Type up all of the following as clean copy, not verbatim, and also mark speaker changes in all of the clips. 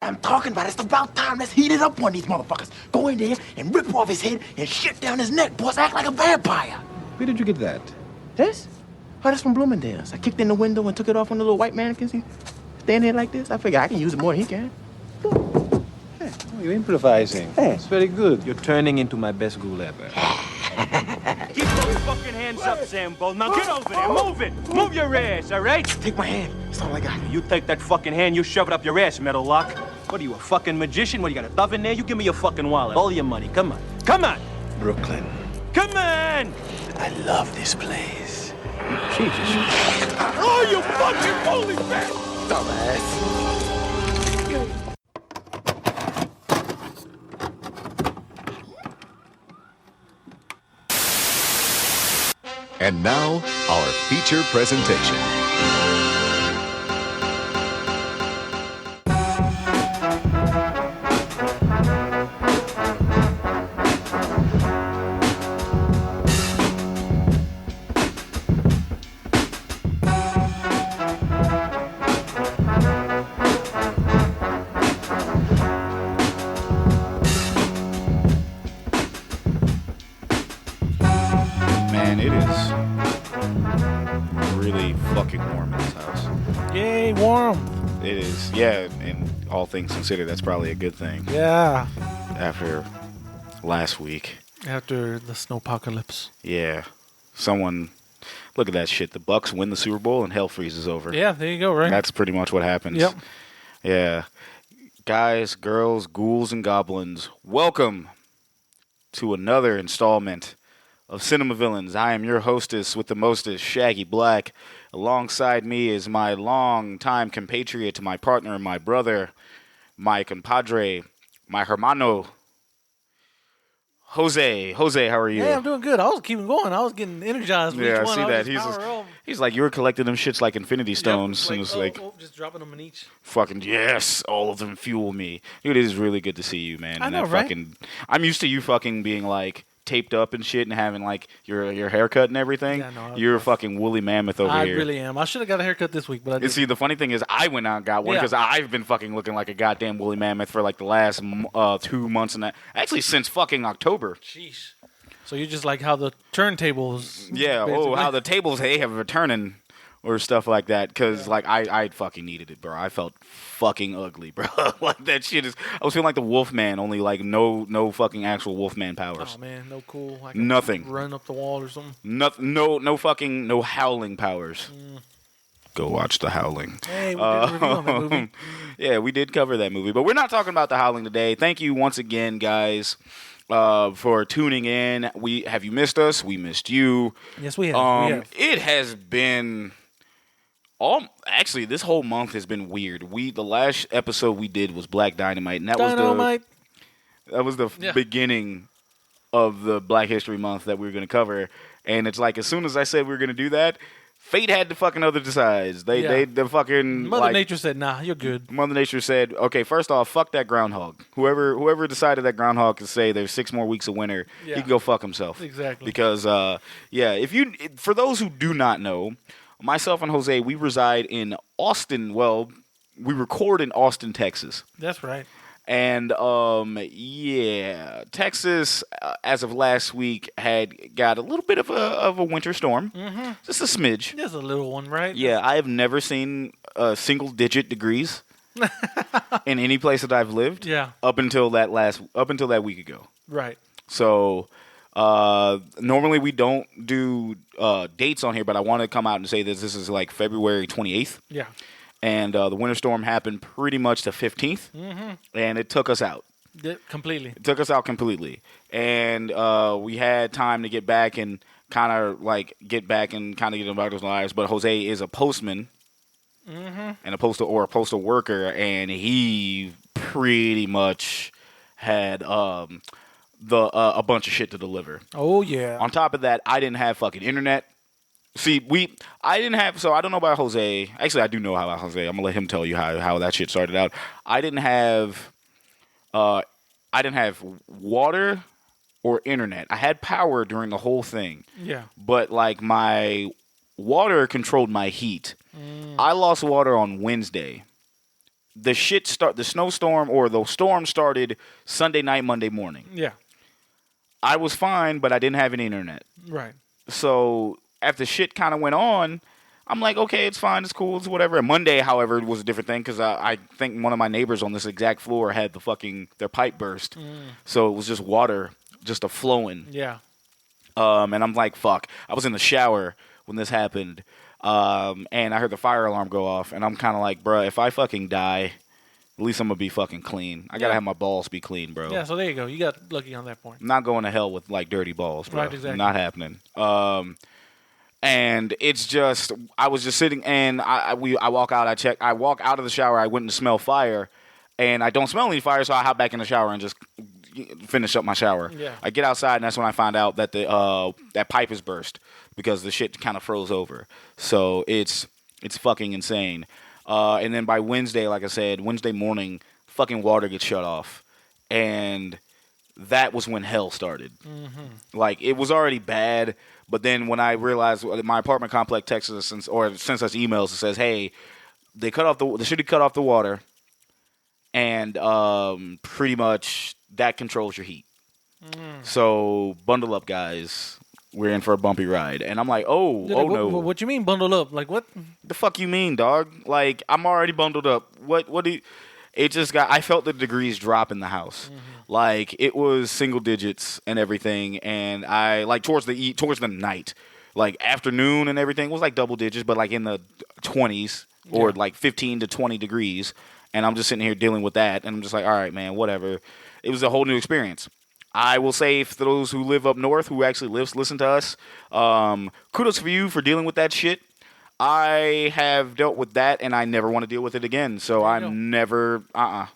Speaker 1: I'm talking about it's about time. Let's heat it up on these motherfuckers. Go in there and rip off his head and shit down his neck, boys. Act like a vampire.
Speaker 2: Where did you get that?
Speaker 1: This? Oh, that's from Bloomingdale's. I kicked in the window and took it off on the little white mannequins. He stand there like this. I figure I can use it more than he can.
Speaker 2: Oh, you're improvising. It's very good. You're turning into my best ghoul ever.
Speaker 3: Keep those fucking hands up, Sambo. Now get over there. Move it. Move your ass, all right?
Speaker 1: Take my hand. That's all I got.
Speaker 3: You take that fucking hand, you shove it up your ass, metal lock. What are you, a fucking magician? What, you got a dove in there? You give me your fucking wallet. All your money. Come on. Come on.
Speaker 2: Brooklyn.
Speaker 3: Come on.
Speaker 2: I love this place.
Speaker 3: Jesus. Oh, you fucking holy fat
Speaker 1: Dumbass.
Speaker 4: And now, our feature presentation.
Speaker 5: Man, it is really fucking warm in this house.
Speaker 6: Yay, warm.
Speaker 5: It is, yeah, and all things considered, that's probably a good thing
Speaker 6: Yeah.
Speaker 5: after last week.
Speaker 6: After the snowpocalypse.
Speaker 5: Yeah. Someone, look at that shit. The Bucks win the Super Bowl and hell freezes over.
Speaker 6: Yeah, there you go, right?
Speaker 5: That's pretty much what happens.
Speaker 6: Yep.
Speaker 5: Yeah. Guys, girls, ghouls, and goblins, welcome to another installment of Cinema Villains. I am your hostess with the mostest, Shaggy Black. Alongside me is my long-time compatriot, my partner, my brother, my compadre, my hermano, Jose. Jose, how are you?
Speaker 6: Hey, I'm doing good. I was keeping going. I was getting energized.
Speaker 5: Yeah,
Speaker 6: each
Speaker 5: I
Speaker 6: one.
Speaker 5: see
Speaker 6: I
Speaker 5: that.
Speaker 6: was just power up.
Speaker 5: He's like, you were collecting them shits like Infinity Stones.
Speaker 6: Yep,
Speaker 5: And it's like,
Speaker 6: just dropping them in each.
Speaker 5: fucking yes, all of them fuel me. Dude, it is really good to see you, man.
Speaker 6: I
Speaker 5: And
Speaker 6: know,
Speaker 5: that
Speaker 6: right?
Speaker 5: fucking, I'm used to you fucking being like taped up and shit and having like your haircut and everything.
Speaker 6: Yeah, no,
Speaker 5: You're a fucking woolly mammoth over
Speaker 6: I
Speaker 5: here.
Speaker 6: really am. I should have got a haircut this week, but I
Speaker 5: And
Speaker 6: didn't.
Speaker 5: see, the funny thing is, I went out and got one
Speaker 6: Yeah.
Speaker 5: because I've been fucking looking like a goddamn woolly mammoth for like the last 2 months and that. Actually, since fucking October.
Speaker 6: Sheesh. So you're just like how the turntables.
Speaker 5: Yeah.
Speaker 6: basically.
Speaker 5: Oh, how the tables they have returning or stuff like that. Because like I fucking needed it, bro. I felt fucking ugly, bro. Like that shit is. I was feeling like the Wolfman, only like no fucking actual Wolfman powers.
Speaker 6: Oh man, no cool. I can
Speaker 5: Nothing.
Speaker 6: Run up the wall or something.
Speaker 5: Nothing. No howling powers. Go watch The Howling.
Speaker 6: Hey, we did a review on that movie.
Speaker 5: Yeah, we did cover that movie, but we're not talking about The Howling today. Thank you once again, guys, for tuning in. Have you missed us? We missed you.
Speaker 6: Yes, we have. We have.
Speaker 5: It has been actually this whole month has been weird. The last episode we did was Black Dynamite, and that
Speaker 6: Dynamite.
Speaker 5: was the
Speaker 6: Yeah.
Speaker 5: beginning of the Black History Month that we were going to cover. And it's like as soon as I said we were going to do that, fate had the fucking other decides. They fucking
Speaker 6: Mother
Speaker 5: like,
Speaker 6: Nature said, "Nah, you're good."
Speaker 5: Mother Nature said, okay, first off, fuck that groundhog. Whoever decided that groundhog could say there's 6 more weeks of winter,
Speaker 6: Yeah.
Speaker 5: he can go fuck himself.
Speaker 6: Exactly.
Speaker 5: Because, for those who do not know, myself and Jose, we reside in Austin. Well, we record in Austin, Texas.
Speaker 6: That's right.
Speaker 5: And, Texas, as of last week, had got a little bit of a winter storm. Mm-hmm. Just a smidge.
Speaker 6: Just a little one, right?
Speaker 5: Yeah, I have never seen single-digit degrees in any place that I've lived.
Speaker 6: Yeah.
Speaker 5: Up until that week ago.
Speaker 6: Right.
Speaker 5: So normally we don't do dates on here, but I want to come out and say that this is like February 28th.
Speaker 6: Yeah.
Speaker 5: And the winter storm happened pretty much the 15th, and it took us out.
Speaker 6: Completely.
Speaker 5: It took us out completely. And we had time to get back and kind of get about those lives. But Jose is a postman and a postal worker, and he pretty much had a bunch of shit to deliver.
Speaker 6: Oh yeah.
Speaker 5: On top of that, I didn't have fucking internet. See, I didn't have, so I don't know about Jose. Actually, I do know about Jose. I'm going to let him tell you how that shit started out. I didn't have water or internet. I had power during the whole thing.
Speaker 6: Yeah.
Speaker 5: But, like, my water controlled my heat. I lost water on Wednesday. the snowstorm or the storm started Sunday night, Monday morning.
Speaker 6: Yeah.
Speaker 5: I was fine, but I didn't have any internet.
Speaker 6: Right.
Speaker 5: So after shit kind of went on, I'm like, okay, it's fine, it's cool, it's whatever. And Monday, however, was a different thing because I think one of my neighbors on this exact floor had their pipe burst. So it was just water, just a flowing.
Speaker 6: Yeah.
Speaker 5: And I'm like, fuck. I was in the shower when this happened, and I heard the fire alarm go off, and I'm kind of like, bruh, if I fucking die, at least I'm going to be fucking clean. I got to have my balls be clean, bro.
Speaker 6: Yeah, so there you go. You got lucky on that point.
Speaker 5: I'm not going to hell with, like, dirty balls, bro.
Speaker 6: Right, exactly.
Speaker 5: Not happening. And it's just, I was just sitting, and I walk out, I walk out of the shower, I went and smell fire, and I don't smell any fire, so I hop back in the shower and just finish up my shower.
Speaker 6: Yeah.
Speaker 5: I get outside, and that's when I find out that that pipe is burst because the shit kind of froze over. So it's fucking insane. And then by Wednesday, like I said, Wednesday morning, fucking water gets shut off, and that was when hell started. Mm-hmm. Like, it was already bad, but then when I realized my apartment complex texts us sends us emails that says, hey, they should have cut off the water, and pretty much that controls your heat. So bundle up, guys. We're in for a bumpy ride. And I'm like, no.
Speaker 6: What you mean bundle up? Like, what?
Speaker 5: The fuck you mean, dog? Like, I'm already bundled up. What do you... I felt the degrees drop in the house. Mm-hmm. Like, it was single digits and everything. And I, like, towards the night, like, afternoon and everything was, like, double digits, but, like, in the 20s or, like, 15 to 20 degrees. And I'm just sitting here dealing with that. And I'm just like, all right, man, whatever. It was a whole new experience. I will say, for those who live up north, who actually listen to us, kudos for you for dealing with that shit. I have dealt with that, and I never want to deal with it again. So I'm never,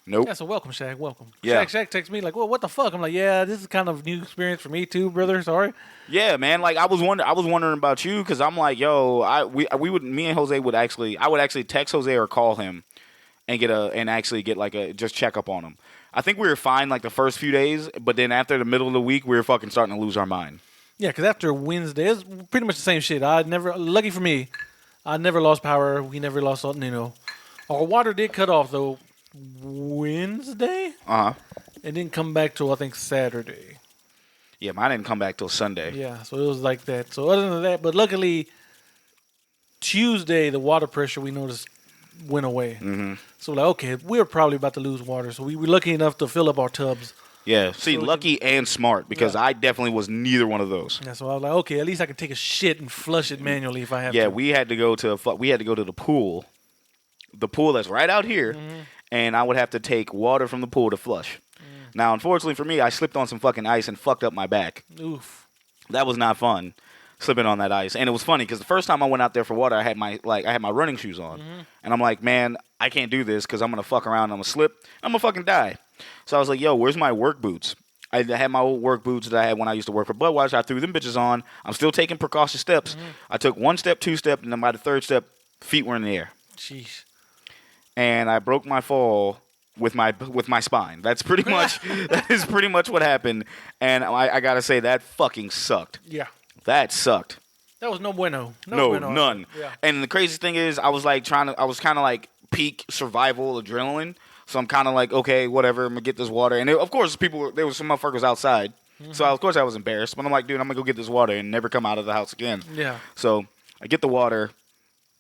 Speaker 5: nope.
Speaker 6: Yeah, so welcome, Shaq. Welcome.
Speaker 5: Yeah.
Speaker 6: Shaq texts me like, well, what the fuck? I'm like, yeah, this is kind of new experience for me too, brother. Sorry.
Speaker 5: Yeah, man. Like, I was wondering about you because I'm like, yo, me and Jose would actually text Jose or call him and just check up on him. I think we were fine like the first few days, but then after the middle of the week, we were fucking starting to lose our mind.
Speaker 6: Yeah, because after Wednesday, it's pretty much the same shit. Lucky for me, I never lost power. We never lost, our water did cut off though Wednesday. It didn't come back till I think Saturday.
Speaker 5: Yeah, mine didn't come back till Sunday.
Speaker 6: Yeah, so it was like that. So other than that, but luckily Tuesday the water pressure we noticed went away. Mm-hmm. So like, okay, we're probably about to lose water. So we were lucky enough to fill up our tubs.
Speaker 5: Yeah, see, lucky and smart because I definitely was neither one of those.
Speaker 6: Yeah, so I was like, okay, at least I can take a shit and flush it manually if I have to.
Speaker 5: Yeah, we had to go to the pool that's right out here, and I would have to take water from the pool to flush. Now, unfortunately for me, I slipped on some fucking ice and fucked up my back.
Speaker 6: Oof.
Speaker 5: That was not fun. Slipping on that ice, and it was funny because the first time I went out there for water, I had my running shoes on, and I'm like, man, I can't do this because I'm gonna fuck around, I'm gonna slip, I'm gonna fucking die. So I was like, yo, where's my work boots? I had my old work boots that I had when I used to work for Budweiser. I threw them bitches on. I'm still taking precaution steps. I took one step, two step, and then by the third step, feet were in the air.
Speaker 6: Jeez.
Speaker 5: And I broke my fall with my spine. That is pretty much what happened. And I gotta say that fucking sucked.
Speaker 6: Yeah.
Speaker 5: That sucked.
Speaker 6: That was no bueno.
Speaker 5: No,
Speaker 6: bueno.
Speaker 5: none.
Speaker 6: Yeah.
Speaker 5: And the craziest thing is, I was kind of like peak survival adrenaline. So I'm kind of like, okay, whatever, I'm gonna get this water. And of course, there was some motherfuckers outside. So of course I was embarrassed. But I'm like, dude, I'm gonna go get this water and never come out of the house again.
Speaker 6: Yeah.
Speaker 5: So I get the water,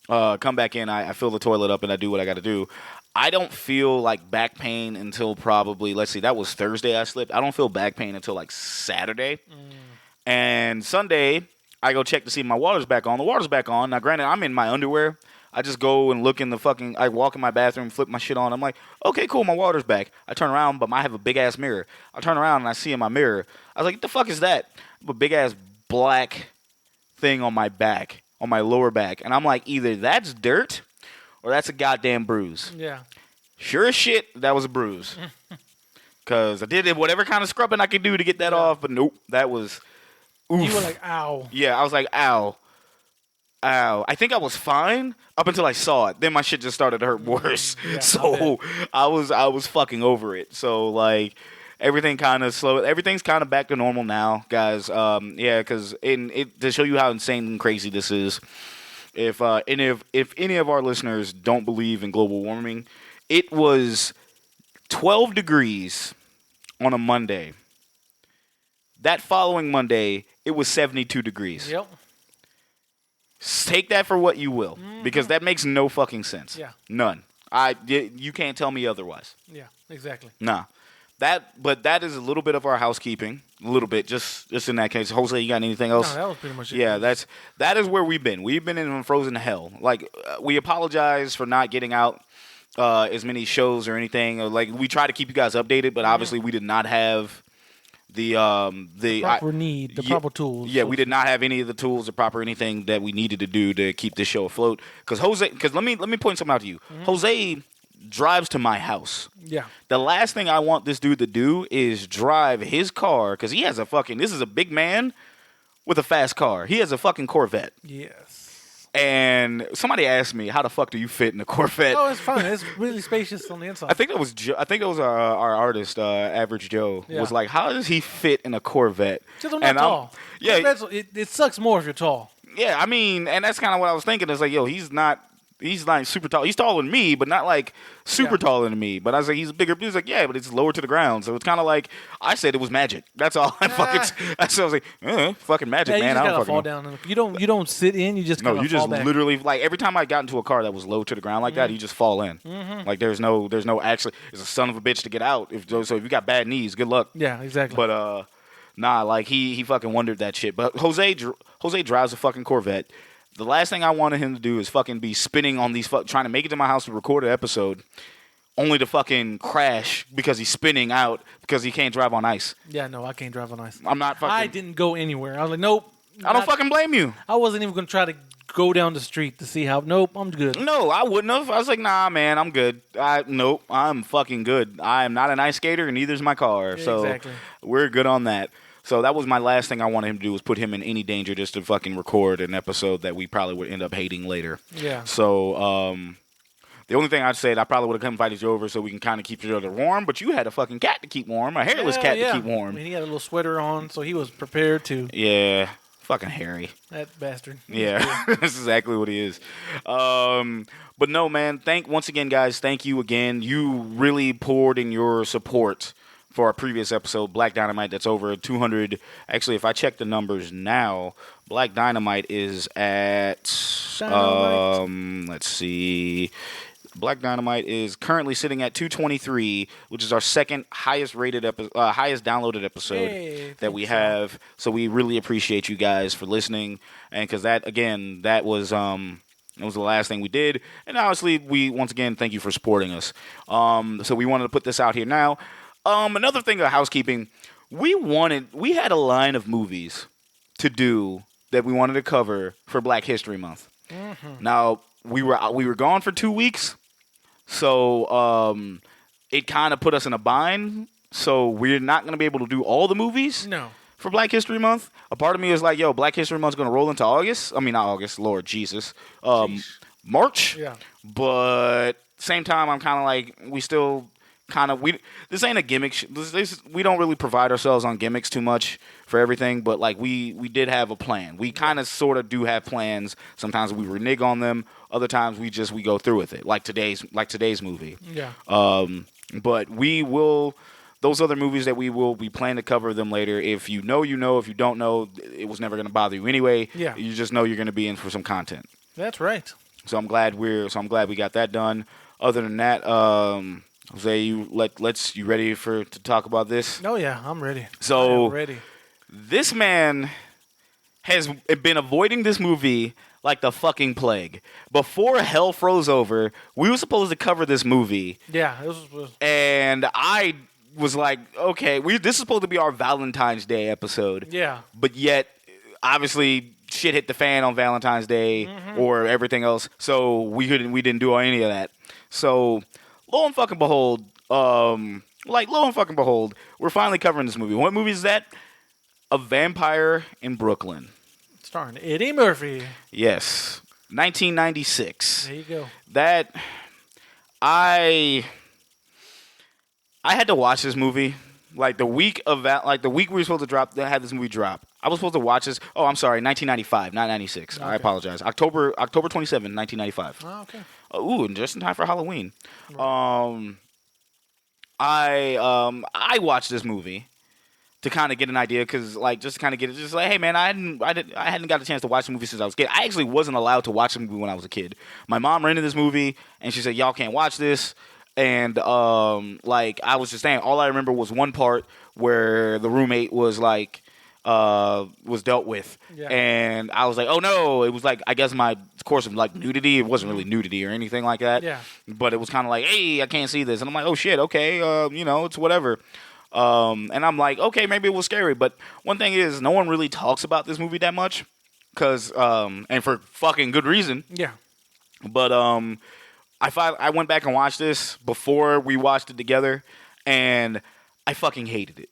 Speaker 5: come back in, I fill the toilet up, and I do what I got to do. I don't feel like back pain until probably, let's see, that was Thursday I slipped. I don't feel back pain until like Saturday. And Sunday, I go check to see if my water's back on. The water's back on. Now, granted, I'm in my underwear. I just go and look in I walk in my bathroom, flip my shit on. I'm like, okay, cool, my water's back. I turn around, but I have a big-ass mirror. I turn around, and I see in my mirror. I was like, what the fuck is that? I have a big-ass black thing on my back, on my lower back. And I'm like, either that's dirt or that's a goddamn bruise.
Speaker 6: Yeah.
Speaker 5: Sure as shit, that was a bruise. Because I did whatever kind of scrubbing I could do to get that off, but nope, that was... Oof.
Speaker 6: You were like, ow.
Speaker 5: Yeah, I was like, ow. Ow. I think I was fine up until I saw it. Then my shit just started to hurt worse.
Speaker 6: Yeah,
Speaker 5: so I was fucking over it. So like everything's kind of back to normal now, guys. Because to show you how insane and crazy this is, if any of our listeners don't believe in global warming, It was 12 degrees on a Monday. That following Monday, it was 72 degrees.
Speaker 6: Yep.
Speaker 5: Take that for what you will, because that makes no fucking sense.
Speaker 6: Yeah.
Speaker 5: None. You can't tell me otherwise.
Speaker 6: Yeah, exactly.
Speaker 5: Nah. But that is a little bit of our housekeeping. A little bit, just in that case. Jose, you got anything else?
Speaker 6: No, that was pretty much it.
Speaker 5: Yeah, that is where we've been. We've been in frozen hell. Like, we apologize for not getting out as many shows or anything. Like, we try to keep you guys updated, but obviously we did not have the
Speaker 6: proper tools.
Speaker 5: Yeah, we did not have any of the tools or proper anything that we needed to do to keep this show afloat. Because let me point something out to you. Jose drives to my house.
Speaker 6: Yeah.
Speaker 5: The last thing I want this dude to do is drive his car, because he has this is a big man with a fast car. He has a fucking Corvette.
Speaker 6: Yes.
Speaker 5: And somebody asked me, how the fuck do you fit in a Corvette?
Speaker 6: Oh, it's fine. It's really spacious on the inside.
Speaker 5: I think it was our artist, Average Joe, was like, how does he fit in a Corvette?
Speaker 6: Because I'm not tall.
Speaker 5: Yeah.
Speaker 6: It sucks more if you're tall.
Speaker 5: Yeah, I mean, and that's kind of what I was thinking. It's like, yo, he's not super tall. He's taller than me, but not like super taller than me. But I was like, he's bigger. He was like, yeah, but it's lower to the ground. So it's kind of like, I said it was magic. That's all I fucking. So I was like, fucking magic,
Speaker 6: Yeah,
Speaker 5: man.
Speaker 6: you
Speaker 5: I
Speaker 6: just
Speaker 5: don't
Speaker 6: gotta
Speaker 5: fucking
Speaker 6: fall down. You don't sit in. You just
Speaker 5: no.
Speaker 6: kinda
Speaker 5: You just
Speaker 6: fall back.
Speaker 5: literally, like, every time I got into a car that was low to the ground like that, you just fall in. Like there's no actually. It's a son of a bitch to get out. So if you got bad knees, good luck.
Speaker 6: Yeah, exactly.
Speaker 5: But nah, like he fucking wondered that shit. But Jose drives a fucking Corvette. The last thing I wanted him to do is fucking be spinning on these trying to make it to my house to record an episode, only to fucking crash because he's spinning out because he can't drive on ice.
Speaker 6: Yeah, no, I can't drive on ice.
Speaker 5: I'm not fucking.
Speaker 6: I didn't go anywhere. I was like, nope.
Speaker 5: I don't fucking blame you.
Speaker 6: I wasn't even gonna try to go down the street to see how. Nope, I'm good.
Speaker 5: No, I wouldn't have. I was like, nah, man, I'm good. Nope, I'm fucking good. I am not an ice skater, and neither is my car.
Speaker 6: Yeah,
Speaker 5: so
Speaker 6: exactly.
Speaker 5: we're good on that. So that was my last thing I wanted him to do, was put him in any danger just to fucking record an episode that we probably would end up hating later.
Speaker 6: Yeah.
Speaker 5: So the only thing I'd say, I probably would have come invited you over so we can kind of keep each other warm, but you had a fucking cat to keep warm, a hairless cat to keep warm.
Speaker 6: I mean, he had a little sweater on, so he was prepared to.
Speaker 5: Yeah. Fucking Harry.
Speaker 6: That bastard.
Speaker 5: Yeah, that's exactly what he is. But no, man, once again, guys, thank you again. You really poured in your support for our previous episode, Black Dynamite. That's over 200. Actually, if I check the numbers now, Black Dynamite is at, let's see. Black Dynamite is currently sitting at 223, which is our second highest rated highest downloaded episode that we have. So we really appreciate you guys for listening, and because that was it was the last thing we did, and obviously we once again thank you for supporting us. So we wanted to put this out here now. Another thing of housekeeping, we had a line of movies to do that we wanted to cover for Black History Month. Mm-hmm. Now we were gone for 2 weeks. So it kind of put us in a bind. So we're not going to be able to do all the movies for Black History Month. A part of me is like, yo, Black History Month's going to roll into August. I mean, not August, Lord Jesus. March. Yeah. But same time, I'm kind of like, we still kind of, this ain't a gimmick. We don't really provide ourselves on gimmicks too much for everything. But like we did have a plan. We kind of sort of do have plans. Sometimes we renege on them. Other times we go through with it, like today's movie. Yeah. But we will. Those other movies that we plan to cover them later. If you know, you know. If you don't know, it was never going to bother you anyway. Yeah. You just know you're going to be in for some content.
Speaker 6: That's right.
Speaker 5: So I'm glad we got that done. Other than that, Jose, you ready to talk about this?
Speaker 6: Oh yeah, I'm ready.
Speaker 5: So
Speaker 6: I'm ready.
Speaker 5: This man has been avoiding this movie like the fucking plague. Before hell froze over, we were supposed to cover this movie. Yeah, and I was like, okay, this is supposed to be our Valentine's Day episode. Yeah, but yet, obviously, shit hit the fan on Valentine's Day or everything else, so we didn't do any of that. So lo and fucking behold, we're finally covering this movie. What movie is that? A Vampire in Brooklyn.
Speaker 6: Starring Eddie Murphy.
Speaker 5: Yes. 1996.
Speaker 6: There you go.
Speaker 5: That I had to watch this movie like the week we were supposed to have this movie drop. I was supposed to watch this. Oh, I'm sorry, 1995, not 96.
Speaker 6: Okay.
Speaker 5: I apologize. October 27, 1995.
Speaker 6: Oh, okay.
Speaker 5: Ooh, and just in time for Halloween. I watched this movie to kind of get an idea, because like just to kind of get it, just like, hey man, I hadn't got a chance to watch the movie since I was a kid. I actually wasn't allowed to watch the movie when I was a kid. My mom rented this movie and she said, y'all can't watch this. And like I was just saying, all I remember was one part where the roommate was like was dealt with, and I was like, oh no, it was like, I guess my course of like nudity. It wasn't really nudity or anything like that.
Speaker 6: Yeah.
Speaker 5: But it was kind of like, hey, I can't see this, and I'm like, oh shit, okay, you know, it's whatever. And I'm like, okay, maybe it was scary, but one thing is, no one really talks about this movie that much, cause and for fucking good reason.
Speaker 6: Yeah.
Speaker 5: But I went back and watched this before we watched it together, and I fucking hated it.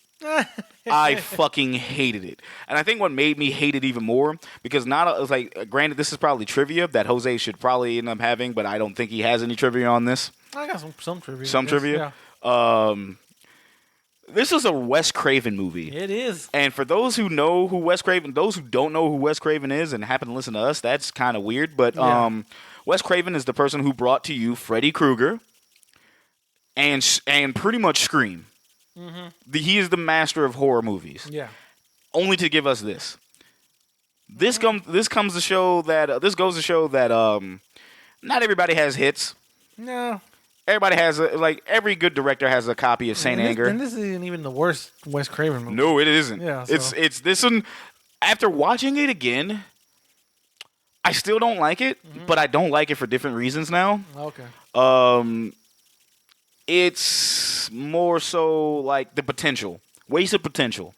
Speaker 5: I fucking hated it. And I think what made me hate it even more, because it was like, granted, this is probably trivia that Jose should probably end up having, but I don't think he has any trivia on this.
Speaker 6: I got some trivia.
Speaker 5: Some trivia?
Speaker 6: Yeah.
Speaker 5: This is a Wes Craven movie.
Speaker 6: It is.
Speaker 5: And for those who know who Wes Craven, those who don't know who Wes Craven is and happen to listen to us, that's kind of weird. But Wes Craven is the person who brought to you Freddy Krueger and pretty much Scream. Mm-hmm. He is the master of horror movies.
Speaker 6: Yeah.
Speaker 5: Only to give us this. This goes to show that not everybody has hits.
Speaker 6: No.
Speaker 5: Everybody has every good director has a copy of Saint Anger.
Speaker 6: And this isn't even the worst Wes Craven movie.
Speaker 5: No, it isn't.
Speaker 6: Yeah, so.
Speaker 5: It's this one. After watching it again, I still don't like it, but I don't like it for different reasons now.
Speaker 6: Okay.
Speaker 5: It's more so like the potential, wasted potential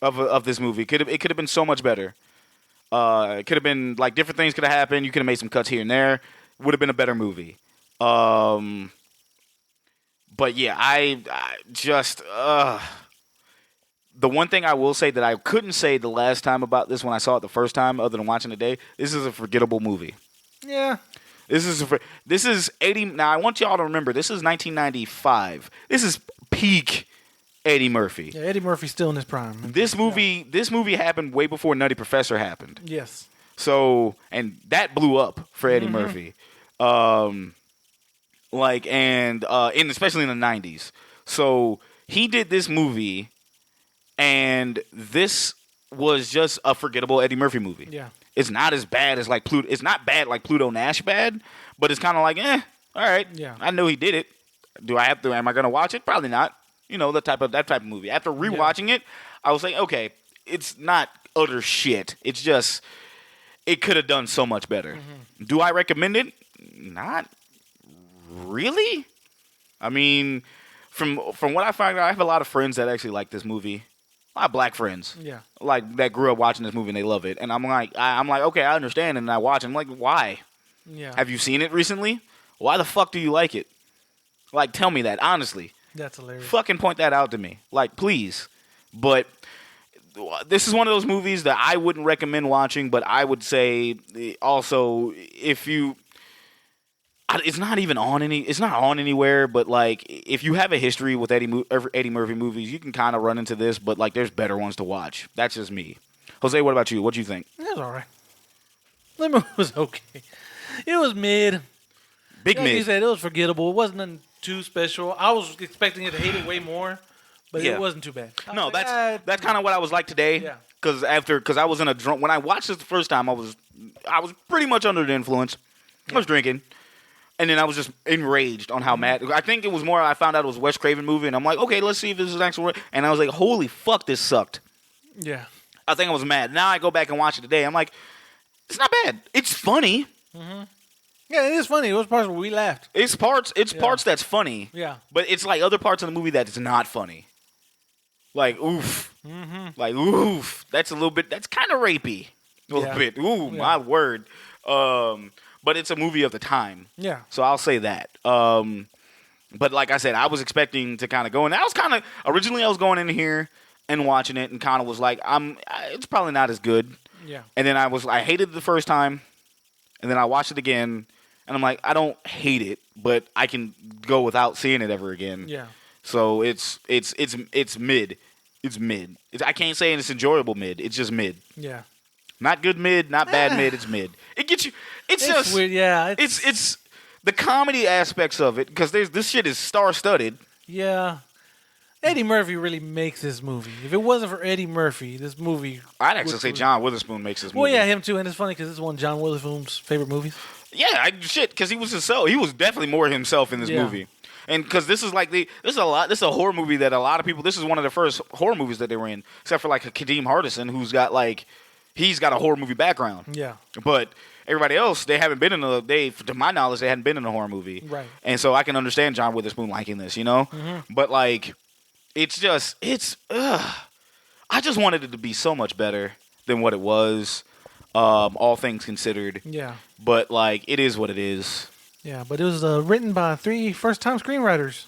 Speaker 5: of this movie. It could have been so much better. It could have been like different things could have happened. You could have made some cuts here and there. Would have been a better movie. But yeah, I just the one thing I will say that I couldn't say the last time about this when I saw it the first time, other than watching it today, this is a forgettable movie.
Speaker 6: Yeah.
Speaker 5: This is 80. Now I want y'all to remember, this is 1995. This is peak Eddie Murphy.
Speaker 6: Yeah, Eddie Murphy's still in his prime.
Speaker 5: This movie happened way before Nutty Professor happened.
Speaker 6: Yes.
Speaker 5: So, and that blew up for Eddie Murphy. Especially in the 90s. So he did this movie, and this was just a forgettable Eddie Murphy movie.
Speaker 6: Yeah.
Speaker 5: It's not as bad as like Pluto. It's not bad like Pluto Nash bad, but it's kind of like, all right.
Speaker 6: Yeah.
Speaker 5: I know he did it. Do I have to? Am I gonna watch it? Probably not. You know, that type of movie. After rewatching it, I was like, okay, it's not utter shit. It's just it could have done so much better. Mm-hmm. Do I recommend it? Not really. I mean, from what I found out, I have a lot of friends that actually like this movie. A lot of black friends.
Speaker 6: Yeah.
Speaker 5: Like that grew up watching this movie and they love it. And I'm like, okay, I understand. And I watch it. I'm like, why?
Speaker 6: Yeah.
Speaker 5: Have you seen it recently? Why the fuck do you like it? Like, tell me that, honestly.
Speaker 6: That's hilarious.
Speaker 5: Fucking point that out to me. Like, please. But this is one of those movies that I wouldn't recommend watching, but I would say also if you... It's not even on it's not on anywhere, but like if you have a history with Eddie Murphy movies, you can kind of run into this, but like there's better ones to watch. That's just me. Jose, what about you? What do you think?
Speaker 6: It was all right. The movie was okay. It was mid.
Speaker 5: Mid.
Speaker 6: Like you said, it was forgettable. It wasn't nothing too special. I was expecting it to hate it way more, but it wasn't too bad.
Speaker 5: No, that's kind of what I was like today.
Speaker 6: Yeah.
Speaker 5: Because I was in a drunk. When I watched this the first time, I was pretty much under the influence. I was drinking. And then I was just enraged on how mad. I think it was more I found out it was a Wes Craven movie, and I'm like, okay, let's see if this is actual. And I was like, holy fuck, this sucked.
Speaker 6: Yeah.
Speaker 5: I think I was mad. Now I go back and watch it today. I'm like, it's not bad. It's funny.
Speaker 6: Mm-hmm. Yeah, it is funny. It was parts where we laughed.
Speaker 5: It's parts that's funny.
Speaker 6: Yeah.
Speaker 5: But it's like other parts of the movie that's not funny. Like, oof. Mm-hmm. Like, oof. That's kind of rapey. A little bit. Ooh, my word. But it's a movie of the time.
Speaker 6: Yeah.
Speaker 5: So I'll say that. But like I said, I was expecting to kind of go in. Originally I was going in here and watching it and kind of was like, it's probably not as good.
Speaker 6: Yeah.
Speaker 5: And then I hated it the first time, and then I watched it again, and I'm like, I don't hate it, but I can go without seeing it ever again.
Speaker 6: Yeah.
Speaker 5: So it's mid. It's mid. I can't say it's enjoyable mid. It's just mid.
Speaker 6: Yeah.
Speaker 5: Not good mid, not bad mid. It's mid. It gets you. It's just
Speaker 6: weird. Yeah.
Speaker 5: It's the comedy aspects of it because this shit is star studded.
Speaker 6: Yeah. Eddie Murphy really makes this movie. If it wasn't for Eddie Murphy, this movie.
Speaker 5: I'd actually say John Witherspoon makes this movie.
Speaker 6: Well, yeah, him too, and it's funny because this is one of John Witherspoon's favorite movies.
Speaker 5: Yeah, because he was himself. He was definitely more himself in this movie. And because this is this is a horror movie that a lot of people. This is one of the first horror movies that they were in, except for like Kadeem Hardison, who's got he's got a horror movie background.
Speaker 6: Yeah.
Speaker 5: But everybody else, they haven't been to my knowledge, they hadn't been in a horror movie.
Speaker 6: Right.
Speaker 5: And so I can understand John Witherspoon liking this, you know.
Speaker 6: Mm-hmm.
Speaker 5: But I just wanted it to be so much better than what it was, all things considered.
Speaker 6: Yeah.
Speaker 5: But it is what it is.
Speaker 6: Yeah, but it was written by 3 first-time screenwriters.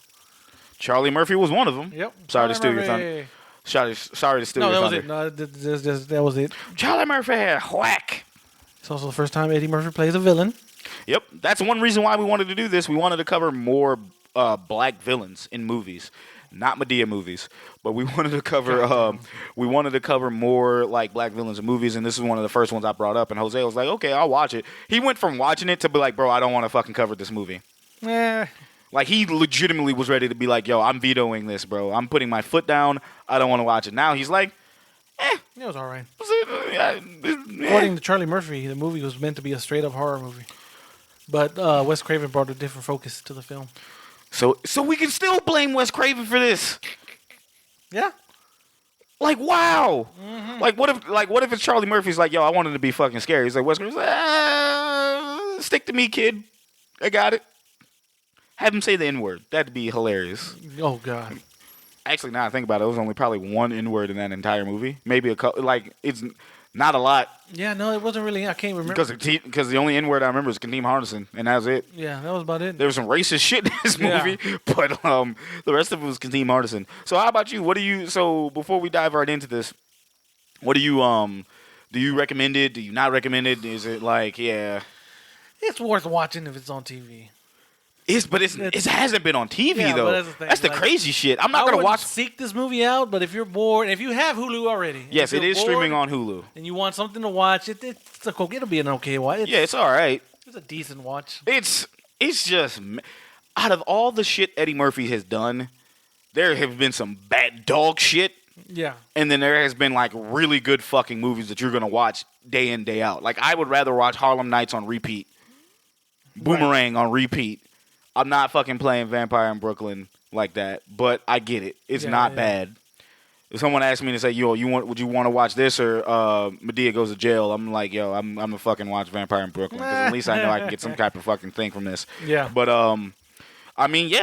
Speaker 5: Charlie Murphy was one of them.
Speaker 6: Yep.
Speaker 5: Sorry to steal your thunder. Sorry to steal your thunder.
Speaker 6: No, that was it. That was it.
Speaker 5: Charlie Murphy, whack.
Speaker 6: It's also the first time Eddie Murphy plays a villain.
Speaker 5: Yep, that's one reason why we wanted to do this. We wanted to cover more black villains in movies, not Madea movies, but we wanted to cover more black villains in movies, and this is one of the first ones I brought up. And Jose was like, "Okay, I'll watch it." He went from watching it to be like, "Bro, I don't want to fucking cover this movie." He legitimately was ready to be like, "Yo, I'm vetoing this, bro. I'm putting my foot down. I don't want to watch it." Now he's like,
Speaker 6: It was all right. According to Charlie Murphy, the movie was meant to be a straight-up horror movie. But Wes Craven brought a different focus to the film.
Speaker 5: So we can still blame Wes Craven for this.
Speaker 6: Yeah.
Speaker 5: Wow. Mm-hmm. What if it's Charlie Murphy's like, "Yo, I wanted to be fucking scary." He's like, Wes Craven's like, "Stick to me, kid. I got it." Have him say the N-word. That'd be hilarious.
Speaker 6: Oh, God.
Speaker 5: Actually, now I think about it, it was only probably one N-word in that entire movie. Maybe a couple. It's not a lot.
Speaker 6: Yeah, no, it wasn't really. I can't remember.
Speaker 5: Because the only N-word I remember is Kadeem Hardison, and that was it.
Speaker 6: Yeah, that was about it.
Speaker 5: There was some racist shit in this movie, but the rest of it was Kadeem Hardison. So how about you? So before we dive right into this, what do you recommend it? Do you not recommend it? Is it
Speaker 6: It's worth watching if it's on TV.
Speaker 5: It hasn't been on TV though.
Speaker 6: But
Speaker 5: that's the crazy shit. I'm not gonna
Speaker 6: seek this movie out, but if you're bored, if you have Hulu already,
Speaker 5: yes, it is streaming on Hulu,
Speaker 6: and you want something to watch, it'll be an okay watch.
Speaker 5: It's all right.
Speaker 6: It's a decent watch.
Speaker 5: It's just out of all the shit Eddie Murphy has done, there have been some bad dog shit.
Speaker 6: Yeah,
Speaker 5: and then there has been really good fucking movies that you're gonna watch day in day out. I would rather watch Harlem Nights on repeat, Boomerang on repeat. I'm not fucking playing Vampire in Brooklyn like that, but I get it. It's not bad. If someone asked me to say, "Yo, would you want to watch this or Madea Goes to Jail?" I'm like, "Yo, I'm gonna fucking watch Vampire in Brooklyn because at least I know I can get some type of fucking thing from this."
Speaker 6: Yeah.
Speaker 5: But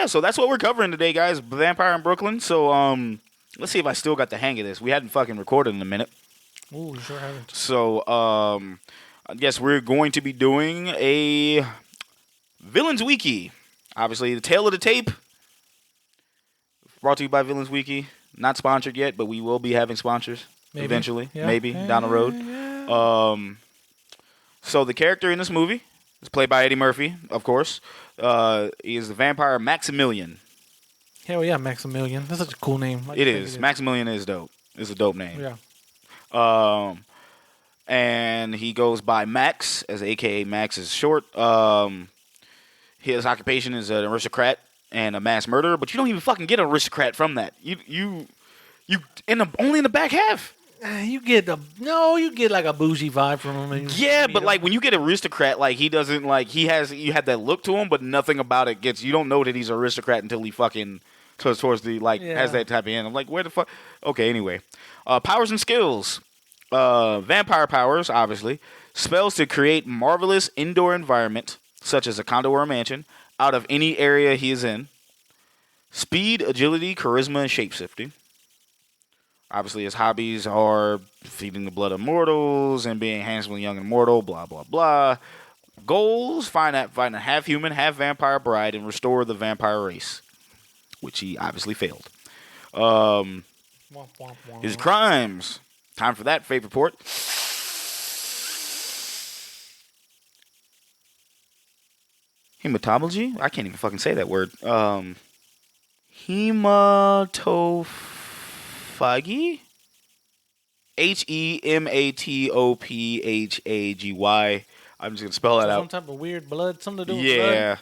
Speaker 5: so that's what we're covering today, guys. Vampire in Brooklyn. So let's see if I still got the hang of this. We hadn't fucking recorded in a minute.
Speaker 6: Ooh, you sure haven't.
Speaker 5: So I guess we're going to be doing a Villains Wiki. Obviously, the tail of the tape, brought to you by Villains Wiki. Not sponsored yet, but we will be having sponsors eventually, maybe down the road. Yeah. So the character in this movie is played by Eddie Murphy, of course. He is the vampire Maximilian.
Speaker 6: Hell yeah, Maximilian. That's such a cool name.
Speaker 5: It is. Maximilian is dope. It's a dope name.
Speaker 6: Yeah.
Speaker 5: And he goes by Max, as AKA Max is short. His occupation is an aristocrat and a mass murderer, but you don't even fucking get an aristocrat from that. You only in the back half.
Speaker 6: You get a bougie vibe from him.
Speaker 5: Yeah, but when you get aristocrat, he doesn't you had that look to him, but nothing about it gets. You don't know that he's an aristocrat until he fucking towards the has that type of end. I'm like, where the fuck? Okay, anyway, powers and skills, vampire powers, obviously, spells to create marvelous indoor environment, such as a condo or a mansion, out of any area he is in. Speed, agility, charisma, and shapeshifting. Obviously, his hobbies are feeding the blood of mortals and being handsomely young and mortal, blah, blah, blah. Goals, find a half-human, half-vampire bride and restore the vampire race, which he obviously failed. His crimes. Time for that fate report. Hematology? I can't even fucking say that word. Hematophagy. Feige. Hematophagy. I'm just gonna spell that
Speaker 6: Some
Speaker 5: out.
Speaker 6: type of weird blood, something to do with blood.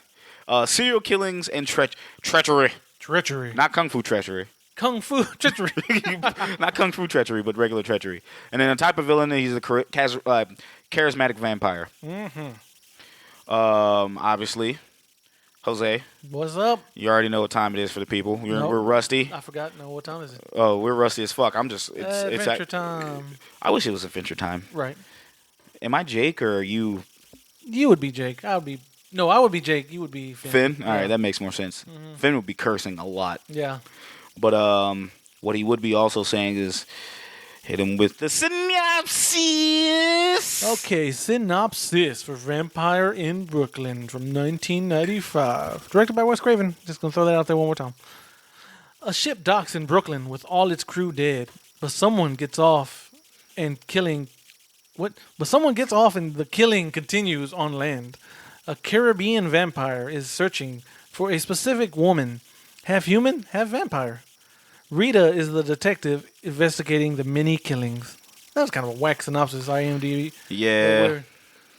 Speaker 5: Yeah. Serial killings and treachery.
Speaker 6: Treachery.
Speaker 5: Not kung fu treachery.
Speaker 6: Kung fu treachery.
Speaker 5: Not kung fu treachery, but regular treachery. And then a type of villain, he's a charismatic vampire.
Speaker 6: Mm-hmm.
Speaker 5: Obviously, Jose,
Speaker 6: What's up?
Speaker 5: you already know what time it is for the people.
Speaker 6: Nope.
Speaker 5: We're rusty.
Speaker 6: I forgot. No, what time is it?
Speaker 5: Oh, we're rusty as fuck. It's
Speaker 6: Adventure time.
Speaker 5: I wish it was adventure time.
Speaker 6: Right.
Speaker 5: Am I Jake or are you
Speaker 6: You would be Jake. I would be. No, I would be Jake. You would be Finn.
Speaker 5: Finn? All right, that makes more sense. Finn would be cursing a lot.
Speaker 6: Yeah.
Speaker 5: But what he would be also saying is hit him with the synopsis.
Speaker 6: Okay, synopsis for Vampire in Brooklyn from 1995. Directed by Wes Craven. Just gonna throw that out there one more time. A ship docks in Brooklyn with all its crew dead, but someone gets off and killing. What? But someone gets off and the killing continues on land. A Caribbean vampire is searching for a specific woman, half human, half vampire. Rita is the detective investigating the many killings. That was kind of a whack synopsis, IMDb.
Speaker 5: Yeah.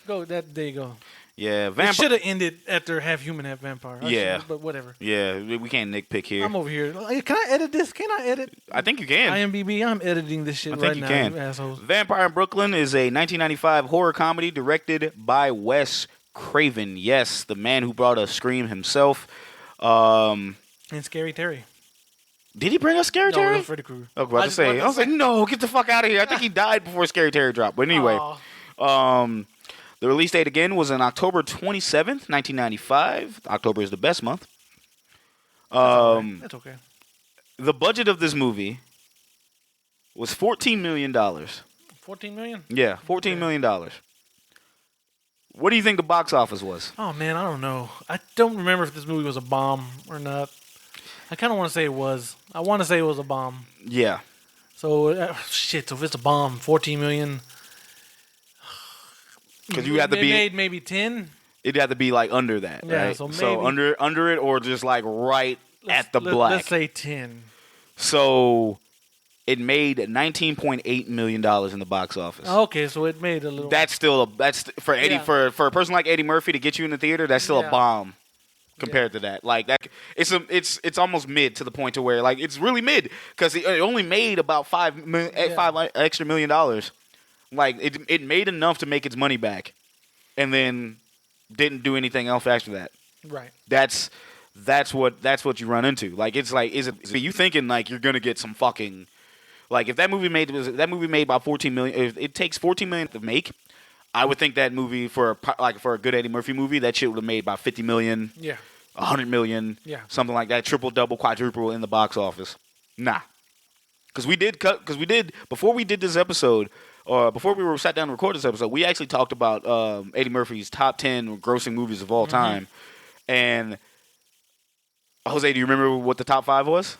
Speaker 6: There you go.
Speaker 5: Yeah.
Speaker 6: It should have ended after half human, half vampire.
Speaker 5: Yeah.
Speaker 6: But whatever.
Speaker 5: Yeah, we can't nitpick here.
Speaker 6: I'm over here. Can I edit this? Can I edit?
Speaker 5: I think you can.
Speaker 6: IMDb, I'm editing this shit
Speaker 5: I think
Speaker 6: right
Speaker 5: you
Speaker 6: now,
Speaker 5: can.
Speaker 6: you assholes.
Speaker 5: Vampire in Brooklyn is a 1995 horror comedy directed by Wes Craven. Yes, the man who brought us Scream himself.
Speaker 6: And Scary Terry.
Speaker 5: Did he bring us Scary
Speaker 6: No,
Speaker 5: Terry?
Speaker 6: it was Freddy Krueger.
Speaker 5: I was about to say. I was like, no, get the fuck out of here. I think he died before Scary Terry dropped. But anyway, the release date again was on October 27th, 1995. October is the best month.
Speaker 6: That's okay.
Speaker 5: The budget of this movie was $14 million.
Speaker 6: 14 million?
Speaker 5: Yeah, $14 million. What do you think the box office was?
Speaker 6: Oh, man, I don't know. I don't remember if this movie was a bomb or not. I kind of want to say it was. I want to say it was a bomb.
Speaker 5: Yeah.
Speaker 6: So, so if it's a bomb, 14 million.
Speaker 5: Because you have to
Speaker 6: They
Speaker 5: be.
Speaker 6: made maybe 10.
Speaker 5: It'd have to be like under that,
Speaker 6: Yeah,
Speaker 5: right?
Speaker 6: so maybe-
Speaker 5: under it or just like right at the black.
Speaker 6: Let's say 10.
Speaker 5: So it made $19.8 million in the box office.
Speaker 6: Okay, so it made a little.
Speaker 5: That's still that's for Eddie
Speaker 6: Yeah.
Speaker 5: for a person like Eddie Murphy to get you in the theater. That's still a
Speaker 6: Yeah.
Speaker 5: bomb compared to that. Like that, it's almost mid to the point to where like it's really mid because it only made about five extra $1 million. Like it made enough to make its money back, and then didn't do anything else after that.
Speaker 6: Right.
Speaker 5: That's what you run into. Like it's like is you thinking like you're gonna get some fucking like if that movie made about 14 million. If it takes 14 million to make, I would think that movie for a good Eddie Murphy movie that shit would have made about 50 million.
Speaker 6: Yeah.
Speaker 5: 100 million.
Speaker 6: Yeah.
Speaker 5: Something like that. Triple, double, quadruple in the box office. Nah. Because we did before we did this episode. Before we sat down to record this episode, we actually talked about Eddie Murphy's top 10 grossing movies of all time. And Jose, do you remember what the top 5 was?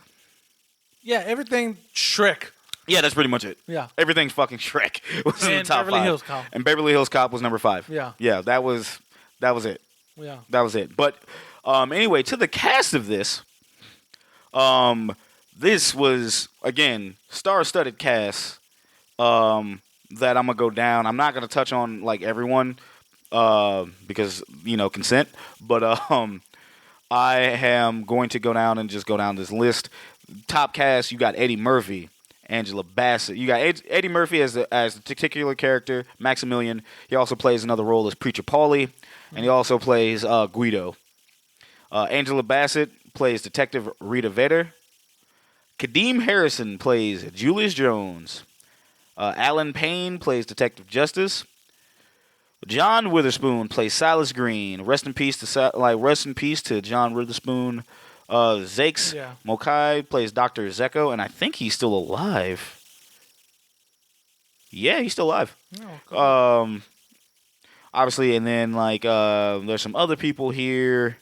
Speaker 6: Yeah, everything Shrek.
Speaker 5: Yeah, that's pretty much it.
Speaker 6: Yeah.
Speaker 5: Everything's fucking Shrek was in the
Speaker 6: And
Speaker 5: top
Speaker 6: Beverly
Speaker 5: 5.
Speaker 6: Hills Cop.
Speaker 5: And Beverly Hills Cop was number 5.
Speaker 6: Yeah.
Speaker 5: Yeah, that was it.
Speaker 6: Yeah.
Speaker 5: That was it. But anyway, to the cast of this, this was again star-studded cast. That I'm gonna go down. I'm not gonna touch on like everyone because consent. But I am going to go down and just go down this list. Top cast: you got Eddie Murphy, Angela Bassett. You got Eddie Murphy as the titular character, Maximilian. He also plays another role as Preacher Paulie, and he also plays Guido. Angela Bassett plays Detective Rita Vedder. Kadeem Harrison plays Julius Jones. Alan Payne plays Detective Justice. John Witherspoon plays Silas Green. Rest in peace to John Witherspoon. Zakes Mokai plays Dr. Zeko, and I think he's still alive. Yeah, he's still alive.
Speaker 6: Oh, cool.
Speaker 5: Obviously, and then there's some other people here.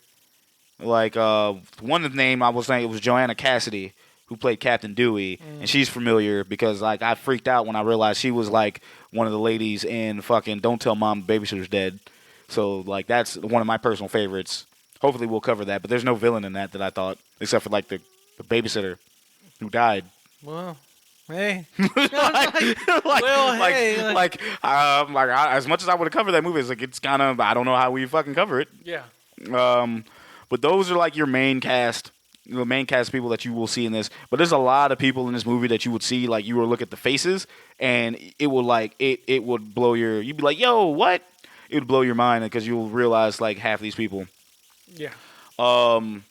Speaker 5: Like one of the name I was saying it was Joanna Cassidy, who played Captain Dewey, and she's familiar because like I freaked out when I realized she was like one of the ladies in fucking Don't Tell Mom the Babysitter's Dead. So like that's one of my personal favorites. Hopefully we'll cover that, but there's no villain in that I thought, except for like the babysitter who died.
Speaker 6: Well, Hey.
Speaker 5: As much as I would have covered that movie, it's kind of, I don't know how we fucking cover it.
Speaker 6: Yeah.
Speaker 5: But those are like your main cast. The main cast people that you will see in this, but there's a lot of people in this movie that you would see, like you will look at the faces, and it will like it would blow you'd be like, yo, what? It would blow your mind because you'll realize like half these people.
Speaker 6: Yeah.
Speaker 5: But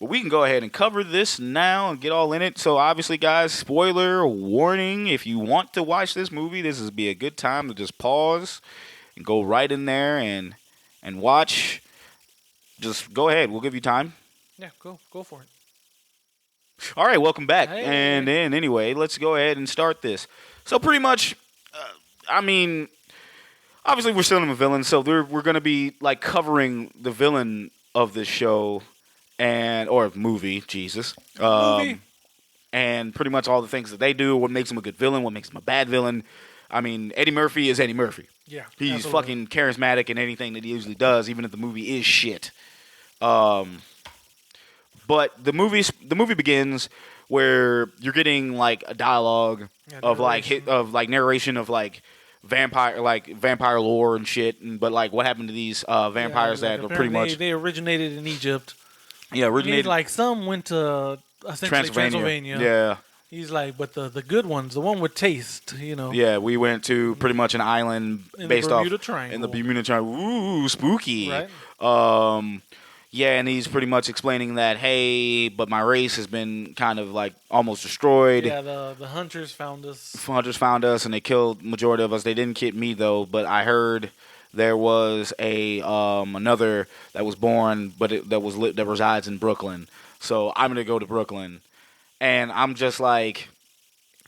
Speaker 5: we can go ahead and cover this now and get all in it. So obviously, guys, spoiler warning: if you want to watch this movie, this would be a good time to just pause and go right in there and watch. Just go ahead. We'll give you time.
Speaker 6: Yeah, go for it.
Speaker 5: All right, welcome back.
Speaker 6: Hey.
Speaker 5: And then, anyway, let's go ahead and start this. So, pretty much, obviously, we're still in a villain, so we're going to be, like, covering the villain of this show or movie, Jesus.
Speaker 6: Movie.
Speaker 5: And pretty much all the things that they do, what makes him a good villain, what makes him a bad villain. I mean, Eddie Murphy is Eddie Murphy.
Speaker 6: Yeah,
Speaker 5: He's
Speaker 6: absolutely.
Speaker 5: fucking charismatic in anything that he usually does, even if the movie is shit. But the movie begins where you're getting like a dialogue of narration of like vampire lore and shit, but like what happened to these vampires that are pretty much
Speaker 6: they originated in Egypt.
Speaker 5: Yeah, originated
Speaker 6: He's like some went to essentially Transylvania.
Speaker 5: Yeah.
Speaker 6: He's like, but the good ones, the one with taste,
Speaker 5: Yeah, we went to pretty much an island
Speaker 6: In
Speaker 5: based
Speaker 6: the
Speaker 5: off
Speaker 6: Bermuda Triangle.
Speaker 5: in the Bermuda Triangle. Ooh, spooky.
Speaker 6: Right.
Speaker 5: Yeah, and he's pretty much explaining that, hey, but my race has been kind of like almost destroyed.
Speaker 6: Yeah, the hunters found us.
Speaker 5: Hunters found us and they killed majority of us. They didn't kill me though, but I heard there was another that was born, but that resides in Brooklyn. So I'm gonna go to Brooklyn, and I'm just like,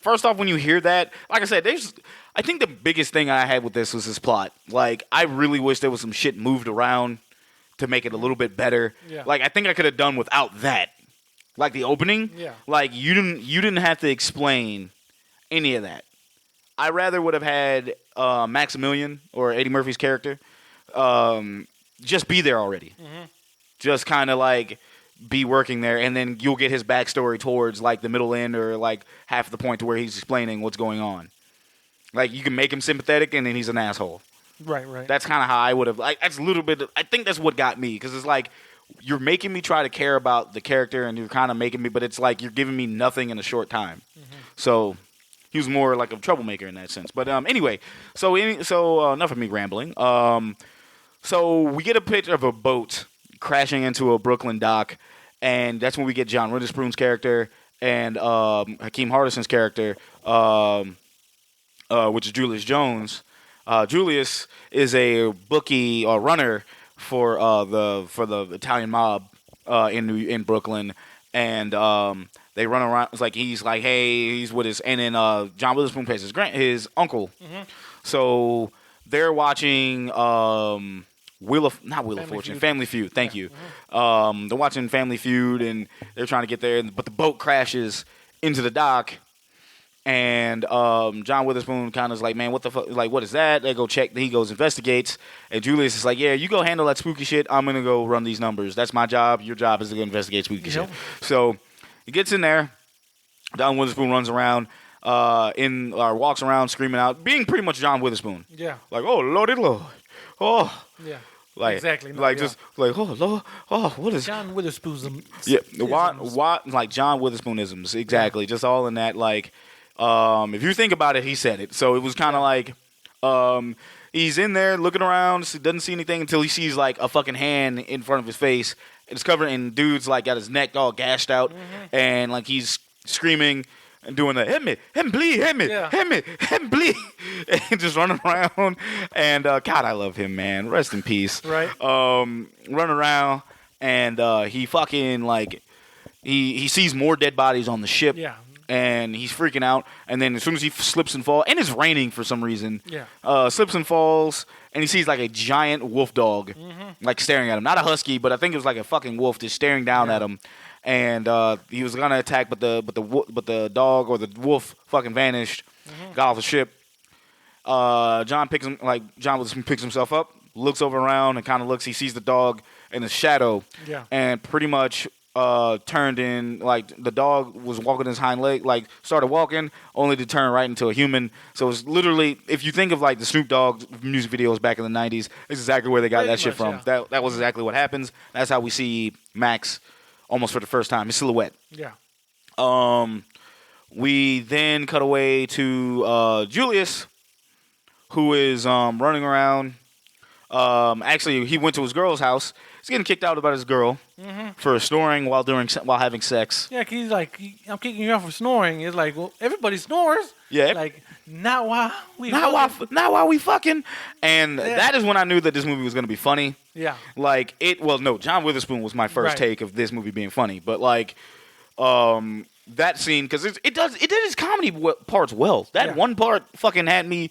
Speaker 5: first off, when you hear that, like I said, I think the biggest thing I had with this was this plot. Like, I really wish there was some shit moved around to make it a little bit better.
Speaker 6: Yeah.
Speaker 5: Like, I think I could have done without that. Like the opening.
Speaker 6: Yeah.
Speaker 5: Like you didn't have to explain any of that. I rather would have had Maximilian or Eddie Murphy's character just be there already. Mm-hmm. Just kind of like be working there, and then you'll get his backstory towards like the middle end or like half the point to where he's explaining what's going on. Like you can make him sympathetic, and then he's an asshole.
Speaker 6: Right.
Speaker 5: That's kind of how I would have. Like, that's a little bit. I think that's what got me, because it's like you're making me try to care about the character, and you're kind of making me, but it's like you're giving me nothing in a short time. Mm-hmm. So he was more like a troublemaker in that sense. But anyway, so enough of me rambling. So we get a picture of a boat crashing into a Brooklyn dock, and that's when we get John Witherspoon's character and Hakeem Hardison's character, which is Julius Jones. Julius is a bookie or runner for the Italian mob in Brooklyn, and they run around. It's like he's like, hey, he's with his, and then John Witherspoon plays his uncle. Mm-hmm. So they're watching Family Fortune, Family Feud. Thank you. Mm-hmm. They're watching Family Feud, and they're trying to get there, but the boat crashes into the dock. And John Witherspoon kind of is like, man, what the fuck? Like, what is that? They go check. He goes, investigates. And Julius is like, yeah, you go handle that spooky shit. I'm going to go run these numbers. That's my job. Your job is to go investigate spooky shit. So he gets in there. John Witherspoon runs around, walks around screaming out, being pretty much John Witherspoon. Yeah. Like, oh, Lordy Lord. Oh.
Speaker 6: Yeah.
Speaker 5: Like,
Speaker 6: exactly.
Speaker 5: Just like, oh, Lord. Oh, what is
Speaker 6: John Witherspoon?
Speaker 5: Yeah. Like John Witherspoonisms. Exactly. Yeah. Just all in that, like. If you think about it, he said it. So it was kind of like he's in there looking around, doesn't see anything until he sees like a fucking hand in front of his face. It's covered in dude's like got his neck all gashed out, and like he's screaming and doing the hit me, bleed, hit me, bleed, and just running around. And God, I love him, man. Rest in peace.
Speaker 6: Right.
Speaker 5: Running around, and he fucking like he sees more dead bodies on the ship.
Speaker 6: Yeah.
Speaker 5: And he's freaking out. And then as soon as he slips and falls, and it's raining for some reason, slips and falls, and he sees like a giant wolf dog, like staring at him. Not a husky, but I think it was like a fucking wolf just staring down at him. And he was gonna attack, but the dog or the wolf fucking vanished, got off the ship. John Witherspoon picks himself up, looks over around, and kind of looks. He sees the dog in the shadow, and pretty much turned in, like, the dog was walking his hind leg, like, started walking, only to turn right into a human. So it's literally, if you think of, like, the Snoop Dogg music videos back in the 90s, it's exactly where they got that shit from.
Speaker 6: Yeah.
Speaker 5: That was exactly what happens. That's how we see Max almost for the first time, his silhouette.
Speaker 6: Yeah.
Speaker 5: We then cut away to Julius, who is running around. Actually, he went to his girl's house. He's getting kicked out about his girl for snoring while having sex.
Speaker 6: Yeah, 'cause he's like, I'm kicking you out for snoring. It's like, well, everybody snores.
Speaker 5: Yeah.
Speaker 6: Like, not while we
Speaker 5: fucking. And that is when I knew that this movie was going to be funny.
Speaker 6: Yeah.
Speaker 5: Like, John Witherspoon was my first take of this movie being funny. But, like, that scene, because it did its comedy parts well. That one part fucking had me,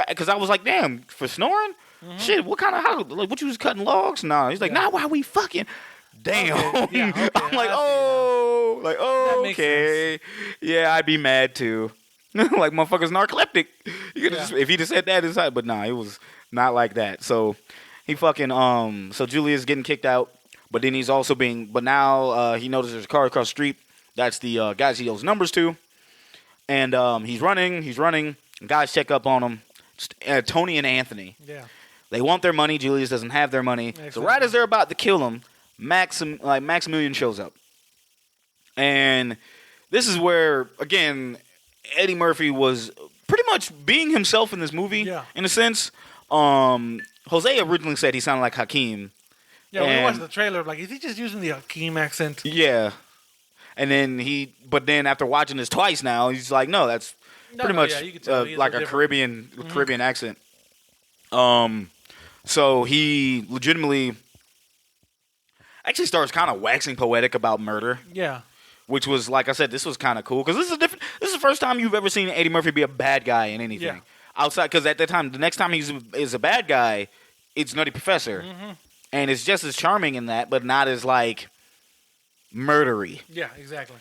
Speaker 5: because I was like, damn, for snoring? Shit, what kind of, what you was cutting logs? Nah, he's like, nah, why we fucking? Damn.
Speaker 6: Okay. Yeah, okay.
Speaker 5: I'm like, okay. Yeah, I'd be mad too. Like, motherfucker's narcoleptic. You could if he just said that inside, but nah, it was not like that. So he fucking, so Julius getting kicked out, but then he's also but now he notices there's a car across the street. That's the guys he owes numbers to. And he's running. Guys check up on him. Tony and Anthony.
Speaker 6: Yeah.
Speaker 5: They want their money. Julius doesn't have their money. Exactly. So right as they're about to kill him, Maximilian shows up. And this is where, again, Eddie Murphy was pretty much being himself in this movie, in a sense. Jose originally said he sounded like Hakeem.
Speaker 6: Yeah, when we watched the trailer, like, is he just using the Hakeem accent?
Speaker 5: Yeah. And then but after watching this twice now, he's like, no, that's pretty much like a Caribbean accent. So he legitimately actually starts kind of waxing poetic about murder. Yeah. Which was, like I said, this was kind of cool because this is the first time you've ever seen Eddie Murphy be a bad guy in anything. Yeah. Outside, because at that time, the next time he's a bad guy, it's Nutty Professor, and it's just as charming in that, but not as like murdery.
Speaker 6: Yeah, exactly.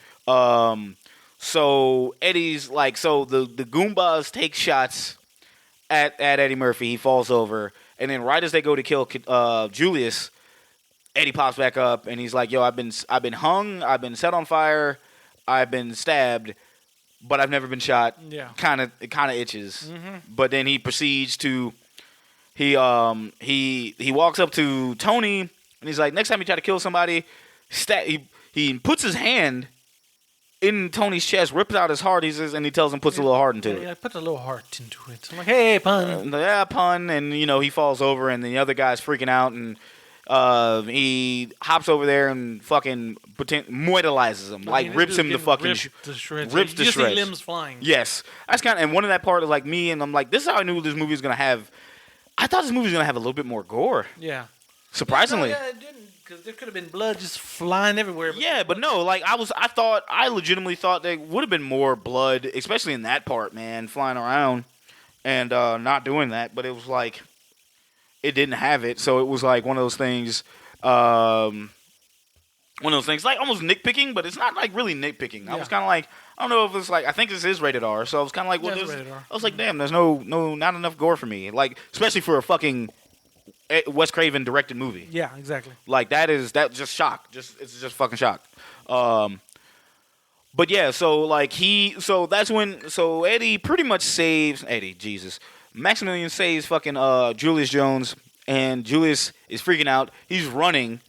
Speaker 5: So Eddie's like, so the Goombas take shots at Eddie Murphy. He falls over, and then right as they go to kill Julius, Eddie pops back up, and he's like, "Yo, I've been hung, I've been set on fire, I've been stabbed, but I've never been shot." Yeah, it kind of itches. But then he proceeds to he walks up to Tony, and he's like, "Next time you try to kill somebody, he puts his hand in Tony's chest, rips out his heart, and he tells him puts a little heart into it.
Speaker 6: Yeah, puts a little heart into it. I'm like, hey, pun.
Speaker 5: Pun, and he falls over, and the other guy's freaking out, and he hops over there and fucking mortalizes him, rips him to fucking rips to shreds.
Speaker 6: You see limbs flying.
Speaker 5: Yes, that's and one of that part is like me, and I'm like, this is how I knew this movie was gonna have. I thought this movie was gonna have a little bit more gore. Yeah, surprisingly.
Speaker 6: Yeah, it didn't. Because there could have been blood just flying everywhere.
Speaker 5: But no, like I legitimately thought there would have been more blood, especially in that part, man, flying around and not doing that. But it was like, it didn't have it. So it was like one of those things, like almost nitpicking, but it's not like really nitpicking. I was kind of like, I don't know if it's like, I think this is rated R. So I was kind of like, well, I was like, damn, there's not enough gore for me. Like, especially for a fucking Wes Craven directed movie. Yeah, exactly. Like that just shock. It's just fucking shock. But yeah, so that's when Eddie pretty much saves Maximilian saves fucking Julius Jones, and Julius is freaking out. He's running,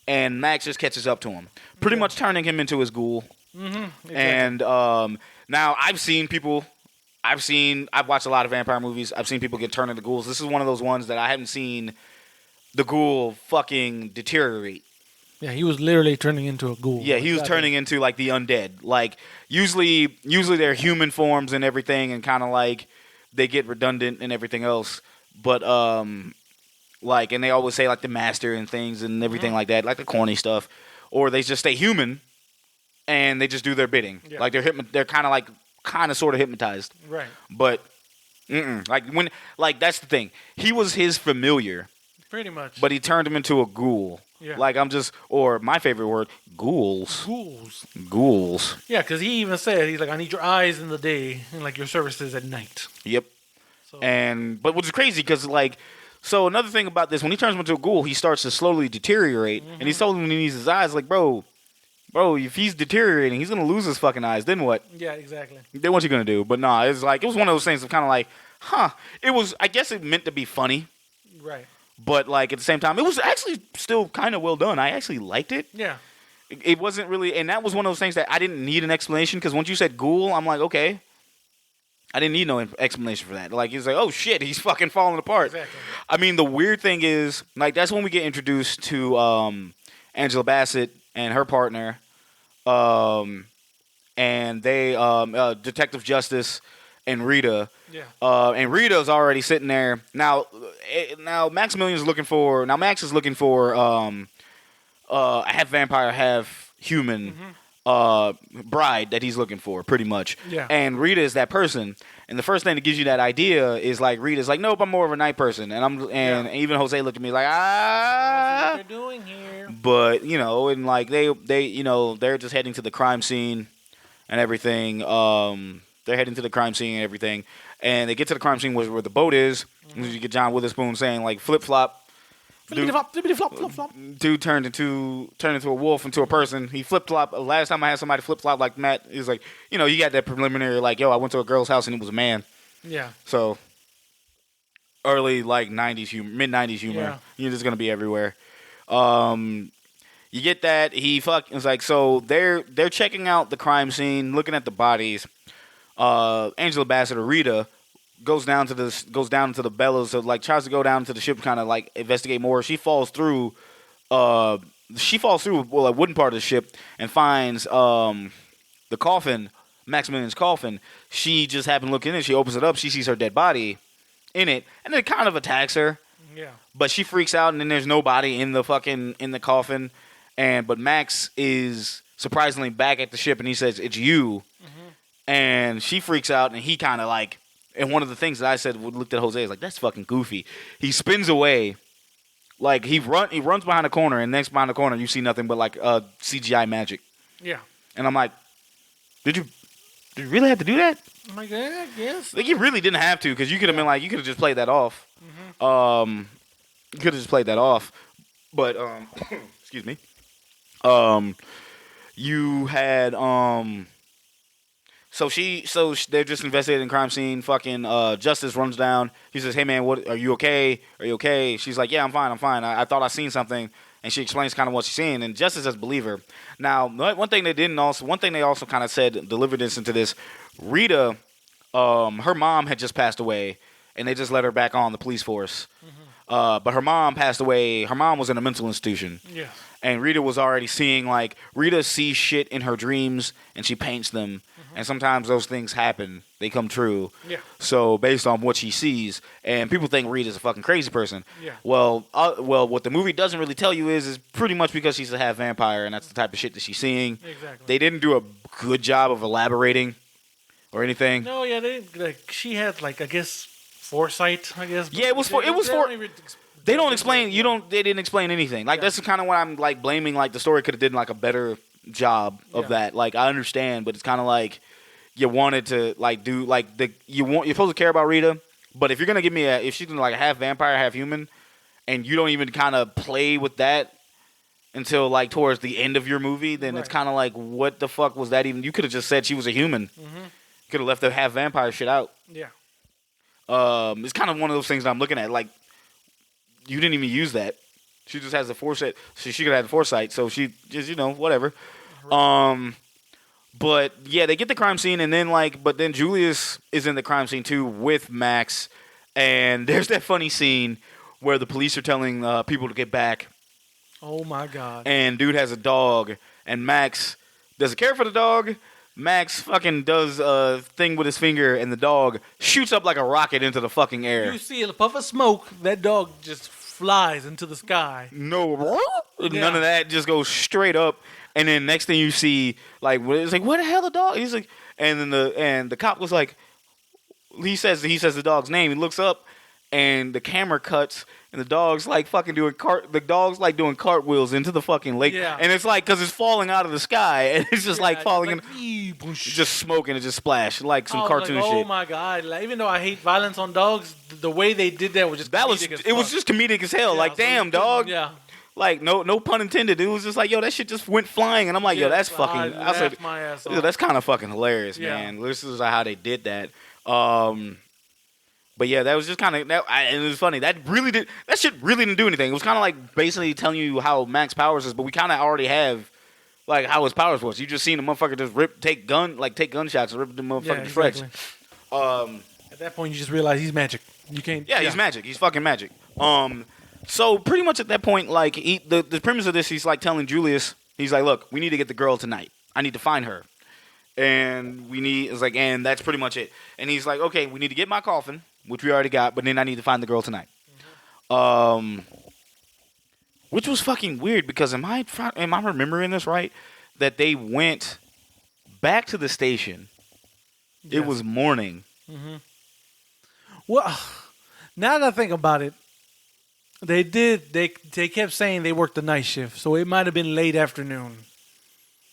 Speaker 5: and Max just catches up to him, pretty much turning him into his ghoul. Exactly. And now I've watched a lot of vampire movies. I've seen people get turned into ghouls. This is one of those ones that I haven't seen the ghoul fucking deteriorate.
Speaker 6: Yeah, he was literally turning into a ghoul.
Speaker 5: Yeah, he was turning into like the undead. Like usually they're human forms and everything, and kind of like they get redundant and everything else. But and they always say like the master and things and everything like that, like the corny stuff, or they just stay human and they just do their bidding. Yeah. Like they're kind of sort of hypnotized. Right. But that's the thing. He was his familiar.
Speaker 6: Pretty much.
Speaker 5: But he turned him into a ghoul. Yeah. Like or my favorite word, ghouls. Ghouls.
Speaker 6: Yeah, because he even said, he's like, I need your eyes in the day and like your services at night.
Speaker 5: Yep. So. But which is crazy because so another thing about this, when he turns him into a ghoul, he starts to slowly deteriorate. And he's told him when he needs his eyes, like, bro, bro, if he's deteriorating, he's gonna lose his fucking eyes. Then what?
Speaker 6: Yeah, exactly.
Speaker 5: Then what you gonna do? But nah, it's like it was one of those things of kind of like, huh? It was. I guess it meant to be funny,
Speaker 6: Right.
Speaker 5: but like at the same time, it was actually still kind of well done. I actually liked it.
Speaker 6: Yeah.
Speaker 5: It wasn't really, and that was one of those things that I didn't need an explanation because once you said ghoul, I'm like, okay. I didn't need no explanation for that. Like, he's like, oh shit, he's fucking falling apart.
Speaker 6: Exactly.
Speaker 5: I mean, the weird thing is, like, that's when we get introduced to Angela Bassett and her partner, and they, Detective Justice and Rita.
Speaker 6: Yeah.
Speaker 5: And Rita's already sitting there. Now Max is looking for a half vampire, half human bride that he's looking for, pretty much.
Speaker 6: Yeah.
Speaker 5: And Rita is that person. And the first thing that gives you that idea is like Rita's like, nope, I'm more of a night person. And even Jose looked at me like,
Speaker 6: What they're doing here.
Speaker 5: But and like they they're just heading to the crime scene and everything. They're heading to the crime scene and everything. And they get to the crime scene where the boat is. And you get John Witherspoon saying like flip flop. Dude turned into a wolf into a person. He flip flop. Last time I had somebody flip flop like Matt, he was like, you got that preliminary like, yo, I went to a girl's house and it was a man.
Speaker 6: Yeah.
Speaker 5: So early like '90s humor, mid '90s humor.
Speaker 6: Yeah.
Speaker 5: You're just gonna be everywhere. You get that it's like so they're checking out the crime scene, looking at the bodies. Angela Bassett or Rita goes down to the bellows, so like tries to go down to the ship, kind of like investigate more. She falls through a wooden part of the ship and finds the coffin, Maximilian's coffin. She just happened to look in it. She opens it up. She sees her dead body in it, and it kind of attacks her.
Speaker 6: Yeah.
Speaker 5: But she freaks out, and then there's nobody in the coffin. But Max is surprisingly back at the ship, and he says, "It's you." And she freaks out, and he kind of like. And one of the things that I said, looked at Jose, is like, that's fucking goofy. He spins away, like he runs behind a corner, and next behind the corner you see nothing but like CGI magic.
Speaker 6: Yeah.
Speaker 5: And I'm like, did you really have to do that?
Speaker 6: I'm like, yeah, I guess.
Speaker 5: Like you really didn't have to, because you could have been like, you could have just played that off. You could have just played that off, but excuse me. You had So they're just investigating the crime scene. Fucking Justice runs down. He says, "Hey man, what? Are you okay? Are you okay?" She's like, "Yeah, I'm fine. I thought I seen something." And she explains kind of what she's seeing. And Justice doesn't believe her. Now, one thing they also kind of said, delivered this into this. Rita, her mom had just passed away, and they just let her back on the police force. But her mom passed away. Her mom was in a mental institution.
Speaker 6: Yeah.
Speaker 5: And Rita was already seeing, like, Rita sees shit in her dreams, and she paints them. And sometimes those things happen. They come true.
Speaker 6: Yeah.
Speaker 5: So based on what she sees, and people think Rita's a fucking crazy person.
Speaker 6: Yeah.
Speaker 5: Well, what the movie doesn't really tell you is pretty much because she's a half vampire, and that's the type of shit that she's seeing.
Speaker 6: Exactly.
Speaker 5: They didn't do a good job of elaborating or anything.
Speaker 6: No, yeah, she had like, I guess, foresight. I guess.
Speaker 5: Yeah, They don't explain. They didn't explain anything. Like that's kind of what I'm like blaming. Like the story could have did like a better job of that. Like I understand, but it's kind of like you wanted to like do like you're supposed to care about Rita, but if you're gonna give me if she's like a half vampire, half human, and you don't even kind of play with that until like towards the end of your movie, then it's kind of like what the fuck was that even? You could have just said she was a human. Could have left the half vampire shit out.
Speaker 6: Yeah.
Speaker 5: It's kind of one of those things that I'm looking at. Like, you didn't even use that. She just has the foresight. So she could have had the foresight. So she just, whatever. But yeah, they get the crime scene, and then but then Julius is in the crime scene too with Max, and there's that funny scene where the police are telling people to get back.
Speaker 6: Oh my god.
Speaker 5: And dude has a dog, and Max doesn't care for the dog. Max fucking does a thing with his finger, and the dog shoots up like a rocket into the fucking air.
Speaker 6: You see a puff of smoke, that dog just flies into the sky.
Speaker 5: No, none of that. Just goes straight up, and then next thing you see, it's like, what the hell, the dog? He's like, and then the cop was like, he says the dog's name. He looks up, and the camera cuts. And the dog's fucking doing cartwheels into the fucking lake.
Speaker 6: Yeah.
Speaker 5: And it's because it's falling out of the sky, and it's just falling in,
Speaker 6: it's
Speaker 5: just smoke, and it just splashed like some cartoon shit.
Speaker 6: Oh my god! Even though I hate violence on dogs, the way they did that was just
Speaker 5: just comedic as hell.
Speaker 6: Yeah,
Speaker 5: damn dog.
Speaker 6: Yeah.
Speaker 5: Like, no pun intended. It was just like, yo, that shit just went flying. And I'm like, yo, that's fucking... I was like,
Speaker 6: my ass
Speaker 5: yo,
Speaker 6: off.
Speaker 5: that's kind of fucking hilarious,
Speaker 6: Yeah.
Speaker 5: man. This is how they did that. But yeah, that was just kind of... And it was funny. That shit really didn't do anything. It was kind of like basically telling you how Max powers is, but we kind of already have... Like how his powers was. You just seen a motherfucker just take gunshots and rip the motherfucker to shreds.
Speaker 6: At that point, you just realize he's magic. You can't.
Speaker 5: Yeah, he's magic. He's fucking magic. So pretty much at that point, like the premise of this, he's like telling Julius, he's like, look, we need to get the girl tonight. I need to find her, and and that's pretty much it. And he's like, okay, we need to get my coffin, which we already got, but then I need to find the girl tonight. Which was fucking weird because am I remembering this right? That they went back to the station. Yes. It was morning.
Speaker 6: Mm-hmm. Well, now that I think about it, they kept saying they worked the night shift, so it might have been late afternoon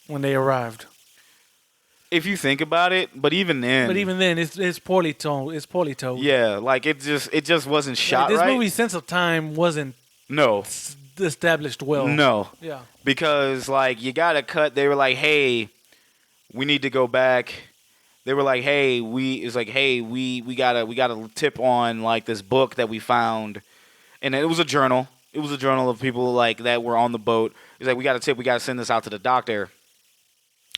Speaker 6: when they arrived.
Speaker 5: If you think about it, but even then,
Speaker 6: it's poorly told. It's poorly told.
Speaker 5: Yeah, like it just wasn't shot
Speaker 6: this
Speaker 5: right.
Speaker 6: This movie's sense of time wasn't established well.
Speaker 5: No.
Speaker 6: Yeah.
Speaker 5: Because like you gotta cut. They were like, hey, we need to go back. They were like, hey, we gotta tip on like this book that we found, and it was a journal. It was a journal of people like that were on the boat. It's like we got a tip. We gotta send this out to the doctor.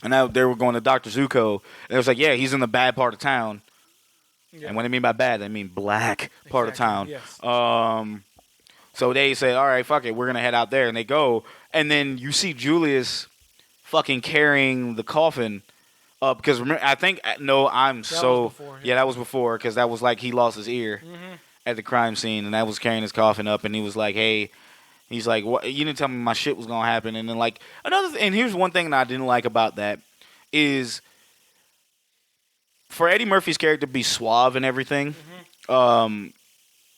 Speaker 5: And now they were going to Dr. Zuko, and it was like, yeah, he's in the bad part of town. Yeah. And what I mean by bad, I mean black part of town.
Speaker 6: Yes.
Speaker 5: So they say, all right, fuck it, we're going to head out there. And they go. And then you see Julius fucking carrying the coffin up. Because remember, I think, no, I'm that so. Was before, yeah, that was before. Because that was like he lost his ear at the crime scene. And that was carrying his coffin up. And he was like, hey, he's like, what? You didn't tell me my shit was going to happen. And then like, and here's one thing that I didn't like about that is for Eddie Murphy's character to be suave and everything.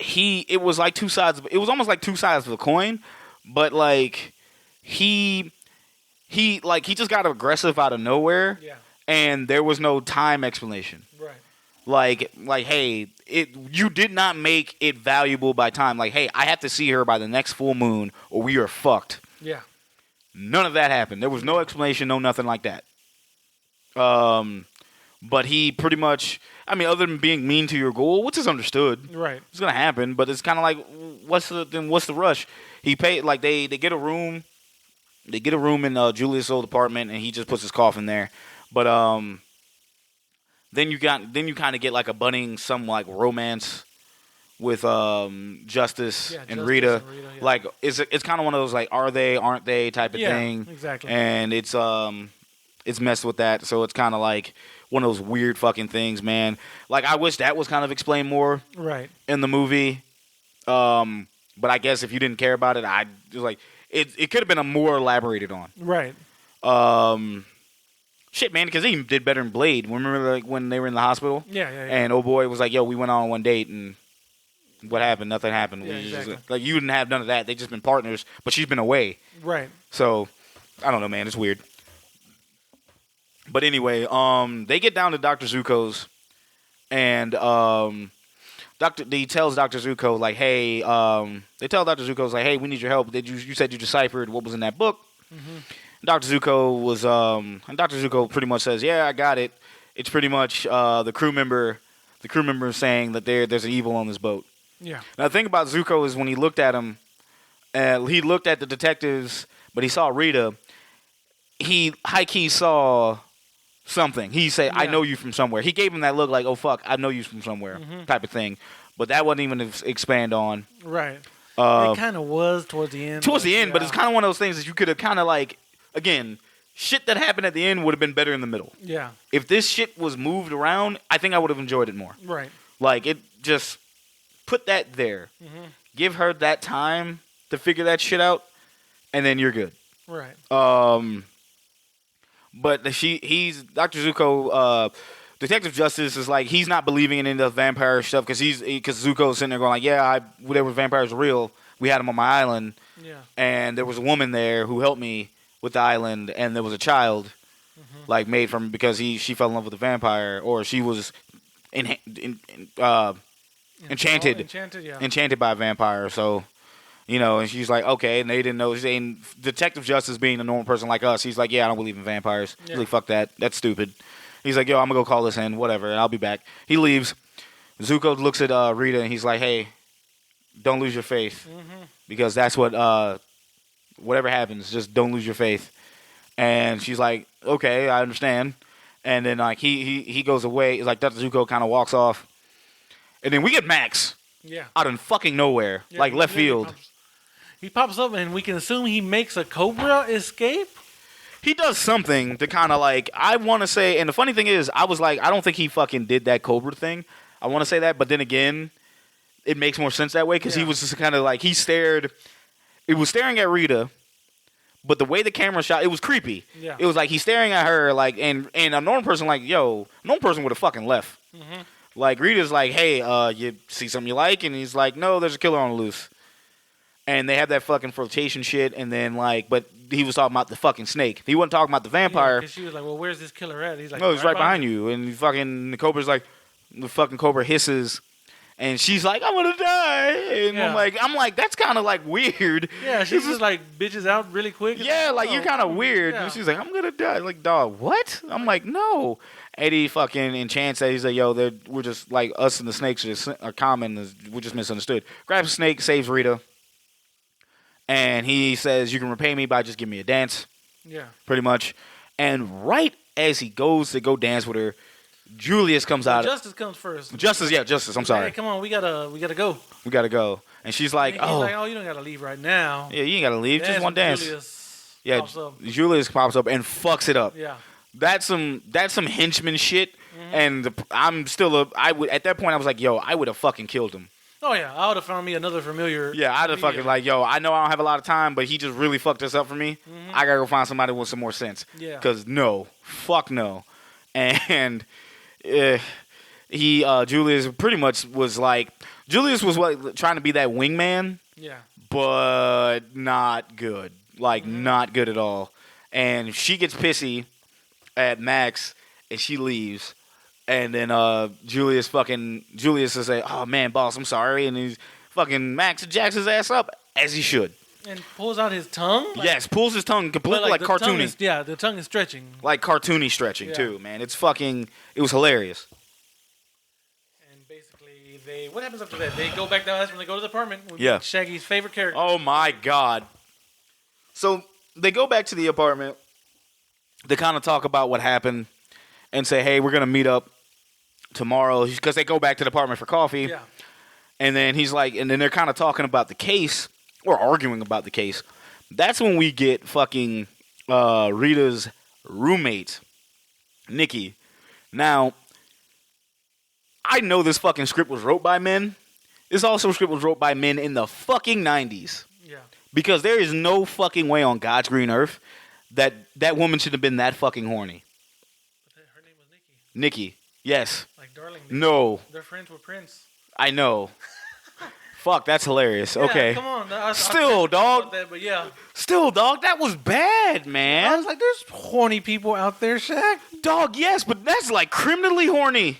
Speaker 5: It was like two sides. It was almost like two sides of the coin, but like he just got aggressive out of nowhere, and there was no time explanation. Right. Like, hey, you did not make it valuable by time. Like, hey, I have to see her by the next full moon, or we are fucked. Yeah. None of that happened. There was no explanation, no nothing like that. But he pretty much, I mean, other than being mean to your goal, which is understood. Right. It's going to happen, but it's kind of like, what's the rush? He paid, like, they get a room. They get a room in Julius' old apartment, and he just puts his coffin there. But then you kind of get, like, a budding, some, like, romance with Justice and Rita. Yeah. Like, it's kind of one of those, like, are they, aren't they type of thing. Exactly. And it's messed with that, so it's kind of like one of those weird fucking things, man. Like, I wish that was kind of explained more in the movie. But I guess if you didn't care about it, I was like, it could have been a more elaborated on. Right. Shit, man, because he did better in Blade. Remember, like, when they were in the hospital? Yeah. And old boy was like, yo, we went on one date, and what happened? Nothing happened. Yeah, exactly. Like, you didn't have none of that. They just been partners, but she's been away. Right. So, I don't know, man. It's weird. But anyway, they get down to Dr. Zuko's, and he tells Dr. Zuko, like, hey, they tell Dr. Zuko's like, hey, we need your help. You said you deciphered what was in that book. Dr. Zuko pretty much says, yeah, I got it. It's pretty much the crew member saying that there's an evil on this boat. Yeah. Now the thing about Zuko is when he looked at him, he looked at the detectives, but he saw Rita. He high key saw something. He said, I know you from somewhere. He gave him that look like, oh, fuck, I know you from somewhere type of thing. But that wasn't even expand on. Right. It kind of was towards the end. But it's kind of one of those things that you could have kind of like, again, shit that happened at the end would have been better in the middle. Yeah. If this shit was moved around, I think I would have enjoyed it more. Right. Like, it just put that there. Give her that time to figure that shit out, and then you're good. Right. But he's Dr. Zuko, Detective Justice is like, he's not believing in any of the vampire stuff because Zuko's sitting there going like, yeah, whatever vampires are real. We had them on my island, and there was a woman there who helped me with the island, and there was a child, like made from because she fell in love with a vampire, or she was enchanted by a vampire. So You know, and she's like, okay, and they didn't know. And Detective Justice being a normal person like us, he's like, yeah, I don't believe in vampires.
Speaker 6: Yeah.
Speaker 5: He's like, fuck that. That's stupid. He's like, yo, I'm going to go call this in, whatever, and I'll be back. He leaves. Zuko looks at Rita, and he's like, hey, don't lose your faith. Because that's what, whatever happens, just don't lose your faith. And she's like, okay, I understand. And then, like, he goes away. It's like, Dr. Zuko kind of walks off. And then we get Max.
Speaker 6: Yeah.
Speaker 5: Out in fucking nowhere.
Speaker 6: Yeah,
Speaker 5: like, left field.
Speaker 6: He pops up, and we can assume he makes a Cobra escape?
Speaker 5: He does something to kind of, like, I want to say, and the funny thing is, I was like, I don't think he fucking did that Cobra thing. I want to say that, but then again, it makes more sense that way, because he was just kind of like, it was staring at Rita, but the way the camera shot, it was creepy.
Speaker 6: Yeah.
Speaker 5: It was like, he's staring at her, like, and a normal person, like, yo, a normal person would have fucking left. Like, Rita's like, hey, you see something you like? And he's like, no, there's a killer on the loose. And they have that fucking flirtation shit, and then, like, but he was talking about the fucking snake. He wasn't talking about the vampire.
Speaker 6: Because she was like, well, where's this killer at? He's like,
Speaker 5: no, he's right behind you. And the Cobra's like, the fucking Cobra hisses, and she's like, I'm gonna die. And I'm like, that's kind of, like, weird.
Speaker 6: Yeah, she's just, like, bitches out really quick.
Speaker 5: Yeah, like, you're kind of weird.
Speaker 6: Yeah.
Speaker 5: And she's like, I'm gonna die. Like, dog, what? I'm like, no. Eddie fucking enchants that. He's like, yo, we're just, like, us and the snakes are common. We're just misunderstood. Grabs a snake, saves Rita. And he says, you can repay me by just giving me a dance.
Speaker 6: Yeah.
Speaker 5: Pretty much. And right as he goes to go dance with her, Julius comes out.
Speaker 6: Justice comes first.
Speaker 5: Justice. I'm sorry.
Speaker 6: Hey, come on, we gotta go.
Speaker 5: We gotta go. And she's like,
Speaker 6: and he's like, oh, you don't gotta leave right now.
Speaker 5: Yeah, you ain't gotta leave. Just one dance.
Speaker 6: Julius pops up.
Speaker 5: Julius pops up and fucks it up.
Speaker 6: Yeah.
Speaker 5: That's some henchman shit. And I'm still at that point I was like, yo, I would have fucking killed him.
Speaker 6: Oh yeah, I would have found me another familiar.
Speaker 5: Yeah, I'd have fucking like, yo, I know I don't have a lot of time, but he just really fucked this up for me. I gotta go find somebody with some more sense.
Speaker 6: Yeah.
Speaker 5: Because fuck no. And Julius pretty much was like, trying to be that wingman.
Speaker 6: Yeah.
Speaker 5: But not good. Like, not good at all. And she gets pissy at Max, and she leaves. And then Julius is like, oh, man, boss, I'm sorry. And he's fucking Max jacks his ass up, as he should.
Speaker 6: And pulls out his tongue?
Speaker 5: Yes, pulls his tongue completely like cartoony.
Speaker 6: The tongue is stretching.
Speaker 5: Like cartoony stretching, too, man. It was hilarious.
Speaker 6: And basically, what happens after that? They go back down, that's when they go to the apartment.
Speaker 5: Yeah.
Speaker 6: Shaggy's favorite character.
Speaker 5: Oh, my God. So they go back to the apartment. They kind of talk about what happened and say, hey, we're going to meet up tomorrow, because they go back to the apartment for coffee.
Speaker 6: Yeah.
Speaker 5: And then he's like, and then they're kind of talking about the case, or arguing about the case. That's when we get fucking Rita's roommate, Nikki. Now, I know this fucking script was wrote by men. This also script was wrote by men in the fucking 90s.
Speaker 6: Yeah.
Speaker 5: Because there is no fucking way on God's green earth that woman should have been that fucking horny.
Speaker 6: But her name was Nikki.
Speaker 5: Nikki. Yes.
Speaker 6: Like darling Nikki.
Speaker 5: No.
Speaker 6: They're friends with Prince.
Speaker 5: I know. Fuck, that's hilarious.
Speaker 6: Yeah,
Speaker 5: okay.
Speaker 6: Come on.
Speaker 5: Still, dog.
Speaker 6: That, but yeah.
Speaker 5: Still, dog. That was bad, man.
Speaker 6: I was like, there's horny people out there, Shaq.
Speaker 5: Dog, yes, but that's like criminally horny.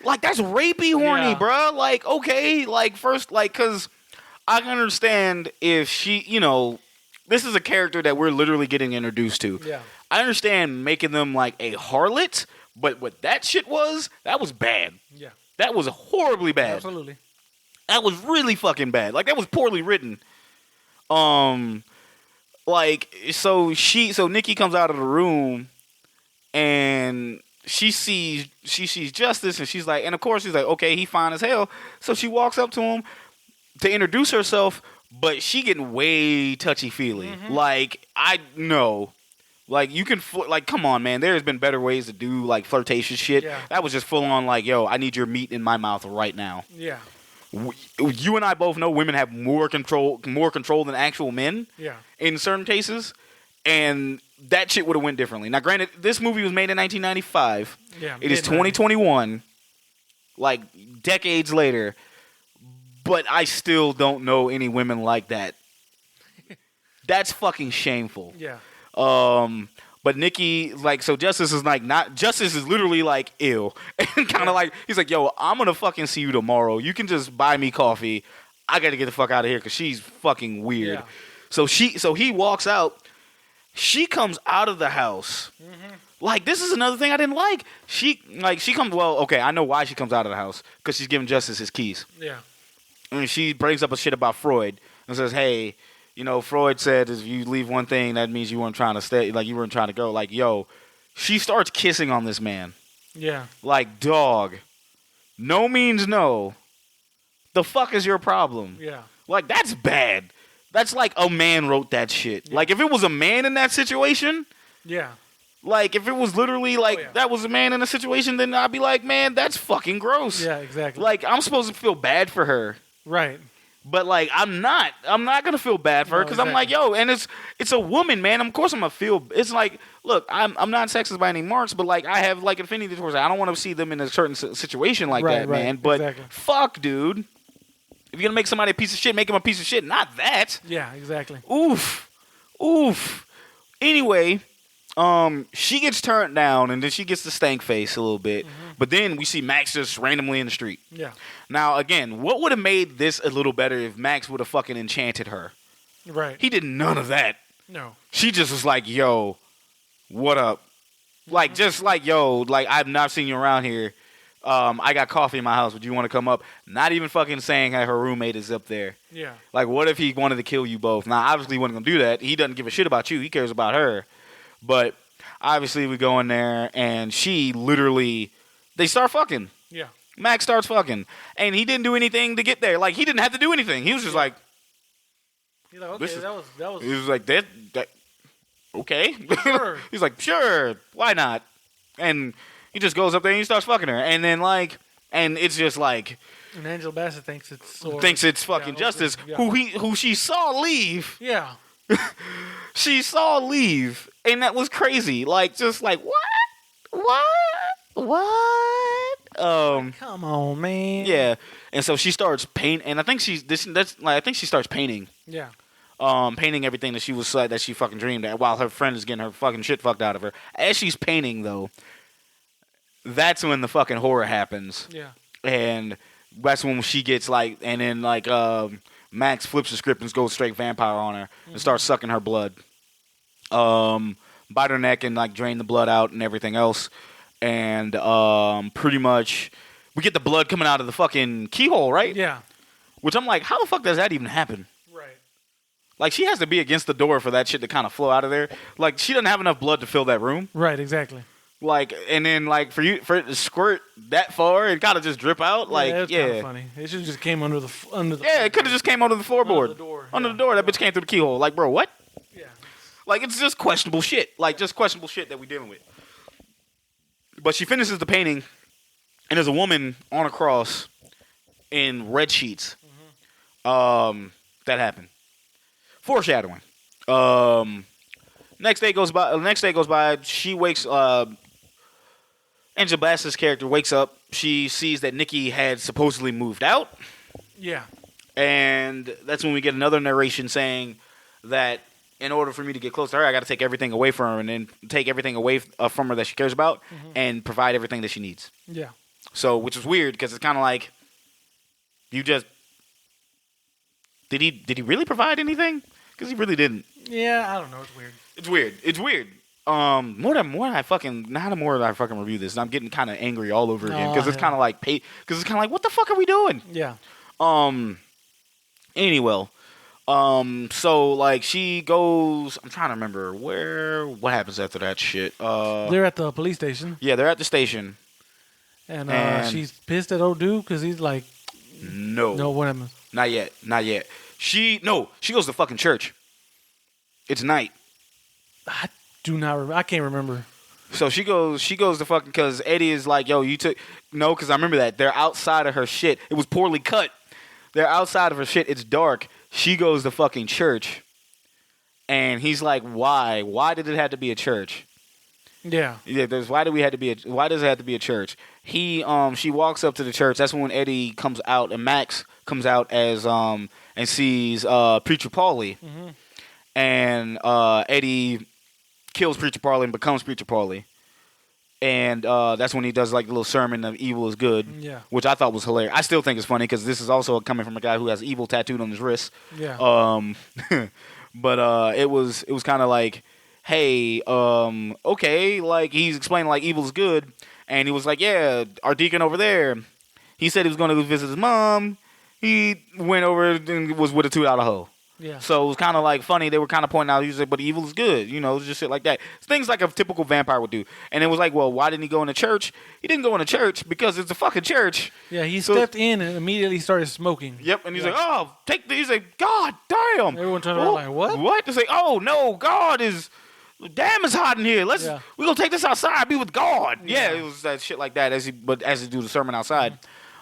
Speaker 5: Like, that's rapey horny,
Speaker 6: Yeah.
Speaker 5: bruh. Like, okay, like, first, like, because I can understand if she, this is a character that we're literally getting introduced to.
Speaker 6: Yeah.
Speaker 5: I understand making them like a harlot, but what that shit was, that was bad.
Speaker 6: Yeah.
Speaker 5: That was horribly bad.
Speaker 6: Absolutely.
Speaker 5: That was really fucking bad. Like, that was poorly written. Like, so Nikki comes out of the room and she sees Justice, and she's like, and of course she's like, okay, he fine as hell. So she walks up to him to introduce herself, but she getting way touchy-feely. Like, I know. Like, you can, like, come on, man. There's been better ways to do, like, flirtatious shit.
Speaker 6: Yeah.
Speaker 5: That was just full on, like, yo, I need your meat in my mouth right now.
Speaker 6: Yeah.
Speaker 5: You and I both know women have more control than actual men.
Speaker 6: Yeah.
Speaker 5: In certain cases, and that shit would have went differently. Now, granted, this movie was made in 1995.
Speaker 6: Yeah.
Speaker 5: It is 2021, like decades later, but I still don't know any women like that. That's fucking shameful.
Speaker 6: Yeah.
Speaker 5: But Nikki, like, so Justice is like Justice is literally like ill. And kind of like, he's like, yo, I'm going to fucking see you tomorrow. You can just buy me coffee. I got to get the fuck out of here because she's fucking weird.
Speaker 6: Yeah.
Speaker 5: So he walks out. She comes out of the house. Like, this is another thing I didn't like. She comes, well, okay, I know why she comes out of the house. Because she's giving Justice his keys.
Speaker 6: Yeah.
Speaker 5: And she brings up a shit about Freud and says, hey, you know, Freud said if you leave one thing, that means you weren't trying to stay, like, you weren't trying to go. Like, yo, she starts kissing on this man.
Speaker 6: Yeah.
Speaker 5: Like, dog, no means no. The fuck is your problem?
Speaker 6: Yeah.
Speaker 5: Like, that's bad. That's like a man wrote that shit.
Speaker 6: Yeah.
Speaker 5: Like, if it was a man in that situation,
Speaker 6: Yeah.
Speaker 5: like, if it was literally, like, that was a man in a situation, then I'd be like, man, that's fucking gross.
Speaker 6: Yeah, exactly.
Speaker 5: Like, I'm supposed to feel bad for her.
Speaker 6: Right.
Speaker 5: But, like, I'm not going to feel bad for her because I'm like, yo, and it's a woman, man. Of course I'm going to feel, it's like, look, I'm not sexist by any marks, but, like, I have, like, affinity towards her. I don't want to see them in a certain situation like that, man. But fuck, dude. If you're going to make somebody a piece of shit, make him a piece of shit. Not that.
Speaker 6: Yeah, exactly.
Speaker 5: Oof. Anyway, she gets turned down, and then she gets the stank face a little bit. But then we see Max just randomly in the street.
Speaker 6: Yeah.
Speaker 5: Now, again, what would have made this a little better if Max would have fucking enchanted her?
Speaker 6: Right.
Speaker 5: He did none of that.
Speaker 6: No.
Speaker 5: She just was like, yo, what up? Like, just like, yo, like, I've not seen you around here. I got coffee in my house. Would you want to come up? Not even fucking saying that her roommate is up there.
Speaker 6: Yeah.
Speaker 5: Like, what if he wanted to kill you both? Now, obviously, he wasn't going to do that. He doesn't give a shit about you. He cares about her. But, obviously, we go in there, and she literally, they start fucking.
Speaker 6: Yeah.
Speaker 5: Max starts fucking. And he didn't do anything to get there. Like, he didn't have to do anything. He was just like,
Speaker 6: He's like, okay, that was.
Speaker 5: he was like, that okay.
Speaker 6: Sure.
Speaker 5: He's like, sure, why not? And he just goes up there and he starts fucking her. And then, like, and it's just like,
Speaker 6: And Angela Bassett thinks it's
Speaker 5: fucking Justice,
Speaker 6: yeah.
Speaker 5: who she saw leave.
Speaker 6: Yeah.
Speaker 5: She saw leave, and that was crazy. Like, just like, what?
Speaker 6: Come on, man.
Speaker 5: Yeah. And so she starts painting, and I think she starts painting.
Speaker 6: Yeah.
Speaker 5: Painting everything that she fucking dreamed at while her friend is getting her fucking shit fucked out of her. As she's painting, though, that's when the fucking horror happens.
Speaker 6: Yeah.
Speaker 5: And that's when she gets like, and then like Max flips the script and goes straight vampire on her and starts sucking her blood. Bite her neck and like drain the blood out and everything else. And pretty much we get the blood coming out of the fucking keyhole, right?
Speaker 6: Yeah.
Speaker 5: Which I'm like, how the fuck does that even happen?
Speaker 6: Right.
Speaker 5: Like, she has to be against the door for that shit to kind of flow out of there. Like, she doesn't have enough blood to fill that room.
Speaker 6: Right, exactly.
Speaker 5: Like, and then, like, for it to squirt that far and kind of just drip out, like,
Speaker 6: It's kind of funny. It should have just came under the
Speaker 5: Yeah, it could have just came under the floorboard. Under the door. That bitch came through the keyhole. Like, bro, what?
Speaker 6: Yeah.
Speaker 5: Like, it's just questionable shit. Like, just questionable shit that we dealing with. But she finishes the painting, and there's a woman on a cross in red sheets. That happened. Foreshadowing. Next day goes by. She wakes. Angela Bassett's character wakes up. She sees that Nikki had supposedly moved out,
Speaker 6: Yeah.
Speaker 5: and that's when we get another narration saying that in order for me to get close to her, I got to take everything away from her, and then take everything away from her that she cares about, and provide everything that she needs.
Speaker 6: Yeah.
Speaker 5: So, which is weird because it's kind of like you just did he really provide anything? Because he really didn't.
Speaker 6: Yeah, I don't know. It's weird.
Speaker 5: It's weird. The more that I fucking review this, and I'm getting kind of angry all over again because it's kind of like what the fuck are we doing?
Speaker 6: Yeah.
Speaker 5: Anyway, so like she goes. I'm trying to remember what happens after that shit.
Speaker 6: They're at the police station.
Speaker 5: Yeah, they're at the station,
Speaker 6: and she's pissed at old dude because he's like, no, what happens?
Speaker 5: Not yet. She goes to fucking church. It's night.
Speaker 6: I do not remember. I can't remember.
Speaker 5: So she goes to fucking, because Eddie is like, yo, because I remember that. They're outside of her shit. It was poorly cut. They're outside of her shit. It's dark. She goes to fucking church. And he's like, why? Why did it have to be a church?
Speaker 6: Yeah.
Speaker 5: Yeah, why does it have to be a church? She walks up to the church. That's when Eddie comes out and Max comes out as and sees Preacher Paulie. Mm-hmm. And Eddie kills Preacher Paulie and becomes Preacher Paulie. And that's when he does like the little sermon of evil is good, which I thought was hilarious. I still think it's funny because this is also coming from a guy who has evil tattooed on his wrist.
Speaker 6: Yeah.
Speaker 5: But it was kind of like, hey, okay, like he's explaining like evil is good, and he was like, yeah, our deacon over there, he said he was going to go visit his mom. He went over and was with a $2 hoe.
Speaker 6: Yeah.
Speaker 5: So it was kind of like funny. They were kind of pointing out, he was like, but evil is good. You know, just shit like that. Things like a typical vampire would do. And it was like, well, why didn't he go into church? He didn't go into church because it's a fucking church.
Speaker 6: Yeah, he stepped in and immediately started smoking.
Speaker 5: Yep, and he's like, oh, he's like, God damn.
Speaker 6: Everyone turned around like, what?
Speaker 5: What? It's like, oh, no, God is, damn, it's hot in here. We're going to take this outside, be with God. Yeah, it was that shit like that as he do the sermon outside.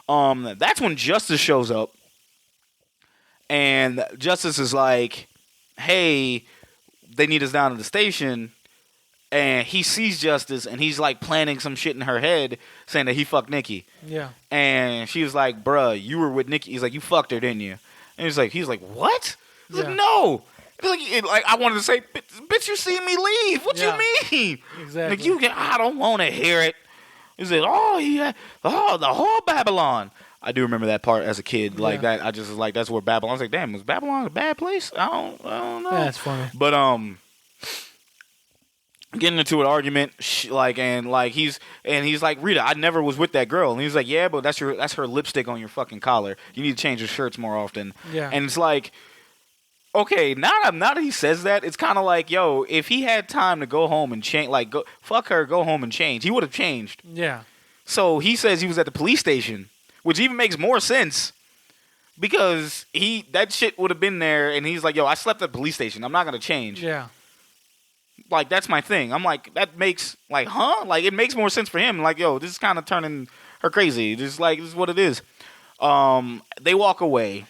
Speaker 5: That's when Justice shows up. And Justice is like, hey, they need us down at the station. And he sees Justice, and he's like planning some shit in her head, saying that he fucked Nikki.
Speaker 6: Yeah.
Speaker 5: And she was like, bruh, you were with Nikki. He's like, you fucked her, didn't you? And he's like, what? He's like, no. He's like, I wanted to say, bitch, you see me leave. What you mean?
Speaker 6: Exactly.
Speaker 5: Like, I don't want to hear it. He said, the whole Babylon. I do remember that part as a kid, like that. I just was like, that's where Babylon. I was like, damn, was Babylon a bad place? I don't know.
Speaker 6: That's funny.
Speaker 5: But getting into an argument, he's like, Rita, I never was with that girl, and he's like, yeah, but that's her lipstick on your fucking collar. You need to change your shirts more often.
Speaker 6: Yeah.
Speaker 5: And it's like, okay, now that he says that, it's kind of like, yo, if he had time to go home and change, like, fuck her, go home and change, he would have changed.
Speaker 6: Yeah.
Speaker 5: So he says he was at the police station. Which even makes more sense because that shit would have been there, and he's like, yo, I slept at the police station. I'm not going to change.
Speaker 6: Yeah.
Speaker 5: Like, that's my thing. I'm like, that makes, like, huh? Like, it makes more sense for him. Like, yo, this is kind of turning her crazy. This is what it is. They walk away,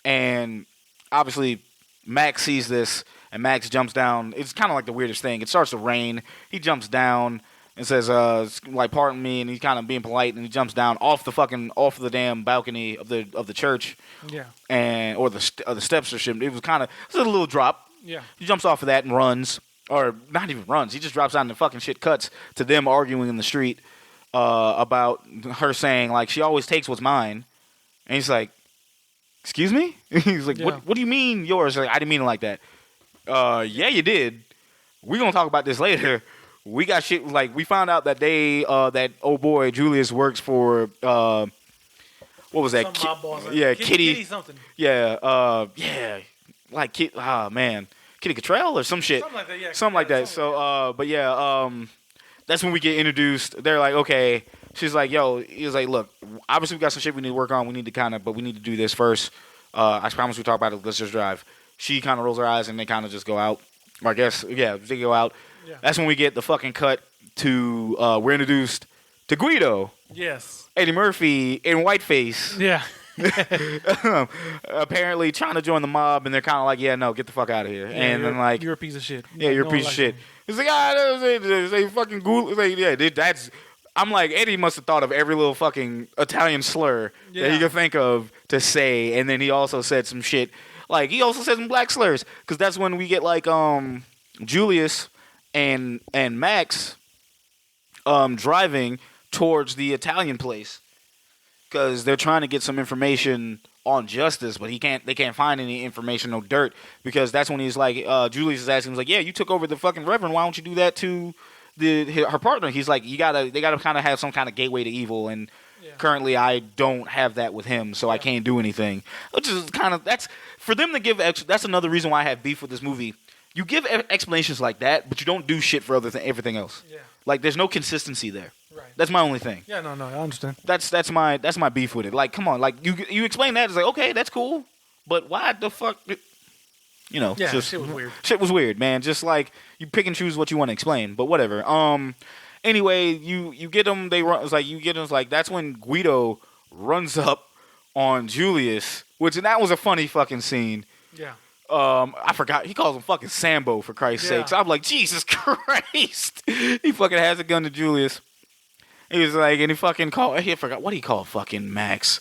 Speaker 5: and obviously Max sees this, and Max jumps down. It's kind of like the weirdest thing. It starts to rain. He jumps down. And says, like, pardon me, and he's kind of being polite, and he jumps down off the damn balcony of the church, or the steps or shit. It was a little drop.
Speaker 6: Yeah,
Speaker 5: he jumps off of that and runs, or not even runs. He just drops down and the fucking shit cuts to them arguing in the street about her saying like she always takes what's mine, and he's like, excuse me? He's like, what do you mean yours? Like, I didn't mean it like that. Yeah, you did. We're gonna talk about this later. We got shit, like, we found out that that old boy, Julius, works for, what was that?
Speaker 6: Mob boss.
Speaker 5: Kitty
Speaker 6: something.
Speaker 5: Yeah, like, Kitty Cottrell or some shit.
Speaker 6: Something like that, yeah.
Speaker 5: Something like that. So, but yeah, that's when we get introduced. They're like, okay. She's like, yo, he was like, look, obviously we got some shit we need to work on. We need to do this first. I promise we'll talk about it. Let's just drive. She kind of rolls her eyes and they kind of just go out. Or I guess, yeah, they go out. Yeah. That's when we get the fucking cut to, we're introduced to Guido.
Speaker 6: Yes.
Speaker 5: Eddie Murphy in whiteface.
Speaker 6: Yeah.
Speaker 5: Apparently trying to join the mob, and they're kind of like, yeah, no, get the fuck out of here.
Speaker 6: Yeah,
Speaker 5: and then like,
Speaker 6: you're a piece of shit.
Speaker 5: Yeah, you're a piece of shit. He's like, they fucking ghoul. Like, yeah, that's. I'm like, Eddie must have thought of every little fucking Italian slur that he could think of to say, and then he also said some shit. Like, he also said some black slurs, because that's when we get like Julius and Max driving towards the Italian place, because they're trying to get some information on Justice, but they can't find any information, no dirt, because that's when he's like, Julius is asking, he's like, yeah, you took over the fucking Reverend, why don't you do that to her partner? He's like, they gotta kind of have some kind of gateway to evil, and currently I don't have that with him, so I can't do anything. Which is kind of, that's for them to give. That's another reason why I have beef with this movie. You give explanations like that, but you don't do shit for everything else. Yeah. Like, there's no consistency there. Right. That's my only thing.
Speaker 6: Yeah, no, I understand.
Speaker 5: That's my beef with it. Like, come on, like you explain that, it's like, okay, that's cool, but why the fuck? You know,
Speaker 6: yeah, shit was weird.
Speaker 5: Shit was weird, man. Just like, you pick and choose what you want to explain, but whatever. Anyway, you get them. They run. It's like you get them. It's like that's when Guido runs up on Julius, which that was a funny fucking scene.
Speaker 6: Yeah.
Speaker 5: I forgot. He calls him fucking Sambo, for Christ's sake. So I'm like, Jesus Christ. He fucking has a gun to Julius. He was like, and he fucking called, I forgot, what do you call fucking Max?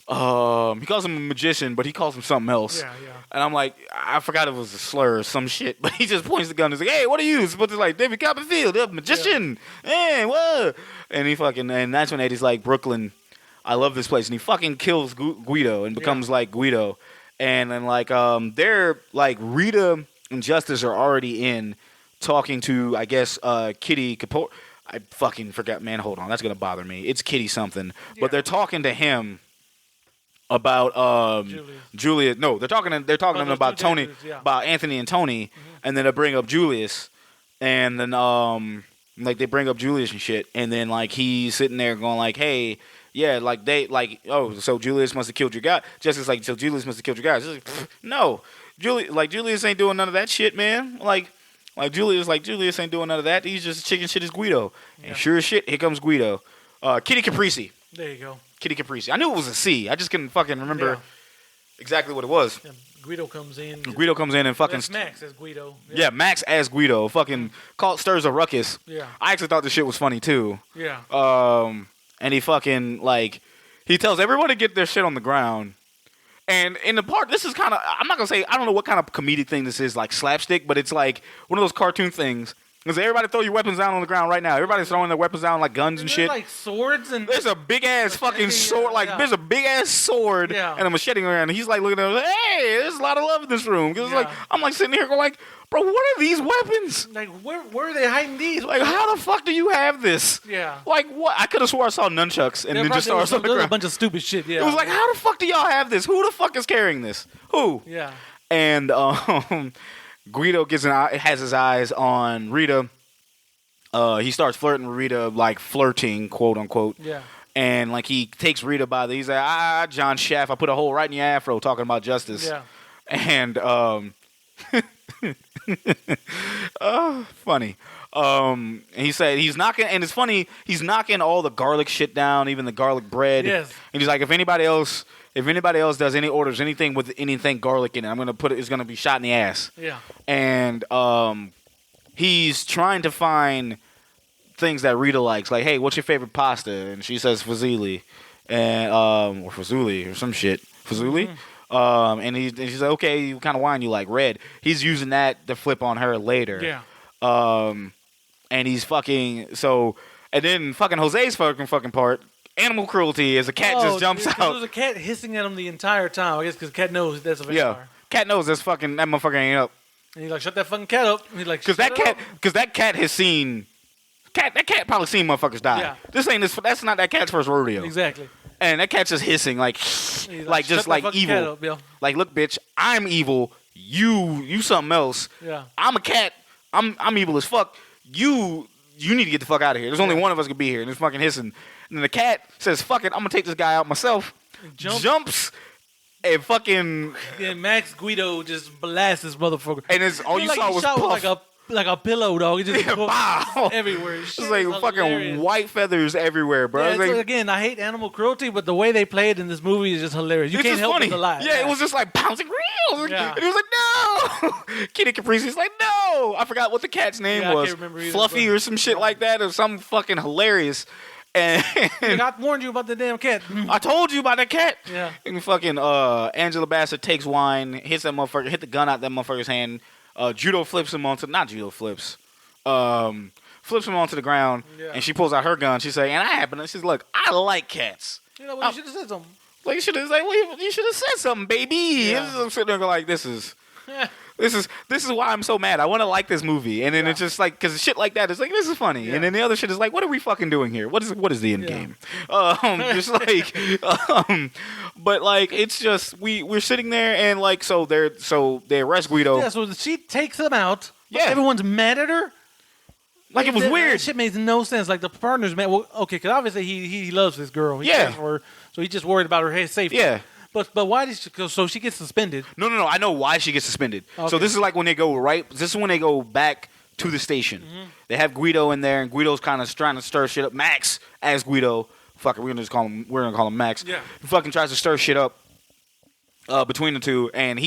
Speaker 5: He calls him a magician, but he calls him something else.
Speaker 6: Yeah.
Speaker 5: And I'm like, I forgot it was a slur or some shit. But he just points the gun and is like, hey, what are you? It's supposed to like David Copperfield, a magician. Hey, what? And and that's when Eddie's like, Brooklyn, I love this place. And he fucking kills Guido and becomes like Guido. And then like, they're like, Rita and Justice are already in talking to, I guess, Kitty Kapoor. I fucking forgot, man. Hold on. That's going to bother me. It's Kitty something. Yeah. But they're talking to him about Julius. No, they're talking to him about Tony, about Anthony and Tony, and then they bring up Julius, and then like they bring up Julius and shit, and then like he's sitting there going like, hey, yeah, like they like, oh, so Julius must have killed your guy. Justice like, so Julius must have killed your guy. Like, no, Julius ain't doing none of that shit, man. Like Julius ain't doing none of that. He's just chicken shit as Guido, and sure as shit, here comes Guido. Kitty Caprici.
Speaker 6: There you go.
Speaker 5: Kitty Caprici. I knew it was a C. I just couldn't fucking remember exactly what it was.
Speaker 6: Yeah, Guido comes in.
Speaker 5: And fucking.
Speaker 6: That's Max as Guido.
Speaker 5: Yeah, Max as Guido. Fucking stirs a ruckus.
Speaker 6: Yeah.
Speaker 5: I actually thought this shit was funny too.
Speaker 6: Yeah.
Speaker 5: And he fucking like he tells everyone to get their shit on the ground. And in the part, this is kind of, I'm not going to say, I don't know what kind of comedic thing this is, like slapstick, but it's like one of those cartoon things. Because everybody throw your weapons down on the ground right now. Everybody's throwing their weapons down like guns and shit.
Speaker 6: Like swords and...
Speaker 5: There's a big-ass fucking sword. There's a big-ass sword and a machete around. And he's like looking at him like, hey, there's a lot of love in this room. Because like, I'm like sitting here going like, bro, what are these weapons?
Speaker 6: Like, where are they hiding these?
Speaker 5: Like, how the fuck do you have this?
Speaker 6: Yeah.
Speaker 5: Like, what? I could have swore I saw nunchucks and ninja stars on the ground.
Speaker 6: A bunch of stupid shit, yeah.
Speaker 5: It was like, how the fuck do y'all have this? Who the fuck is carrying this? Who?
Speaker 6: Yeah.
Speaker 5: And Guido has his eyes on Rita. He starts flirting with Rita, like flirting, quote unquote.
Speaker 6: Yeah.
Speaker 5: And like he takes Rita by the, he's like, John Shaft, I put a hole right in your afro talking about justice.
Speaker 6: Yeah.
Speaker 5: And funny. And he said he's knocking, and it's funny, he's knocking all the garlic shit down, even the garlic bread.
Speaker 6: Yes.
Speaker 5: And he's like, if anybody else does any orders anything with anything garlic in it, I'm gonna put it. It's gonna be shot in the ass.
Speaker 6: Yeah.
Speaker 5: And he's trying to find things that Rita likes, like, hey, what's your favorite pasta? And she says fusilli, and or fusilli or some shit, fusilli. And she's like, okay, what kind of wine you like? Red. He's using that to flip on her later.
Speaker 6: Yeah.
Speaker 5: And he's fucking and then fucking Jose's fucking part. Animal cruelty as a cat just jumps out.
Speaker 6: There's a cat hissing at him the entire time. I guess because cat knows that's a vampire.
Speaker 5: Yeah, cat knows that motherfucker ain't up.
Speaker 6: And he's like, shut that fucking cat up. And he's like,
Speaker 5: because that cat has seen. That cat probably seen motherfuckers die.
Speaker 6: Yeah.
Speaker 5: That's not that cat's first rodeo.
Speaker 6: Exactly.
Speaker 5: And that cat's just hissing like just like evil.
Speaker 6: Up,
Speaker 5: like, look, bitch, I'm evil. You something else.
Speaker 6: Yeah.
Speaker 5: I'm a cat. I'm evil as fuck. You need to get the fuck out of here. There's only one of us could be here, and it's fucking hissing. And then the cat says, "Fuck it, I'm gonna take this guy out myself." Jumps. And fucking.
Speaker 6: And Max Guido just blasts this motherfucker.
Speaker 5: And it's all you saw was puff.
Speaker 6: Like a pillow, dog. It just everywhere.
Speaker 5: It's like fucking white feathers everywhere, bro.
Speaker 6: Yeah, again, I hate animal cruelty, but the way they play it in this movie is just hilarious. You can't help but to laugh.
Speaker 5: Yeah, it was just like bouncing real. Yeah. And he was like, no. Kitty Caprici's like, no. I forgot what the cat's name was. I can't remember either, Fluffy or some shit like that, or something fucking hilarious. And
Speaker 6: I warned you about the damn cat.
Speaker 5: I told you about that cat.
Speaker 6: Yeah.
Speaker 5: And fucking Angela Bassett takes wine, hits that motherfucker, hit the gun out that motherfucker's hand. Judo flips him onto, not judo flips, flips him onto the ground, and she pulls out her gun. She's like, and I happen to, she's like, I like cats.
Speaker 6: You know what, you should have said something.
Speaker 5: Like, you should have said something, baby. Yeah. I'm sitting there going like, this is why I'm so mad. I want to like this movie, and then it's just like, because shit like that is like, this is funny, and then the other shit is like, what are we fucking doing here? What is the end game? Just like, but like, it's just we're sitting there, and like, so they arrest Guido.
Speaker 6: Yeah, so she takes them out.
Speaker 5: Yeah,
Speaker 6: everyone's mad at her.
Speaker 5: Like, it was weird.
Speaker 6: That shit makes no sense. Like, the partner's mad. Well, okay, because obviously he loves this girl. He cares for her, so he's just worried about her safety.
Speaker 5: Yeah.
Speaker 6: But why did she? So she gets suspended.
Speaker 5: No. I know why she gets suspended. Okay. So this is like when they go This is when they go back to the station. Mm-hmm. They have Guido in there, and Guido's kind of trying to stir shit up. Max as Guido. Fuck it, we're gonna call him Max.
Speaker 6: Yeah.
Speaker 5: He fucking tries to stir shit up between the two, and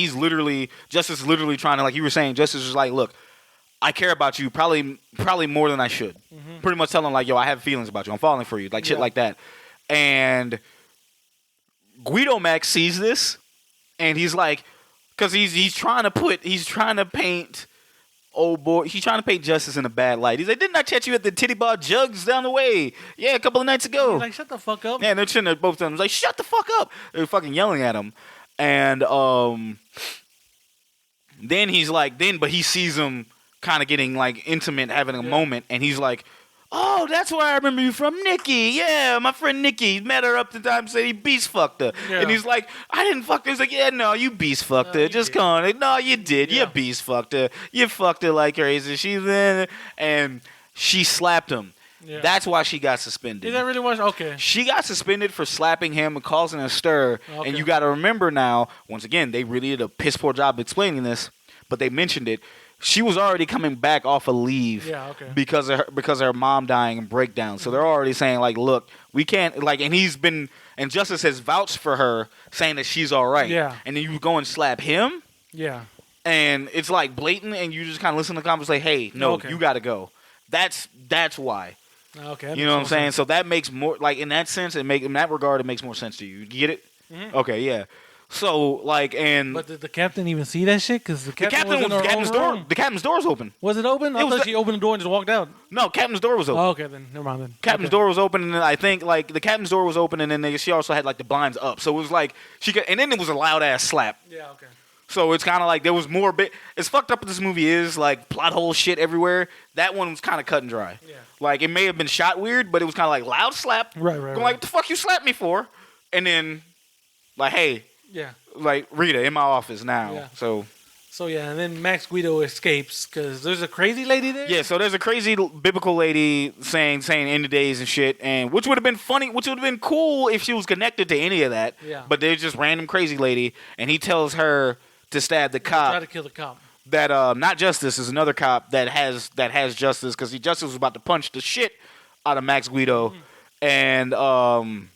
Speaker 5: Justice is literally trying to, like you were saying. Justice is like, look, I care about you probably more than I should. Mm-hmm. Pretty much telling him like, yo, I have feelings about you. I'm falling for you, like shit like that, and Guido Max sees this, and he's like, because he's trying to paint old boy. He's trying to paint Justice in a bad light. He's like, didn't I catch you at the titty bar Jugs down the way? Yeah, a couple of nights ago.
Speaker 6: He's like, shut the fuck up.
Speaker 5: Yeah, and they're sitting there, both of them. He's like, shut the fuck up. They're fucking yelling at him. And then he's like, but he sees him kind of getting like intimate, having a moment, and he's like, oh, that's where I remember you from, Nikki. Yeah, my friend Nikki. Met her up the time, said he beast fucked her. Yeah. And he's like, I didn't fuck her. He's like, yeah, no, you beast fucked her. Just come on. Like, no, you did. Yeah. You beast fucked her. You fucked her like crazy. She's in, and she slapped him. Yeah. That's why she got suspended.
Speaker 6: Is that really what? Okay.
Speaker 5: She got suspended for slapping him and causing a stir. Okay. And you got to remember now, once again, they really did a piss poor job explaining this, but they mentioned it. She was already coming back off of leave because of her mom dying and breakdown. So they're already saying, like, look, we can't, like, and Justice has vouched for her, saying that she's all right. Yeah. And then you go and slap him. Yeah. And it's like blatant, and you just kind of listen to the comments, like, hey, no, you got to go. That's why.
Speaker 6: Okay.
Speaker 5: You know what I'm saying? So that makes more, like, in that sense, in that regard, it makes more sense to you. You get it? Mm-hmm. Okay, yeah. So, like, and...
Speaker 6: But did the captain even see that shit? Because the captain's
Speaker 5: door's open.
Speaker 6: Was it open? I thought she opened the door and just walked out.
Speaker 5: No, captain's door was open.
Speaker 6: Oh, okay, then. Never mind, then.
Speaker 5: Captain's door was open, and then I think, like, the captain's door was open, and then she also had, like, the blinds up. So it was like, and then it was a loud-ass slap.
Speaker 6: Yeah, okay.
Speaker 5: So it's kind of like there was more as fucked up as this movie is, like, plot hole shit everywhere, that one was kind of cut and dry. Yeah. Like, it may have been shot weird, but it was kind of like loud slap.
Speaker 6: Right.
Speaker 5: Going like, what the fuck you slapped me for? And then, like, hey...
Speaker 6: Yeah.
Speaker 5: Like, Rita, in my office now. Yeah.
Speaker 6: So, yeah, and then Max Guido escapes because there's a crazy lady there?
Speaker 5: Yeah, so there's a crazy biblical lady saying end of days and shit, and which would have been funny, which would have been cool if she was connected to any of that. Yeah. But there's just random crazy lady, and he tells her to stab the cop.
Speaker 6: Try to kill the cop.
Speaker 5: That, not Justice, is another cop that has Justice, because Justice was about to punch the shit out of Max Guido, and,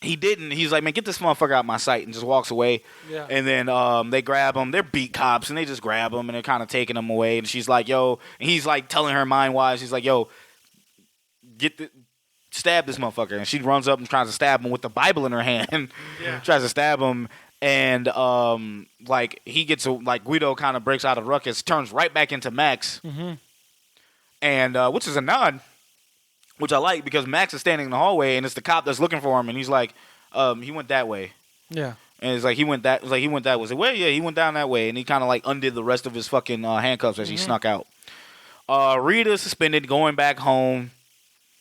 Speaker 5: he didn't. He's like, man, get this motherfucker out my sight, and just walks away. Yeah. And then they grab him. They're beat cops, and they just grab him, and they're kind of taking him away. And she's like, yo, and he's like telling her mind-wise, he's like, yo, stab this motherfucker. And she runs up and tries to stab him with the Bible in her hand. Yeah. Tries to stab him, and like he gets like Guido kind of breaks out of ruckus, turns right back into Max, and which is a nod. Which I like because Max is standing in the hallway and it's the cop that's looking for him and he's like, he went that way. Yeah. And it's like he went that way. It's like, well, yeah, he went down that way and he kind of like undid the rest of his fucking handcuffs as he snuck out. Rita suspended, going back home.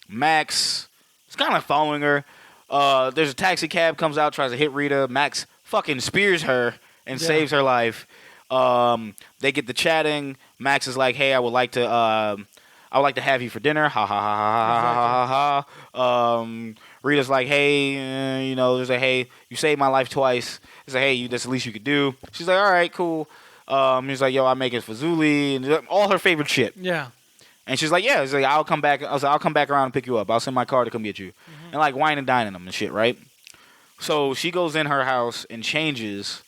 Speaker 5: Max is kind of following her. There's a taxi cab comes out, tries to hit Rita. Max fucking spears her and saves her life. They get to chatting. Max is like, hey, I would like to have you for dinner. Ha ha ha ha ha ha ha. Rita's like, hey, there's like, hey, you saved my life twice. It's like, hey, that's the least you could do. She's like, all right, cool. He's like, yo, I make it for Zuli and all her favorite shit. Yeah. And she's like, yeah. He's like, I'll come back. I was like, I'll come back around and pick you up. I'll send my car to come get you. And like wine and dining them and shit, right? So she goes in her house and changes,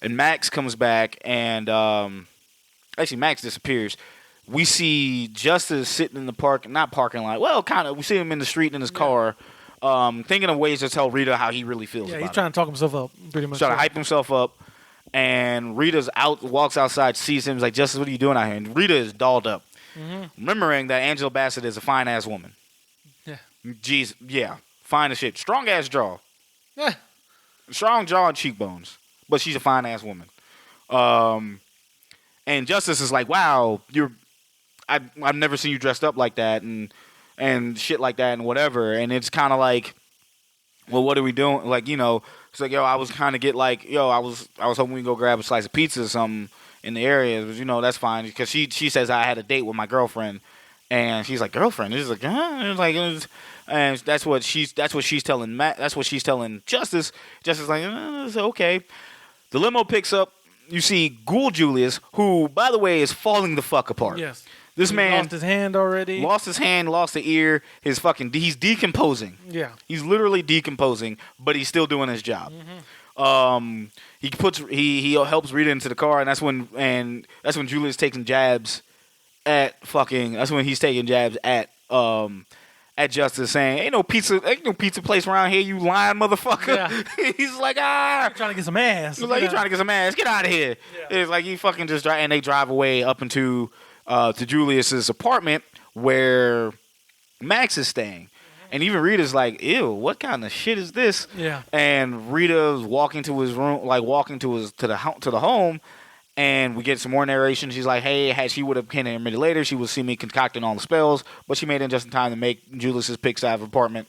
Speaker 5: and Max comes back and actually Max disappears. We see Justice sitting in the parking lot. Well, kind of. We see him in the street in his car, thinking of ways to tell Rita how he really feels.
Speaker 6: Yeah, he's trying to talk himself up, pretty much.
Speaker 5: Trying to hype himself up. And Rita's walks outside, sees him, is like, Justice, what are you doing out here? And Rita is dolled up, remembering that Angela Bassett is a fine ass woman. Yeah. Jeez, yeah, fine as shit, strong ass jaw. Yeah. Strong jaw and cheekbones, but she's a fine ass woman. And Justice is like, wow, I've never seen you dressed up like that and shit like that and whatever. And it's kind of like, well, what are we doing? Like, it's like, yo, I was kind of I was hoping we could go grab a slice of pizza or something in the area. But, that's fine. Because she says I had a date with my girlfriend. And she's like, girlfriend? She's like, and that's what she's telling Matt. That's what she's telling Justice. Justice is like, it's okay. The limo picks up. You see Ghoul Julius, who, by the way, is falling the fuck apart. Yes. This man
Speaker 6: lost his hand already.
Speaker 5: Lost his hand, lost the ear. He's decomposing. Yeah. He's literally decomposing, but he's still doing his job. He helps Rita into the car, and that's when Julius taking jabs at at Justice saying, ain't no pizza place around here, you lying motherfucker.
Speaker 6: Yeah.
Speaker 5: He's like, ah.
Speaker 6: Trying to get some ass.
Speaker 5: He's like, you trying to get some ass. Get out of here.
Speaker 6: Yeah.
Speaker 5: It's like, you fucking just drive. And they drive away up into to Julius's apartment where Max is staying. And even Rita's like, ew, what kind of shit is this?
Speaker 6: Yeah.
Speaker 5: And Rita's walking to his room, like walking to the home, and we get some more narration. She's like, hey, she would have came in a minute later, she would see me concocting all the spells, but she made it just in time to make Julius's pick side apartment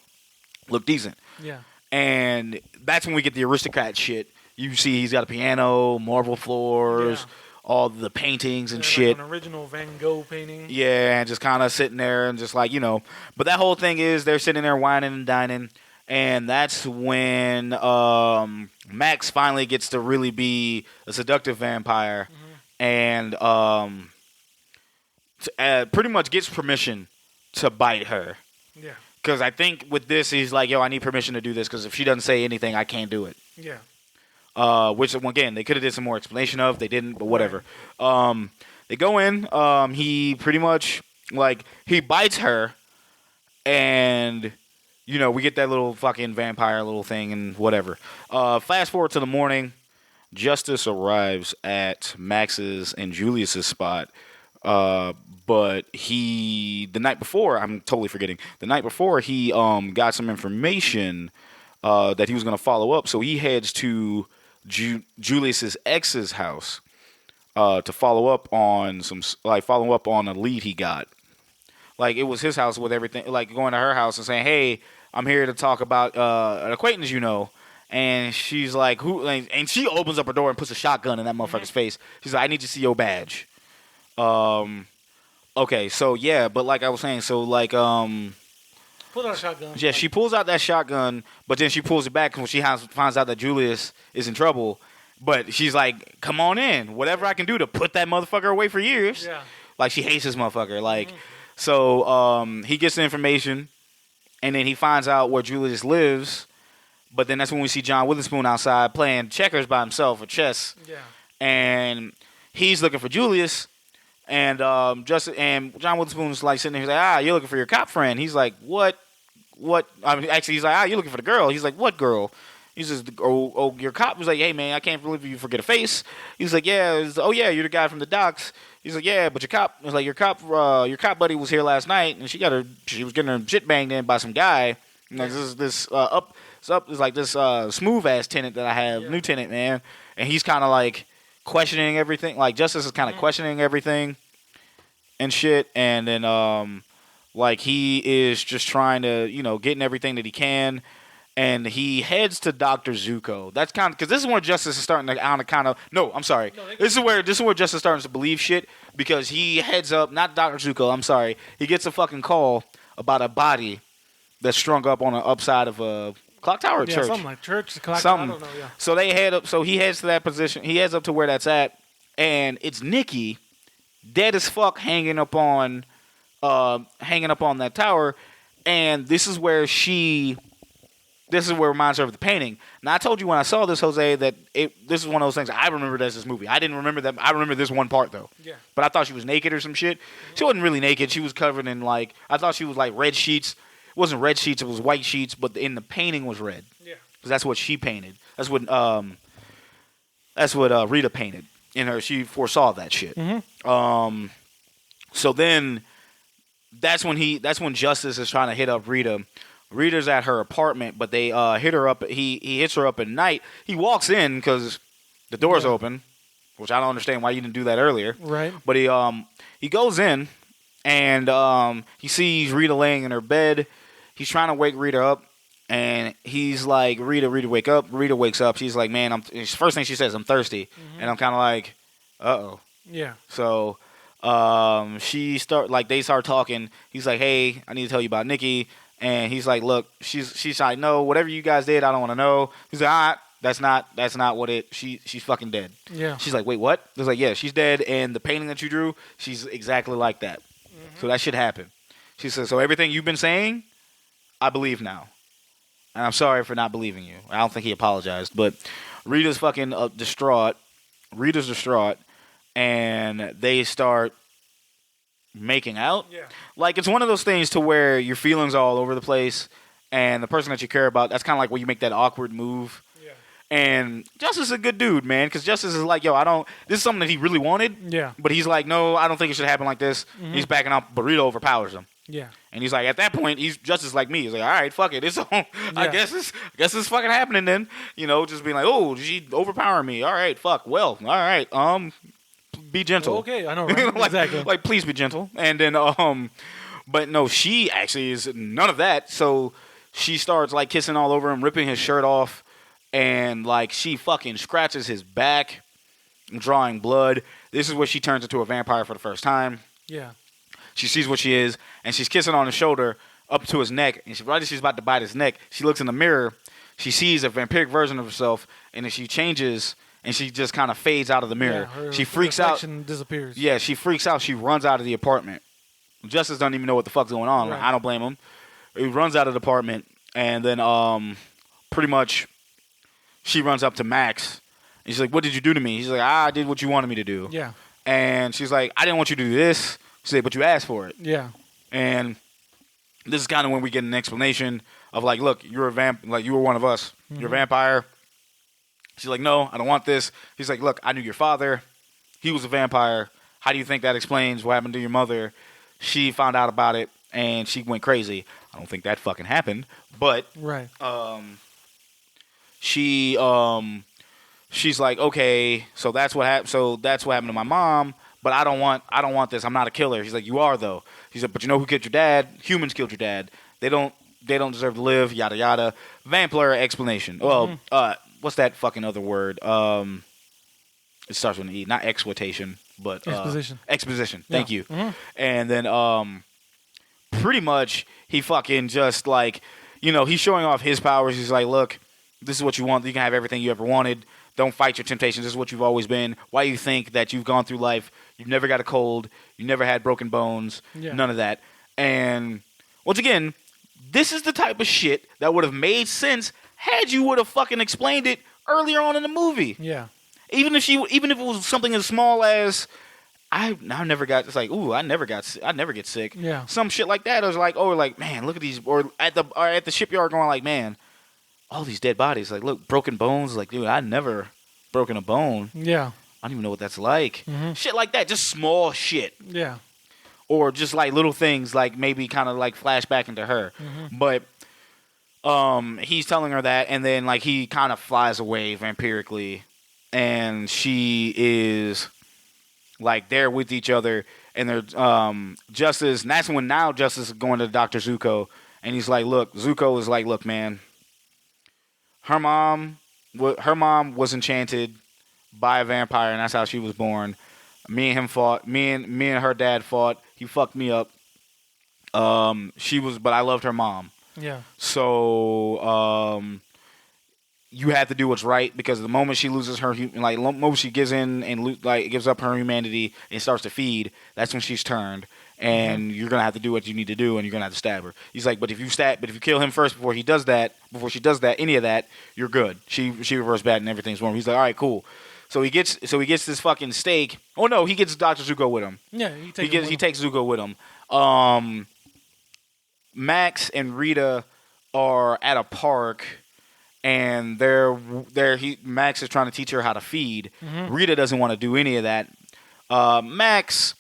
Speaker 5: look decent.
Speaker 6: Yeah.
Speaker 5: And that's when we get the aristocrat shit. You see he's got a piano, marble floors, all the paintings and shit.
Speaker 6: Like an original Van Gogh painting.
Speaker 5: Yeah, and just kind of sitting there and just like, But that whole thing is they're sitting there whining and dining. And that's when Max finally gets to really be a seductive vampire. And pretty much gets permission to bite her.
Speaker 6: Yeah.
Speaker 5: Because I think with this, he's like, yo, I need permission to do this. Because if she doesn't say anything, I can't do it.
Speaker 6: Yeah.
Speaker 5: Which, again, they could have did some more explanation of. They didn't, but whatever. They go in. He pretty much, he bites her. And, we get that little fucking vampire little thing and whatever. Fast forward to the morning. Justice arrives at Max's and Julius's spot. But the night before, I'm totally forgetting. The night before, he got some information that he was going to follow up. So he heads to Julius's ex's house to follow up on a lead he got. Like, it was his house with everything, like going to her house and saying, hey, I'm here to talk about an acquaintance And she's like, who? And she opens up her door and puts a shotgun in that motherfucker's face. She's like, I need to see your badge. Okay, so yeah, but like I was saying, so like
Speaker 6: Pull out a shotgun.
Speaker 5: yeah, she pulls out that shotgun, but then she pulls it back when she finds out that Julius is in trouble. But she's like, come on in, whatever I can do to put that motherfucker away for years.
Speaker 6: Yeah.
Speaker 5: Like, she hates this motherfucker. Like, so he gets the information, and then he finds out where Julius lives. But then that's when we see John Witherspoon outside playing checkers by himself or chess.
Speaker 6: Yeah.
Speaker 5: And he's looking for Julius. And John Witherspoon's like sitting there. He's like, you're looking for your cop friend. He's like, what? I mean, actually, he's like, you're looking for the girl. He's like, what girl? He says, your cop was like, hey, man, I can't believe you forget a face. He's like, yeah. You're the guy from the docks. He's like, yeah, but your cop buddy was here last night, and she was getting her shit banged in by some guy. And like, this smooth ass tenant that I have, new tenant, man, and he's kind of like questioning everything. Like, Justice is kind of questioning everything and shit, and then like he is just trying to getting everything that he can. And he heads to Dr. Zuko. That's kind of because this is where Justice is starting to kind of. No, I'm sorry. This is where Justice is starting to believe shit because he heads up. Not Dr. Zuko. I'm sorry. He gets a fucking call about a body that's strung up on the upside of a clock tower church.
Speaker 6: Something like church. Clock,
Speaker 5: something.
Speaker 6: I don't know. Yeah.
Speaker 5: So they head up. So he heads to that position. He heads up to where that's at, and it's Nikki, dead as fuck, hanging up on that tower, and this is where reminds her of the painting. Now, I told you when I saw this, Jose, that this is one of those things I remembered as this movie. I didn't remember that. I remember this one part, though.
Speaker 6: Yeah.
Speaker 5: But I thought she was naked or some shit. She wasn't really naked. She was covered in, I thought she was, red sheets. It wasn't red sheets. It was white sheets, but in the painting was red.
Speaker 6: Yeah.
Speaker 5: Because that's what she painted. That's what Rita painted in her. She foresaw that shit.
Speaker 6: Mm-hmm.
Speaker 5: So then that's when Justice is trying to hit up Rita. Rita's at her apartment, but they hit her up. He hits her up at night. He walks in because the door's open, which I don't understand why you didn't do that earlier.
Speaker 6: Right.
Speaker 5: But he goes in, and he sees Rita laying in her bed. He's trying to wake Rita up, and he's like, Rita, wake up. Rita wakes up. She's like, man, first thing she says, I'm thirsty. And I'm kind of like, uh-oh.
Speaker 6: Yeah.
Speaker 5: So they start talking. He's like, hey, I need to tell you about Nikki. And he's like, look, she's like, no, whatever you guys did, I don't want to know. He's like, all right, that's not what she's fucking dead.
Speaker 6: Yeah.
Speaker 5: She's like, wait, what? He's like, yeah, she's dead, and the painting that you drew, she's exactly like that. So that shit happened. She says, so everything you've been saying, I believe now. And I'm sorry for not believing you. I don't think he apologized, but Rita's fucking distraught. Rita's distraught, and they start making out.
Speaker 6: Yeah.
Speaker 5: Like, it's one of those things to where your feelings all over the place, and the person that you care about, that's kind of like where you make that awkward move.
Speaker 6: Yeah.
Speaker 5: And Justice is a good dude, man, because Justice is like, yo, this is something that he really wanted.
Speaker 6: Yeah.
Speaker 5: But he's like, no, I don't think it should happen like this.
Speaker 6: Mm-hmm.
Speaker 5: He's backing up. Burrito overpowers him.
Speaker 6: Yeah.
Speaker 5: And he's like, at that point, he's Justice like me. He's like, all right, fuck it. It's on. I guess it's fucking happening then. You know, just being like, oh, she overpowering me. All right, fuck. Well, all right. Be gentle.
Speaker 6: Okay, I know, right?
Speaker 5: like,
Speaker 6: Exactly.
Speaker 5: Like, please be gentle. And then, but no, she actually is none of that. So she starts like kissing all over him, ripping his shirt off, and like she fucking scratches his back, drawing blood. This is where she turns into a vampire for the first time.
Speaker 6: Yeah.
Speaker 5: She sees what she is, and she's kissing on his shoulder up to his neck. And right as she's about to bite his neck, she looks in the mirror. She sees a vampiric version of herself, and then she changes, and she just kind of fades out of the mirror.
Speaker 6: Yeah,
Speaker 5: she freaks out.
Speaker 6: Disappears.
Speaker 5: Yeah, she freaks out. She runs out of the apartment. Justice doesn't even know what the fuck's going on.
Speaker 6: Right.
Speaker 5: I don't blame him. He runs out of the apartment, and then pretty much she runs up to Max. And she's like, what did you do to me? He's like, I did what you wanted me to do.
Speaker 6: Yeah.
Speaker 5: And she's like, I didn't want you to do this. She said, but you asked for it.
Speaker 6: Yeah.
Speaker 5: And this is kind of when we get an explanation of like, look, you're a like you were one of us. You're a vampire. She's like, no, I don't want this. He's like, look, I knew your father. He was a vampire. How do you think that explains what happened to your mother? She found out about it and she went crazy. I don't think that fucking happened, but
Speaker 6: Right.
Speaker 5: she's like, okay, so that's what happened. So that's what happened to my mom. But I don't want this. I'm not a killer. He's like, you are though. He said, but you know who killed your dad? Humans killed your dad. They don't deserve to live. Yada yada. Vampire explanation. Well, what's that fucking other word? It starts with an E. Not exploitation, but
Speaker 6: Exposition.
Speaker 5: Exposition. Thank you.
Speaker 6: Mm-hmm.
Speaker 5: And then pretty much he fucking just like, you know, he's showing off his powers. He's like, look, this is what you want. You can have everything you ever wanted. Don't fight your temptations. This is what you've always been. Why do you think that you've gone through life? You've never got a cold. You never had broken bones.
Speaker 6: Yeah.
Speaker 5: None of that. And once again, this is the type of shit that would have made sense had you would have fucking explained it earlier on in the movie.
Speaker 6: Yeah.
Speaker 5: Even if it was something as small as I never got. It's like, ooh, I never get sick.
Speaker 6: Yeah.
Speaker 5: Some shit like that. I was like, oh, like, man, look at these. Or at the shipyard, going like, man, all these dead bodies. Like, look, broken bones. Like, dude, I never broken a bone.
Speaker 6: Yeah.
Speaker 5: I don't even know what that's like.
Speaker 6: Mm-hmm.
Speaker 5: Shit like that, just small shit.
Speaker 6: Yeah.
Speaker 5: Or just like little things, like maybe kind of like flash back into her.
Speaker 6: Mm-hmm.
Speaker 5: But he's telling her that, and then like he kind of flies away vampirically, and she is like they're with each other, and they're Justice. And that's when now Justice is going to Dr. Zuko, and he's like, look, Zuko is like, look, man, her mom was enchanted by a vampire, and that's how she was born. Me and him fought. Me and her dad fought. He fucked me up. But I loved her mom.
Speaker 6: Yeah.
Speaker 5: So you have to do what's right, because the moment she loses her, the moment she gives in and gives up her humanity and starts to feed, that's when she's turned. And you're gonna have to do what you need to do, and you're gonna have to stab her. He's like, but if you kill him first before she does that, any of that, you're good. She reverses back and everything's normal. He's like, all right, cool. So he gets this fucking steak. Oh no, he gets Dr. Zuko with him.
Speaker 6: Yeah,
Speaker 5: he takes Zuko with him. Max and Rita are at a park, and Max is trying to teach her how to feed.
Speaker 6: Mm-hmm.
Speaker 5: Rita doesn't want to do any of that. Max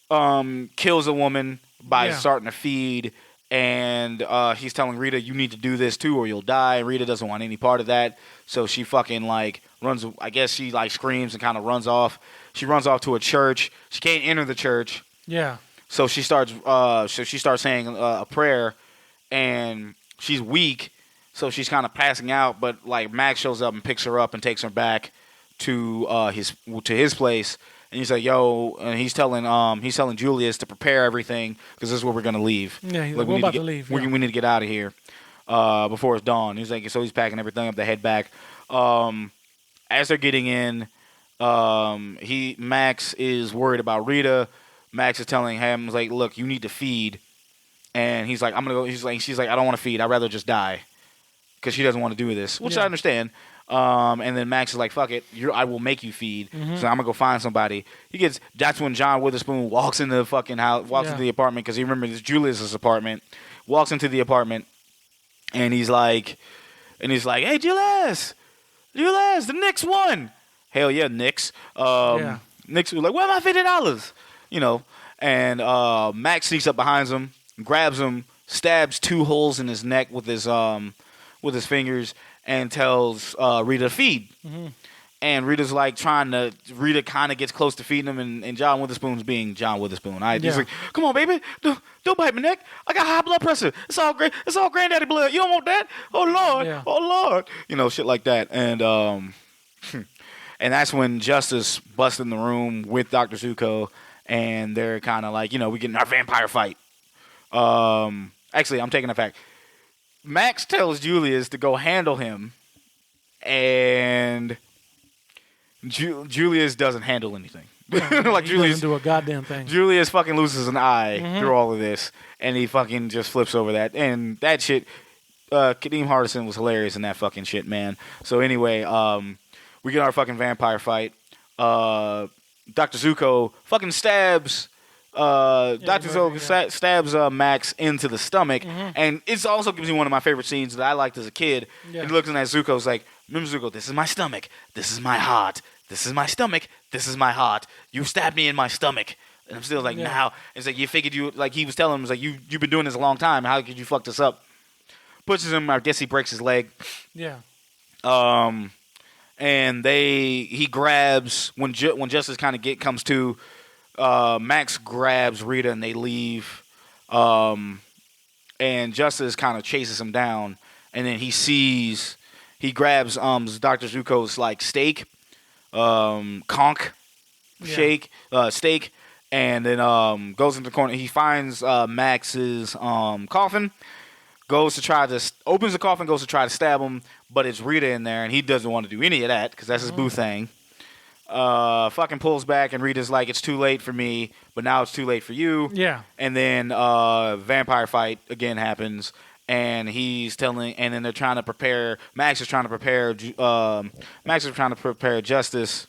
Speaker 5: kills a woman by starting to feed, and he's telling Rita, you need to do this too or you'll die. Rita doesn't want any part of that, so she fucking like runs. I guess she like screams and kind of runs off. She runs off to a church. She can't enter the church.
Speaker 6: Yeah.
Speaker 5: So she starts saying a prayer, and she's weak, so she's kind of passing out. But like Max shows up and picks her up and takes her back to his place. And he's like, yo, and he's telling Julius to prepare everything, because this is where we're gonna leave.
Speaker 6: Yeah, he's like, we're about to leave.
Speaker 5: We need to get out of here before it's dawn. He's like, so he's packing everything up to head back. As they're getting in, Max is worried about Rita. Max is telling him, like, look, you need to feed. And he's like, I'm gonna go. She's like, I don't want to feed. I'd rather just die. because she doesn't want to do this, which
Speaker 6: Yeah.
Speaker 5: I understand. And then Max is like, fuck it, I will make you feed. So I'm going to go find somebody. That's when John Witherspoon walks into the fucking house, into the apartment, because he remembers Julius's apartment, walks into the apartment, and he's like, hey, Julius, the Knicks won. Hell yeah, Knicks. Knicks was like, where are my $50? You know, and Max sneaks up behind him, grabs him, stabs 2 holes in his neck with his fingers, and tells Rita to feed. And Rita's like Rita kind of gets close to feeding him, and John Witherspoon's being John Witherspoon. He's like, come on, baby, don't bite my neck. I got high blood pressure. It's all great. It's all granddaddy blood. You don't want that? Oh Lord, oh Lord, you know, shit like that. And and that's when Justice busts in the room with Dr. Zuko, and they're kind of like, you know, we getting our vampire fight. Actually, I'm taking it back. Max tells Julius to go handle him, and Julius doesn't handle anything. Like
Speaker 6: Julius doesn't do a goddamn thing.
Speaker 5: Julius fucking loses an eye through all of this, and he fucking just flips over that. And that shit, Kadeem Hardison was hilarious in that fucking shit, man. So anyway, we get our fucking vampire fight. Dr. Zuko fucking stabs. Dr. Zuko stabs Max into the stomach, and it also gives me one of my favorite scenes that I liked as a kid.
Speaker 6: Yeah.
Speaker 5: And he looks at Zuko's like, remember Zuko, this is my stomach, this is my heart, this is my stomach, this is my heart. You stabbed me in my stomach. And I'm still like, now. It's like, you figured like he was telling him, was like, you've been doing this a long time. How could you fuck this up? Pushes him, I guess he breaks his leg.
Speaker 6: Yeah.
Speaker 5: And he grabs, when Justice kind of comes to, Max grabs Rita and they leave. And Justice kind of chases him down. And then he grabs Dr. Zuko's like steak, steak, and then goes into the corner. He finds Max's coffin, opens the coffin, goes to try to stab him, but it's Rita in there, and he doesn't want to do any of that because that's his boo thing. Fucking pulls back, and Rita's like, it's too late for me, but now it's too late for you.
Speaker 6: Yeah.
Speaker 5: And then vampire fight again happens, and and then they're trying to prepare. Max is trying to prepare Justice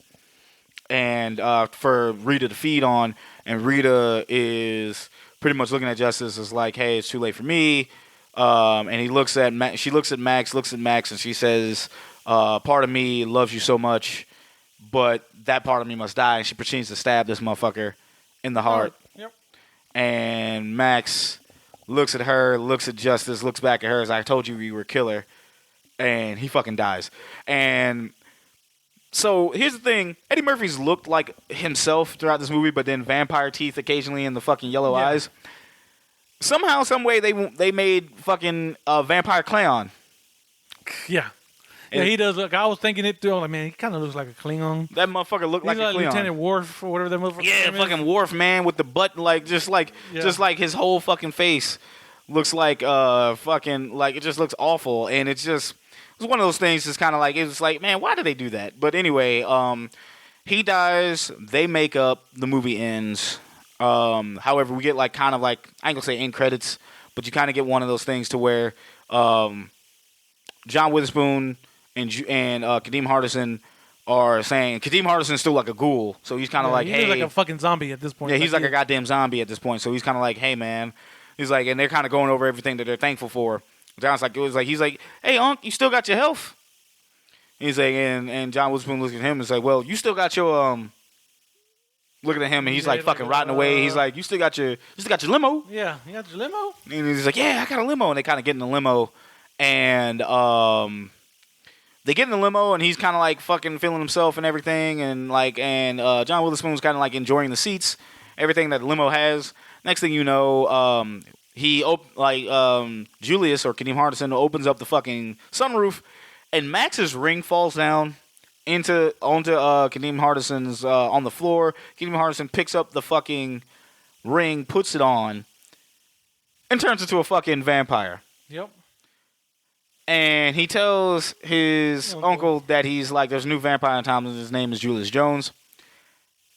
Speaker 5: and for Rita to feed on, and Rita is pretty much looking at Justice as like, hey, it's too late for me. And he looks at she looks at Max, and she says, part of me loves you so much, but that part of me must die. And she proceeds to stab this motherfucker in the heart.
Speaker 6: Yep.
Speaker 5: And Max looks at her, looks at Justice, looks back at her as I told you were a killer. And he fucking dies. And so here's the thing. Eddie Murphy's looked like himself throughout this movie, but then vampire teeth occasionally in the fucking yellow eyes. Somehow, some way, they made fucking Vampire Cleon.
Speaker 6: Yeah. Yeah, he does look. I was thinking it through. I'm like, man, he kind of looks like a Klingon.
Speaker 5: That motherfucker looked like a Klingon.
Speaker 6: Lieutenant Worf or whatever that motherfucker.
Speaker 5: Yeah, fucking Worf, man, with the butt, just like his whole fucking face looks like fucking like it just looks awful, and it's one of those things. It's kind of like it's like, man, why did they do that? But anyway, he dies. They make up. The movie ends. However, we get I ain't gonna say end credits, but you kind of get one of those things to where John Witherspoon and Kadeem Hardison are saying Kadeem Hardison's still like a ghoul, so he's kind of like, hey,
Speaker 6: like a fucking zombie at this point.
Speaker 5: Yeah, he's like a goddamn zombie at this point. So he's kind of like, hey, man, he's like, and they're kind of going over everything that they're thankful for. John's like, he's like, hey, Unc, you still got your health. He's like, and John Witherspoon looks at him and is like, well, you still got your looking at him, and he's like fucking rotting away. He's like, you still got your limo.
Speaker 6: Yeah, you got your limo.
Speaker 5: And he's like, yeah, I got a limo. And they kind of get in the limo, and they get in the limo, and he's kind of like fucking feeling himself and everything, and John Witherspoon's kind of like enjoying the seats, everything that the limo has. Next thing you know, Julius or Kadeem Hardison opens up the fucking sunroof, and Max's ring falls down onto Kadeem Hardison's on the floor. Kadeem Hardison picks up the fucking ring, puts it on, and turns into a fucking vampire.
Speaker 6: Yep.
Speaker 5: And he tells his uncle that he's like, there's a new vampire in town, and his name is Julius Jones.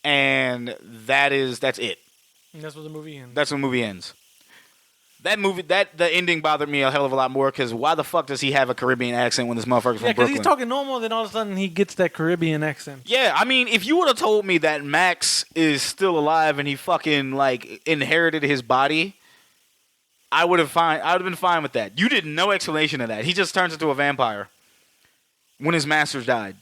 Speaker 5: And that's it.
Speaker 6: And that's what the movie ends.
Speaker 5: That's when the movie ends. That movie, the ending bothered me a hell of a lot more because why the fuck does he have a Caribbean accent when this motherfucker's from
Speaker 6: because
Speaker 5: Brooklyn?
Speaker 6: he's talking normal, then all of a sudden he gets that Caribbean accent.
Speaker 5: Yeah, I mean, if you would have told me that Max is still alive and he fucking like inherited his body, I would have been fine with that. You did no explanation of that. He just turns into a vampire when his masters died.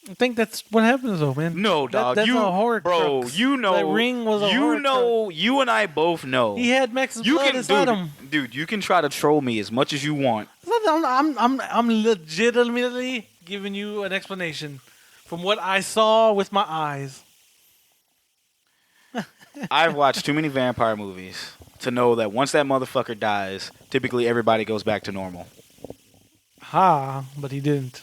Speaker 6: I think that's what happens, though, man.
Speaker 5: No, dog.
Speaker 6: That's a horror
Speaker 5: bro.
Speaker 6: crux.
Speaker 5: You know,
Speaker 6: that ring was a horror crux.
Speaker 5: You and I both know.
Speaker 6: He had Max's blood inside him.
Speaker 5: Dude, you can try to troll me as much as you want.
Speaker 6: I'm legitimately giving you an explanation from what I saw with my eyes.
Speaker 5: I've watched too many vampire movies to know that once that motherfucker dies, typically everybody goes back to normal.
Speaker 6: But he didn't.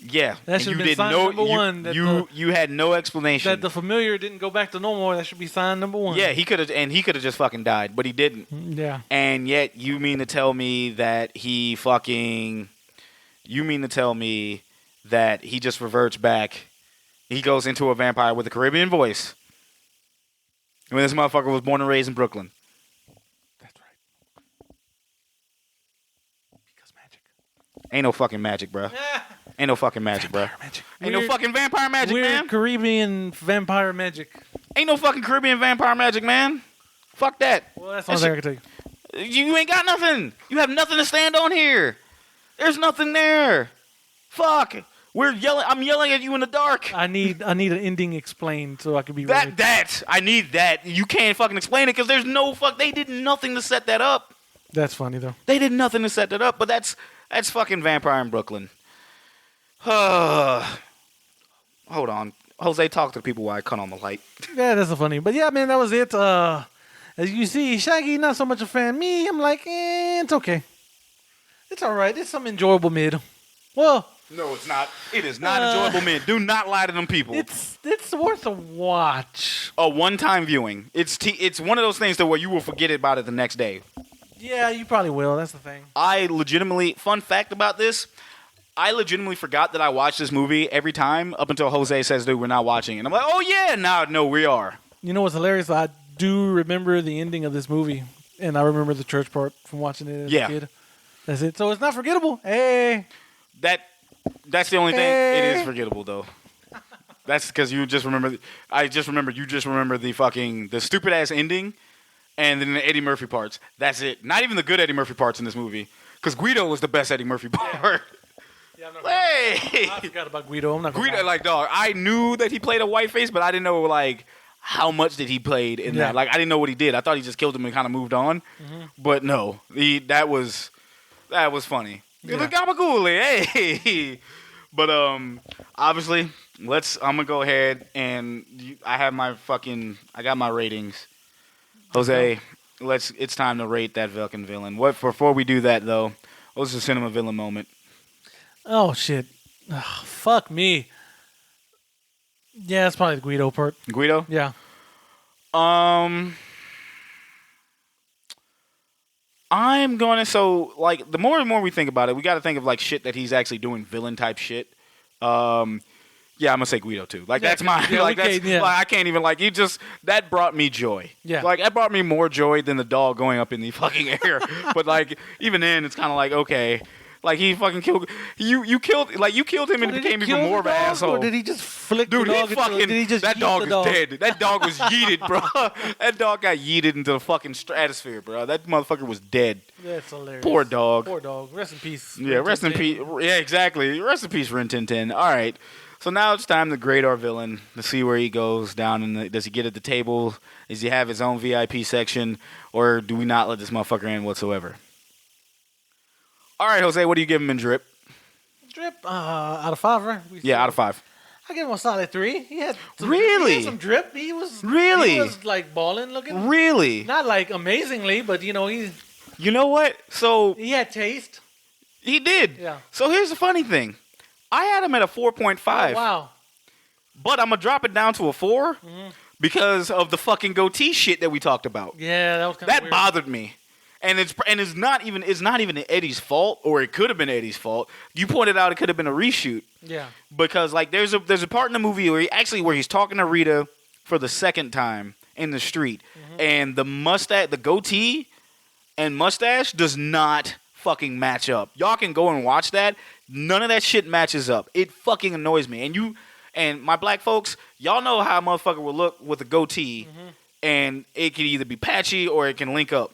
Speaker 5: Yeah,
Speaker 6: that should have been sign number one.
Speaker 5: You had no explanation
Speaker 6: that the familiar didn't go back to normal. That should be sign number one.
Speaker 5: Yeah, he could have just fucking died, but he didn't.
Speaker 6: Yeah,
Speaker 5: and yet you mean to tell me that he just reverts back? He goes into a vampire with a Caribbean voice. When this motherfucker was born and raised in Brooklyn.
Speaker 6: That's right. Because magic.
Speaker 5: Ain't no fucking magic, bro. Ain't no fucking magic, bro. Ain't no fucking vampire magic, man.
Speaker 6: Caribbean vampire magic.
Speaker 5: Ain't no fucking Caribbean vampire magic, man. Fuck that.
Speaker 6: Well, that's all I can tell you.
Speaker 5: You ain't got nothing. You have nothing to stand on here. There's nothing there. Fuck. I'm yelling at you in the dark.
Speaker 6: I need an ending explained so I can be right.
Speaker 5: I need that. You can't fucking explain it because there's no fuck. They did nothing to set that up.
Speaker 6: That's funny though.
Speaker 5: They did nothing to set that up, but that's fucking Vampire in Brooklyn. Hold on. Jose, talk to people while I cut on the light.
Speaker 6: Yeah, that's so funny. But yeah, man, that was it. As you see, Shaggy, not so much a fan. Me, I'm like, it's okay. It's all right. It's some enjoyable mid. Well,
Speaker 5: no, it's not. It is not enjoyable mid. Do not lie to them people.
Speaker 6: It's worth a watch.
Speaker 5: A one-time viewing. It's one of those things that where you will forget about it the next day.
Speaker 6: Yeah, you probably will. That's the thing.
Speaker 5: Fun fact about this, I legitimately forgot that I watched this movie every time up until Jose says, dude, we're not watching. And I'm like, oh, yeah, no, we are.
Speaker 6: You know what's hilarious? I do remember the ending of this movie, and I remember the church part from watching it as a kid. That's it. So it's not forgettable. Hey.
Speaker 5: That's the only thing. It is forgettable, though. That's because you just remember. You just remember the stupid-ass ending and then the Eddie Murphy parts. That's it. Not even the good Eddie Murphy parts in this movie. Because Guido was the best Eddie Murphy part.
Speaker 6: Yeah, I'm not
Speaker 5: hey!
Speaker 6: I forgot about Guido. I'm not
Speaker 5: Guido, like, dog, I knew that he played a white face, but I didn't know, like, how much did he played in that. Like, I didn't know what he did. I thought he just killed him and kind of moved on. Mm-hmm. But no, that was funny. Yeah. The gabagool, hey! But, obviously, I'm gonna go ahead and I got my ratings. Jose, it's time to rate that fucking villain. Before we do that, though, what's the cinema villain moment?
Speaker 6: Oh, shit. Oh, fuck me. Yeah, it's probably the Guido part.
Speaker 5: Guido?
Speaker 6: Yeah.
Speaker 5: I'm going to, the more and more we think about it, we got to think of, like, shit that he's actually doing villain-type shit. Yeah, I'm going to say Guido, too. Like, that's my,
Speaker 6: yeah,
Speaker 5: like, I can't even, like, that brought me joy.
Speaker 6: Yeah.
Speaker 5: Like, that brought me more joy than the dog going up in the fucking air. But, like, even then, it's kind of like, okay. Like, he fucking killed, you killed him and became even more of an asshole.
Speaker 6: Or did he just flick
Speaker 5: Dude,
Speaker 6: the dog?
Speaker 5: That dog is dead. That dog was yeeted, bro. That dog got yeeted into the fucking stratosphere, bro. That motherfucker was dead.
Speaker 6: That's hilarious.
Speaker 5: Poor dog.
Speaker 6: Poor dog. Rest in peace.
Speaker 5: Yeah, rest in peace. Yeah, exactly. Rest in peace, Rin Tin Tin. All right. So now it's time to grade our villain to see where he goes down. Does he get at the table? Does he have his own VIP section? Or do we not let this motherfucker in whatsoever? All right, Jose, what do you give him in drip?
Speaker 6: Drip, out of 5, right?
Speaker 5: Yeah, out of 5.
Speaker 6: I give him a solid 3. He had some,
Speaker 5: really?
Speaker 6: He had some drip. He was like balling looking.
Speaker 5: Really?
Speaker 6: Not like amazingly, but he.
Speaker 5: You know what? So
Speaker 6: he had taste.
Speaker 5: He did.
Speaker 6: Yeah.
Speaker 5: So here's the funny thing. I had him at a 4.5.
Speaker 6: Oh, wow.
Speaker 5: But I'm gonna drop it down to a 4 because of the fucking goatee shit that we talked about.
Speaker 6: Yeah, that was kind of weird.
Speaker 5: Bothered me. And it's not even Eddie's fault, or it could have been Eddie's fault. You pointed out it could have been a reshoot.
Speaker 6: Yeah.
Speaker 5: Because like there's a part in the movie where he's talking to Rita for the second time in the street, and the mustache, the goatee, and mustache does not fucking match up. Y'all can go and watch that. None of that shit matches up. It fucking annoys me. And my black folks, y'all know how a motherfucker will look with a goatee, and it can either be patchy or it can link up.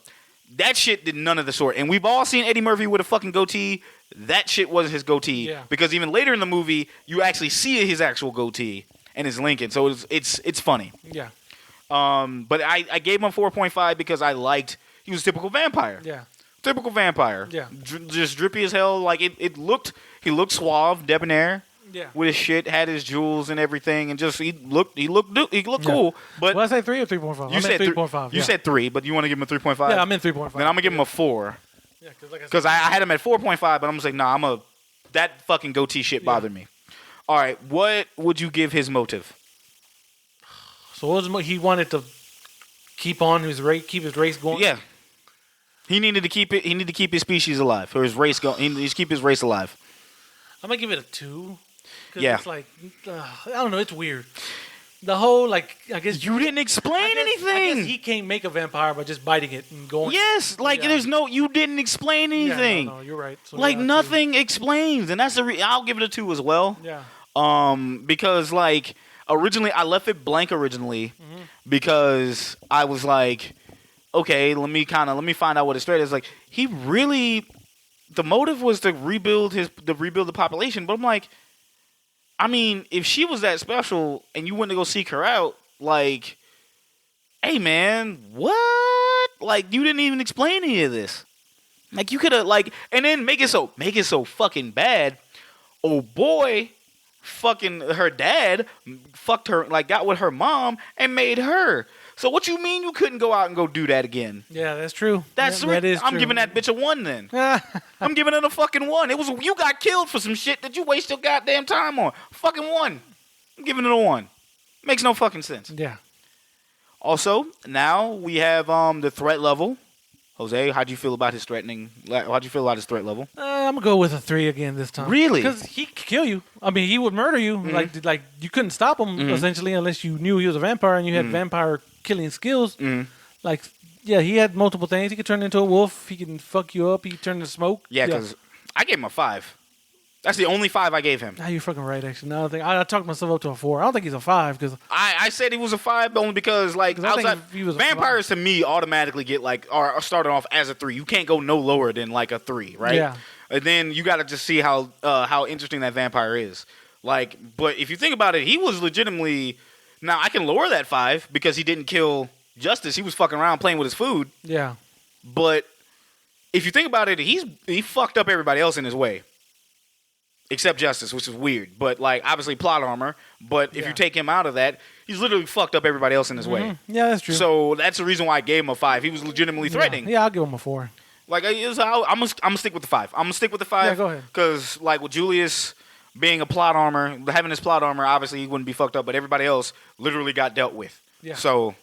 Speaker 5: That shit did none of the sort. And we've all seen Eddie Murphy with a fucking goatee. That shit wasn't his goatee.
Speaker 6: Yeah.
Speaker 5: Because even later in the movie, you actually see his actual goatee and his Lincoln. So it's funny.
Speaker 6: Yeah.
Speaker 5: But I gave him a 4.5 because I liked, he was a typical vampire.
Speaker 6: Yeah.
Speaker 5: Typical vampire.
Speaker 6: Yeah.
Speaker 5: Just drippy as hell. Like he looked suave, debonair.
Speaker 6: Yeah.
Speaker 5: With his shit, had his jewels and everything, and just he looked cool. But
Speaker 6: Well, I say 3 or 3.5.
Speaker 5: you said
Speaker 6: 3.5.
Speaker 5: You said 3, but you want to give him a 3.5?
Speaker 6: Yeah, I'm in 3.5.
Speaker 5: Then I'm gonna give him a 4
Speaker 6: Yeah,
Speaker 5: because I had him at 4.5, but I'm gonna say nah. That fucking goatee shit bothered me. All right, what would you give his motive?
Speaker 6: So what was he wanted to keep on his race, keep his race going?
Speaker 5: Yeah, he needed to keep it. He needed to keep his species alive or his race going. He needs to keep his race alive.
Speaker 6: I'm gonna give it a 2.
Speaker 5: Yeah.
Speaker 6: It's like I don't know. It's weird. The whole I guess
Speaker 5: You didn't explain anything.
Speaker 6: I guess he can't make a vampire by just biting it and going.
Speaker 5: Yes, like
Speaker 6: Yeah.
Speaker 5: you didn't explain
Speaker 6: Yeah,
Speaker 5: anything.
Speaker 6: no, you're right. So,
Speaker 5: Like
Speaker 6: yeah, 2.
Speaker 5: nothing explains, and that's I'll give it a 2 as well.
Speaker 6: Yeah.
Speaker 5: Because like originally I left it blank originally
Speaker 6: Mm-hmm.
Speaker 5: because I was like, okay, let me find out what his threat is. Like he really, the motive was to rebuild the population, but I'm like, I mean, if she was that special and you went to go seek her out, like, hey man, what? Like you didn't even explain any of this. Like you could have and then make it so fucking bad. Oh boy, fucking her dad fucked her, got with her mom and made her. So what you mean you couldn't go out and go do that again?
Speaker 6: Yeah, that's true.
Speaker 5: That is I'm
Speaker 6: true.
Speaker 5: giving that bitch a 1 then. I'm giving it a fucking 1. It was you got killed for some shit that you wasted your goddamn time on. Fucking 1. I'm giving it a 1. Makes no fucking sense.
Speaker 6: Yeah.
Speaker 5: Also, now we have the threat level. Jose, how'd you feel about his threatening? How'd you feel about his threat level?
Speaker 6: I'm gonna go with a 3 again this time.
Speaker 5: Really?
Speaker 6: Because he could kill you. I mean, he would murder you. Like you couldn't stop him essentially unless you knew he was a vampire and you had vampire killing skills. Like, yeah, he had multiple things. He could turn into a wolf. He can fuck you up. He could turn into smoke.
Speaker 5: Yeah, because I gave him a 5. That's the only 5 I gave him.
Speaker 6: You're fucking right. Actually, now I talked myself up to a 4. I don't think he's a 5 because
Speaker 5: I said he was a 5 only because
Speaker 6: I think
Speaker 5: outside
Speaker 6: he was a
Speaker 5: vampires to me automatically get are started off as a 3. You can't go no lower than a 3, right?
Speaker 6: Yeah.
Speaker 5: And then you got to just see how interesting that vampire is. But if you think about it, he was legitimately. Now I can lower that 5 because he didn't kill Justice. He was fucking around playing with his food.
Speaker 6: Yeah.
Speaker 5: But if you think about it, he fucked up everybody else in his way. Except Justice, which is weird. But, obviously plot armor. But if you take him out of that, he's literally fucked up everybody else in his way.
Speaker 6: Yeah, that's true.
Speaker 5: So that's the reason why I gave him a 5. He was legitimately threatening.
Speaker 6: Yeah, I'll give him a 4.
Speaker 5: I'm gonna stick with the 5. I'm gonna stick with the 5.
Speaker 6: Yeah, go ahead.
Speaker 5: Because, with Julius being a plot armor, having his plot armor, obviously he wouldn't be fucked up. But everybody else literally got dealt with.
Speaker 6: Yeah.
Speaker 5: So,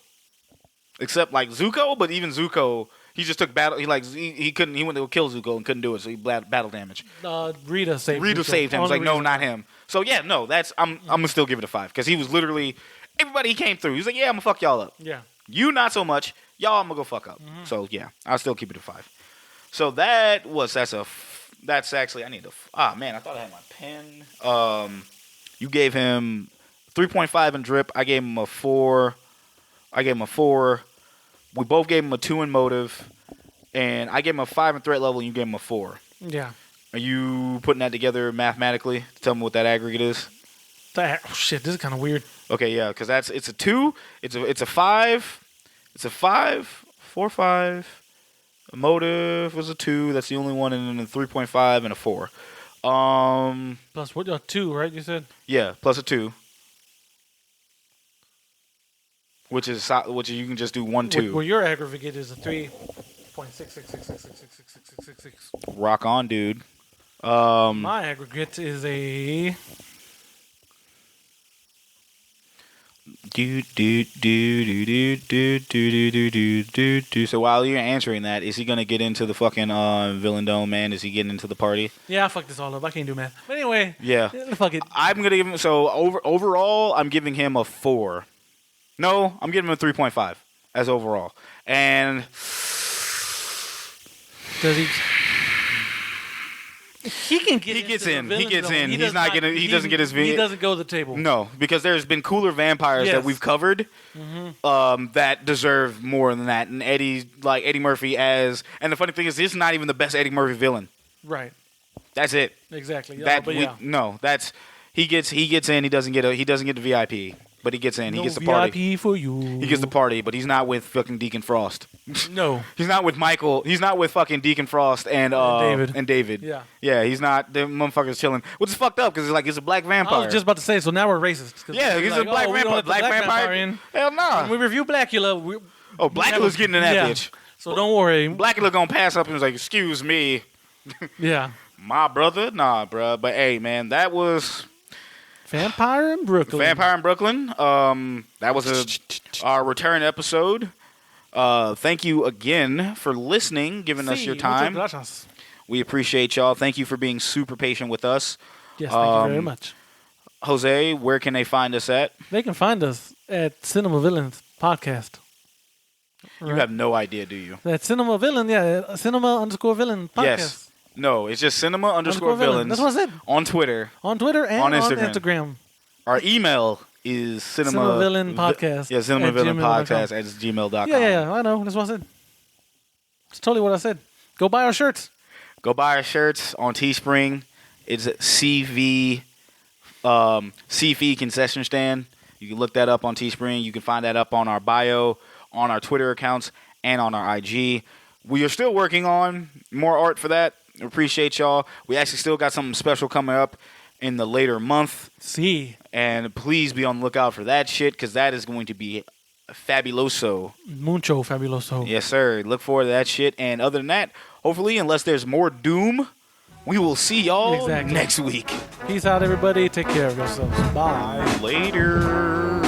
Speaker 5: except, Zuko. But even Zuko, he just took battle. He couldn't. He went to go kill Zuko and couldn't do it. So he battle damage.
Speaker 6: Rita saved
Speaker 5: Rita
Speaker 6: Zuko.
Speaker 5: saved him. It's
Speaker 6: Only
Speaker 5: like, no,
Speaker 6: reason-
Speaker 5: not him. So yeah, no, I'm gonna still give it a 5 because he was literally everybody he came through. He's like, yeah, I'm gonna fuck y'all up.
Speaker 6: Yeah.
Speaker 5: You not so much. Y'all, I'm gonna go fuck up. So yeah, I'll still keep it a 5. So that's actually I need to. Man, I thought I had my pen. You gave him 3.5 in drip. I gave him a 4. We both gave him a 2 in motive, and I gave him a 5 in threat level, and you gave him a 4.
Speaker 6: Yeah.
Speaker 5: Are you putting that together mathematically to tell me what that aggregate is?
Speaker 6: Shit, this is kind of weird.
Speaker 5: Okay, yeah, because it's a 2, it's a 5, it's a 5, 4, 5. A motive was a 2. That's the only one, and then a 3.5 and a 4.
Speaker 6: Plus what? 2, right? You said.
Speaker 5: Yeah, plus a 2, which is you can just do 1, 2.
Speaker 6: Well, your aggregate is a 3.66666666666.
Speaker 5: Rock on, dude.
Speaker 6: My aggregate is a.
Speaker 5: So while you're answering that, is he gonna get into the fucking villain dome, man? Is he getting into the party?
Speaker 6: Yeah, I fucked this all up. I can't do math. But anyway.
Speaker 5: Yeah.
Speaker 6: Fuck it.
Speaker 5: I'm gonna give him overall. I'm giving him a 4. No, I'm giving him a 3.5 as overall. And
Speaker 6: Does he? He can get.
Speaker 5: He gets
Speaker 6: into the
Speaker 5: in. He
Speaker 6: villain
Speaker 5: gets
Speaker 6: zone.
Speaker 5: in. He's not getting. He doesn't get his.
Speaker 6: He doesn't go to the table.
Speaker 5: No, because there's been cooler vampires that
Speaker 6: Yes.
Speaker 5: we've covered that deserve more than that. And Eddie Murphy and the funny thing is, this is not even the best Eddie Murphy villain.
Speaker 6: Right.
Speaker 5: That's it.
Speaker 6: Exactly.
Speaker 5: He gets in. He doesn't get the VIP, but he gets in.
Speaker 6: No
Speaker 5: he gets the party.
Speaker 6: VIP for you.
Speaker 5: He gets the party, but he's not with fucking Deacon Frost.
Speaker 6: No.
Speaker 5: He's not with Michael. He's not with fucking Deacon Frost and David.
Speaker 6: Yeah.
Speaker 5: Yeah, he's not. The motherfucker's chilling, which is fucked up because it's a black vampire.
Speaker 6: I was just about to say. So now we're racist.
Speaker 5: Yeah, he's a black vampire. Black vampire.
Speaker 6: In.
Speaker 5: Hell nah.
Speaker 6: When we review Blackula.
Speaker 5: Blackula's getting in that bitch.
Speaker 6: So don't worry.
Speaker 5: Blackula gonna pass up and was like, "Excuse me,
Speaker 6: Yeah.
Speaker 5: my brother." Nah, bruh. But hey, man, that was
Speaker 6: Vampire in Brooklyn.
Speaker 5: Vampire in Brooklyn. That was our return episode. Thank you again for listening, giving us your time. We appreciate y'all. Thank you for being super patient with us.
Speaker 6: Yes, thank you very much.
Speaker 5: Jose, where can they find us at?
Speaker 6: They can find us at Cinema Villains Podcast.
Speaker 5: You have no idea, do you?
Speaker 6: That Cinema Villain, Cinema_Villain Podcast.
Speaker 5: Yes. No, it's just cinema_villains.
Speaker 6: That's what I said.
Speaker 5: On Twitter.
Speaker 6: On Twitter and
Speaker 5: on
Speaker 6: on
Speaker 5: Instagram.
Speaker 6: Instagram.
Speaker 5: Our email is
Speaker 6: Cinema Podcast.
Speaker 5: Yeah, cinemavillainpodcast at gmail.com.
Speaker 6: Yeah, I know. That's what I said. It's totally what I said. Go buy our shirts.
Speaker 5: Go buy our shirts on Teespring. It's CV Concession Stand. You can look that up on Teespring. You can find that up on our bio, on our Twitter accounts, and on our IG. We are still working on more art for that. Appreciate y'all. We actually still got something special coming up in the later month.
Speaker 6: See.
Speaker 5: And please be on the lookout for that shit, because that is going to be fabuloso.
Speaker 6: Mucho fabuloso.
Speaker 5: Yes, sir. Look forward to that shit. And other than that, hopefully, unless there's more doom, we will see y'all next week.
Speaker 6: Peace out, everybody. Take care of yourselves. Bye.
Speaker 5: Later.